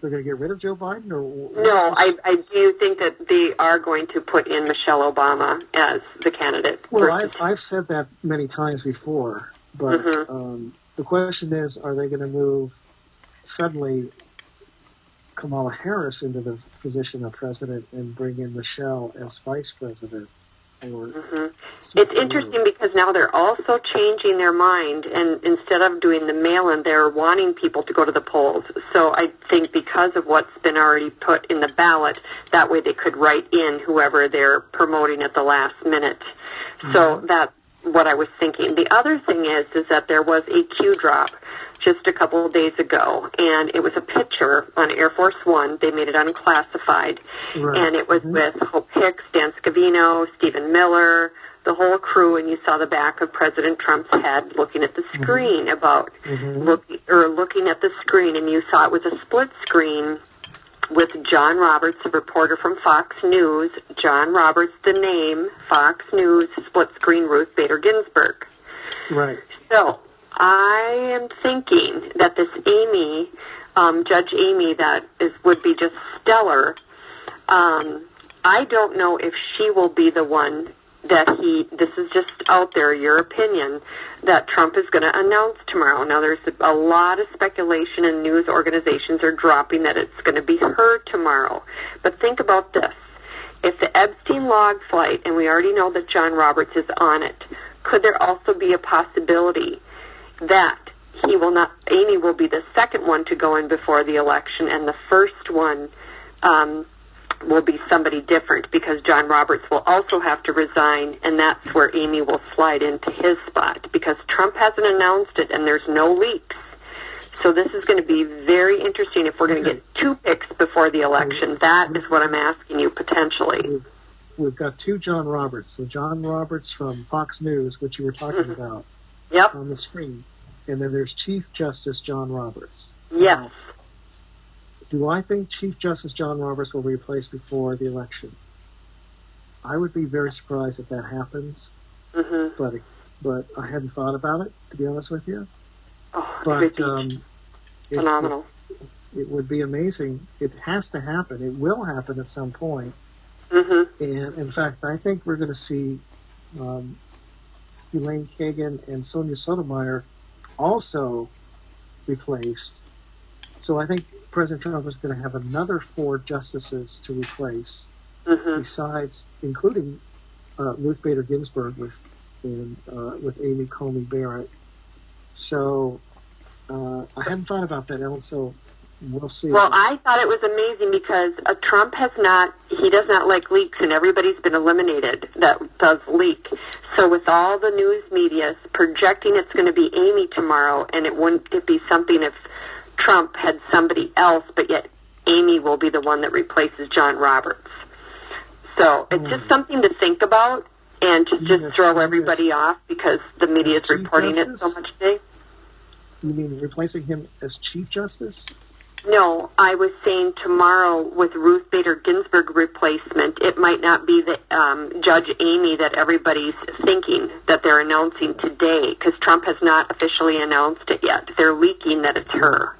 they're going to get rid of Joe Biden? Or no, I do think that they are going to put in Michelle Obama as the candidate. Well, I've said that many times before, but the question is, are they going to move suddenly Kamala Harris into the position of president and bring in Michelle as vice president? or It's interesting because now they're also changing their mind, and instead of doing the mail-in, they're wanting people to go to the polls. So I think because of what's been already put in the ballot, that way they could write in whoever they're promoting at the last minute. So that's what I was thinking. The other thing is that there was a Q drop just a couple of days ago, and it was a picture on Air Force One. They made it unclassified, and it was with Hope Hicks, Dan Scavino, Stephen Miller, the whole crew, and you saw the back of President Trump's head looking at the screen looking at the screen, and you saw it was a split screen with John Roberts, a reporter from Fox News. John Roberts, the name, Fox News, split screen Ruth Bader Ginsburg. Right. So I am thinking that this Amy, Judge Amy, would be just stellar. I don't know if she will be the one that this is just out there, your opinion, that Trump is going to announce tomorrow. Now, there's a lot of speculation, and news organizations are dropping that it's going to be her tomorrow. But think about this. If the Epstein log flight, and we already know that John Roberts is on it, could there also be a possibility that Amy will be the second one to go in before the election, and the first one will be somebody different, because John Roberts will also have to resign, and that's where Amy will slide into his spot, because Trump hasn't announced it and there's no leaks. So this is going to be very interesting if we're going to get two picks before the election. That is what I'm asking you, potentially. We've got two John Roberts. So John Roberts from Fox News, which you were talking about on the screen. And then there's Chief Justice John Roberts. Yes. Do I think Chief Justice John Roberts will be replaced before the election? I would be very surprised if that happens. But I hadn't thought about it, to be honest with you. Oh, but phenomenal. It would be amazing. It has to happen. It will happen at some point. And in fact, I think we're going to see Elaine Kagan and Sonia Sotomayor also replaced. So I think President Trump is going to have another 4 justices to replace, besides, including Ruth Bader Ginsburg with Amy Coney Barrett. So I hadn't thought about that, Ellen. So we'll see. Well, I thought it was amazing because Trump does not like leaks, and everybody's been eliminated that does leak. So with all the news media projecting it's going to be Amy tomorrow, and wouldn't it be something if Trump had somebody else, but yet Amy will be the one that replaces John Roberts. So it's just something to think about, and to just throw everybody off because the media is reporting it so much today. You mean replacing him as Chief Justice? No, I was saying tomorrow with Ruth Bader Ginsburg replacement, it might not be the Judge Amy that everybody's thinking that they're announcing today, because Trump has not officially announced it yet. They're leaking that it's her.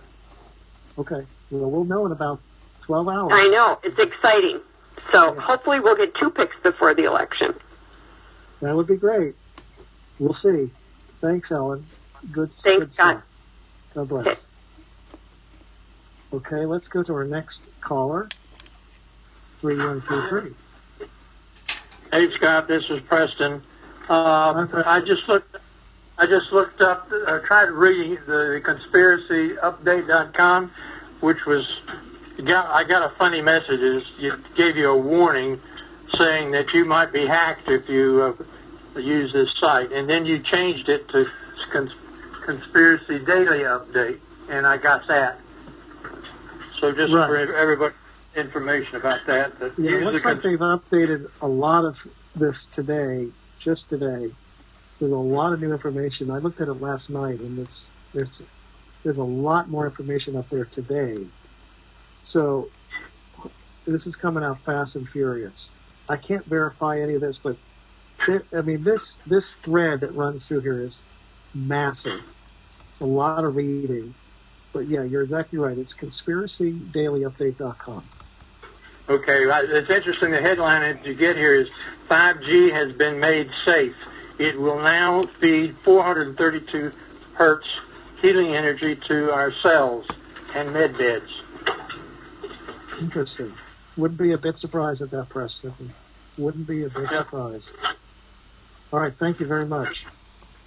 Okay. Well, we'll know in about 12 hours. I know. It's exciting. So hopefully we'll get 2 picks before the election. That would be great. We'll see. Thanks, Ellen. Thanks, good Scott. God bless. Okay, let's go to our next caller. 3133. Hey, Scott, this is Preston. I just looked up, tried reading the conspiracyupdate.com, which was, I got a funny message. It gave you a warning saying that you might be hacked if you use this site. And then you changed it to Conspiracy Daily Update, and I got that. So just for everybody, information about that. It looks like they've updated a lot of this today, just today. There's a lot of new information. I looked at it last night, and there's a lot more information up there today. So this is coming out fast and furious. I can't verify any of this, but this thread that runs through here is massive. It's a lot of reading. But yeah, you're exactly right. It's conspiracydailyupdate.com. Okay, it's interesting. The headline that you get here is 5G has been made safe. It will now feed 432 hertz healing energy to our cells and med beds. Interesting. Wouldn't be a bit surprised at that, Preston. Wouldn't be a big Yeah. surprise. All right, thank you very much.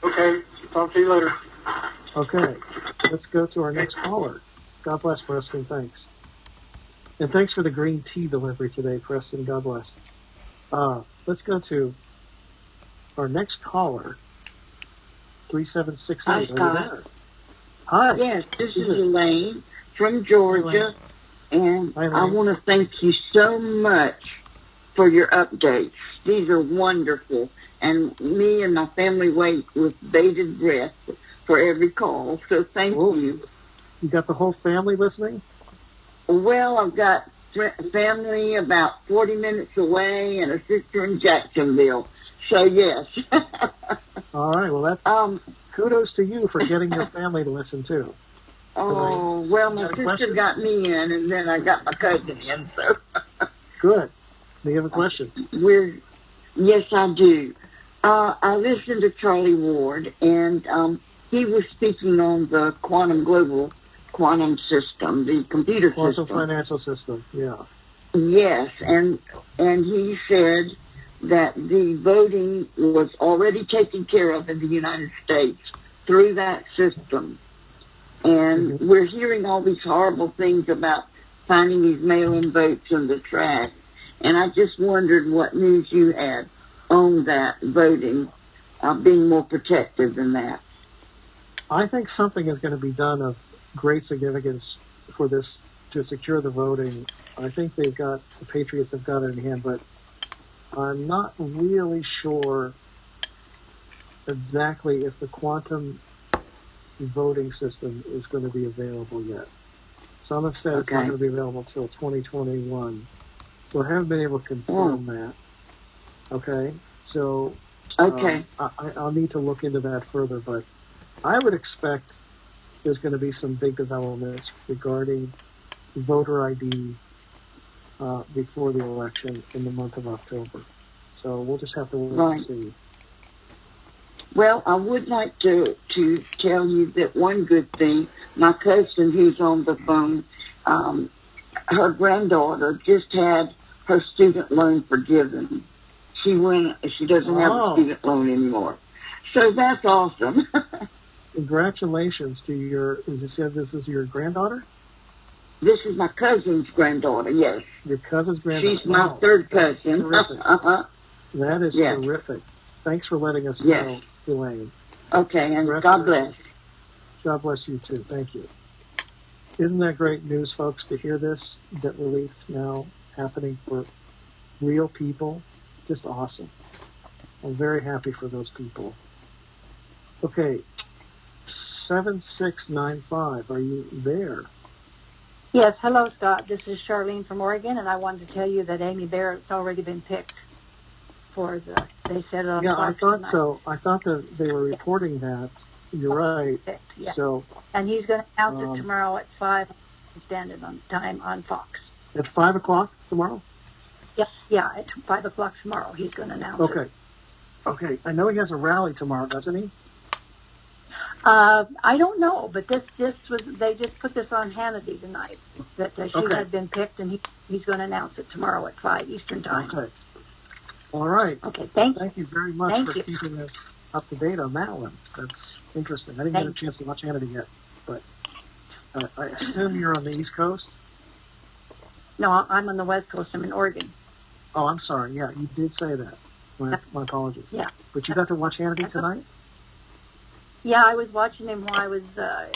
Okay, talk to you later. Okay, let's go to our next caller. God bless, Preston. Thanks. And thanks for the green tea delivery today, Preston. God bless. Let's go to our next caller, 3768. Hi, Are you Scott. there? Hi. Yes, this is Who's this? Elaine from Georgia, and Hi, I Elaine. want to thank you so much for your updates. These are wonderful, and me and my family wait with bated breath for every call, so thank you. You got the whole family listening? Well, I've got family about 40 minutes away and a sister in Jacksonville, so yes. All right, well, that's kudos to you for getting your family to listen too. Oh, well, my sister question? got me in, and then I got my cousin in, so. Good. Do you have a question? Yes, I do. I listened to Charlie Ward, and he was speaking on the quantum system, the computer Quantum system. financial system, yeah. Yes, and he said that the voting was already taken care of in the United States through that system. And we're hearing all these horrible things about finding these mail-in votes in the trash. And I just wondered what news you had on that voting being more protective than that. I think something is going to be done of great significance for this to secure the voting. I think the Patriots have got it in hand, but I'm not really sure exactly if the quantum voting system is going to be available yet. Some have said it's not going to be available until 2021. So I haven't been able to confirm that. Okay? So I'll need to look into that further, but I would expect there's going to be some big developments regarding voter ID before the election in the month of October. So we'll just have to wait and see. Well, I would like to tell you that one good thing, my cousin who's on the phone, her granddaughter just had her student loan forgiven. She doesn't have a student loan anymore. So that's awesome. Congratulations to this is your granddaughter? This is my cousin's granddaughter, yes. Your cousin's granddaughter? She's my third cousin. That is terrific. Thanks for letting us know, Elaine. Okay, and God bless. God bless you too. Thank you. Isn't that great news, folks, to hear this debt relief now happening for real people? Just awesome. I'm very happy for those people. Okay, 7695, are you there? Yes, hello, Scott. This is Charlene from Oregon, and I wanted to tell you that Amy Barrett's already been picked for they said it on Yeah, Fox I thought tonight. so. I thought that they were reporting that. You're right. Yeah. So, and he's going to announce it tomorrow at 5 Standard Time on Fox. At 5 o'clock tomorrow? Yeah, at 5 o'clock tomorrow he's going to announce it. Okay. I know he has a rally tomorrow, doesn't he? I don't know, but they just put this on Hannity tonight that she had been picked, and he's going to announce it tomorrow at 5 Eastern Time. Okay. All right. Okay. Thank you very much Thank for you. keeping us up to date on that one. That's interesting. I didn't get a chance to watch Hannity yet, but I assume you're on the East Coast? No, I'm on the West Coast. I'm in Oregon. Oh, I'm sorry. Yeah, you did say that. My apologies. Yeah. But you got to watch Hannity tonight? Yeah, I was watching him while I was, I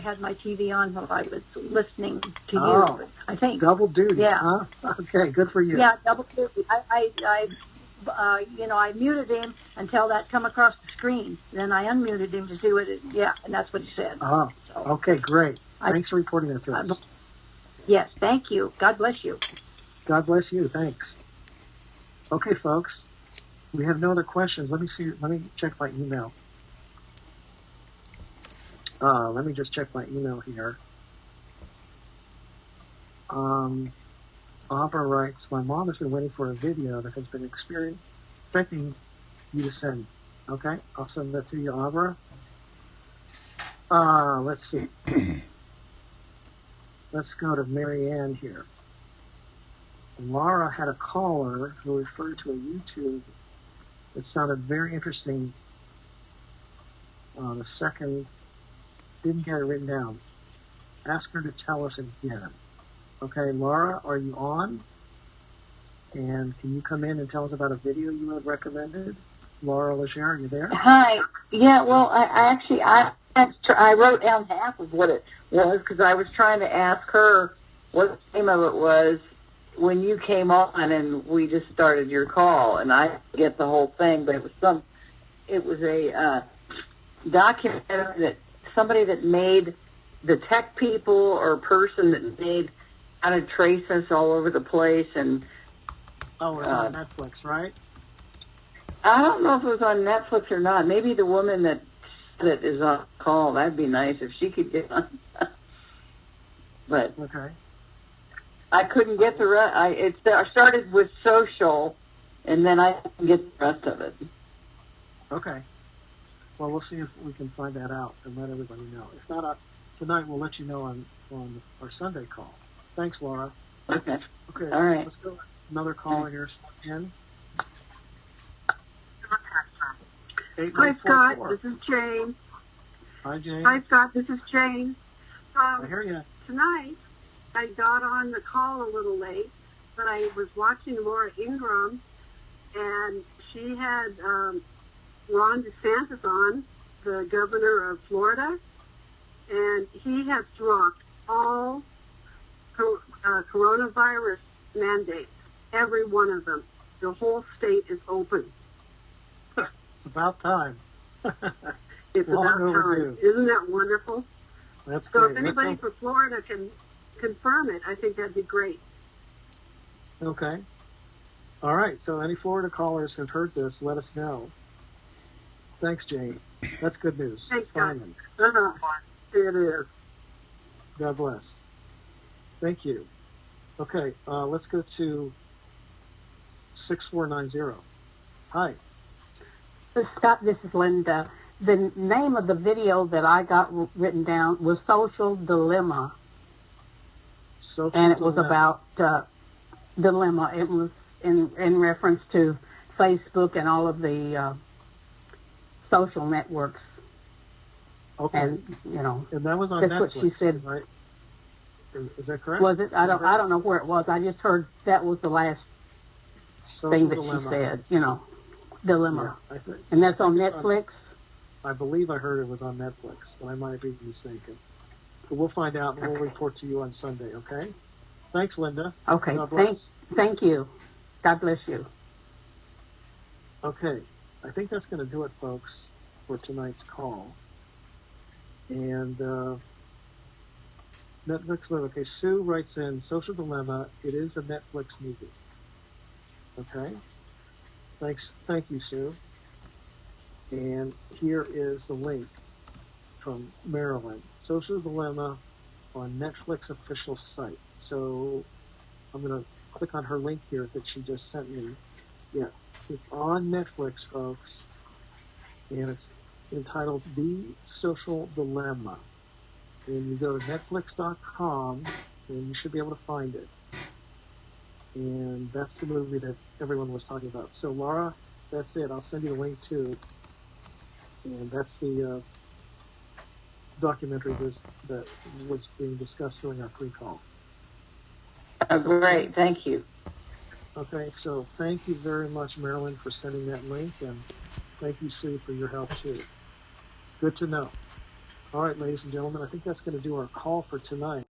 had my TV on while I was listening to you, I think. Double duty, yeah. huh? Okay, good for you. Yeah, double duty. I muted him until that come across the screen. Then I unmuted him to do it, and that's what he said. Oh, okay, great. Thanks for reporting that to us. Yes, thank you. God bless you. God bless you. Thanks. Okay, folks. We have no other questions. Let me check my email. Let me just check my email here. Abra writes, my mom has been waiting for a video that has been expecting you to send. Okay, I'll send that to you, Abra. Let's see. Let's go to Mary Ann here. Laura had a caller who referred to a YouTube that sounded very interesting. The second, didn't get it written down. Ask her to tell us again. Okay, Laura, are you on? And can you come in and tell us about a video you had recommended? Laura Leger, are you there? Hi. Yeah, well, I wrote down half of what it was because I was trying to ask her what the name of it was when you came on and we just started your call, and I didn't get the whole thing, but it was a documentary that somebody that made the tech people or person that made how to trace us all over the place. And oh, it's on Netflix, right? I don't know if it was on Netflix or not. Maybe the woman that is on call, that'd be nice if she could get on. But okay, I couldn't get the rest. I started with social, and then I didn't get the rest of it. Okay. Well, we'll see if we can find that out and let everybody know. If not, tonight we'll let you know on our Sunday call. Thanks, Laura. Okay. Okay. All right. Let's go. Another caller here. In. Hi, Scott. This is Jane. Hi, Jane. Hi, Scott. This is Jane. I hear you. Tonight, I got on the call a little late, but I was watching Laura Ingraham, and she had Ron DeSantis on, the governor of Florida, and he has dropped all coronavirus mandates, every one of them. The whole state is open. It's about time. It's Long about overdue. time. Isn't that wonderful? That's So great. if anybody for Florida can confirm it, I think that'd be great. Okay. All right. So any Florida callers who've heard this, let us know. Thanks, Jane. That's good news. Thanks, Finally. It is. God bless. Thank you. Okay. Let's go to 6490. Hi. Scott, this is Linda. The name of the video that I got written down was Social Dilemma. And it was about dilemma. It was in reference to Facebook and all of the social networks. Okay. And, you know, And that was on that's Netflix. what she said. Is that correct? Was it? I don't know where it was. I just heard that was the last thing that Dilemma. she said, you know, dilemma. Yeah, And that's on Netflix? I believe I heard it was on Netflix, but I might be mistaken. But we'll find out and we'll report to you on Sunday, okay? Thanks, Linda. Okay. God bless. Thank you. God bless you. Okay. I think that's going to do it, folks, for tonight's call. And Netflix movie. Okay, Sue writes in, Social Dilemma, it is a Netflix movie. Okay? Thanks. Thank you, Sue. And here is the link from Maryland. Social Dilemma on Netflix official site. So I'm going to click on her link here that she just sent me. Yeah, it's on Netflix, folks. And it's entitled The Social Dilemma. And you go to netflix.com and you should be able to find it. And that's the movie that everyone was talking about. So, Laura, that's it. I'll send you the link too. And that's the documentary that was being discussed during our pre-call. Oh, great. Thank you. Okay, so thank you very much, Marilyn, for sending that link. And thank you, Sue, for your help too. Good to know. All right, ladies and gentlemen, I think that's going to do our call for tonight.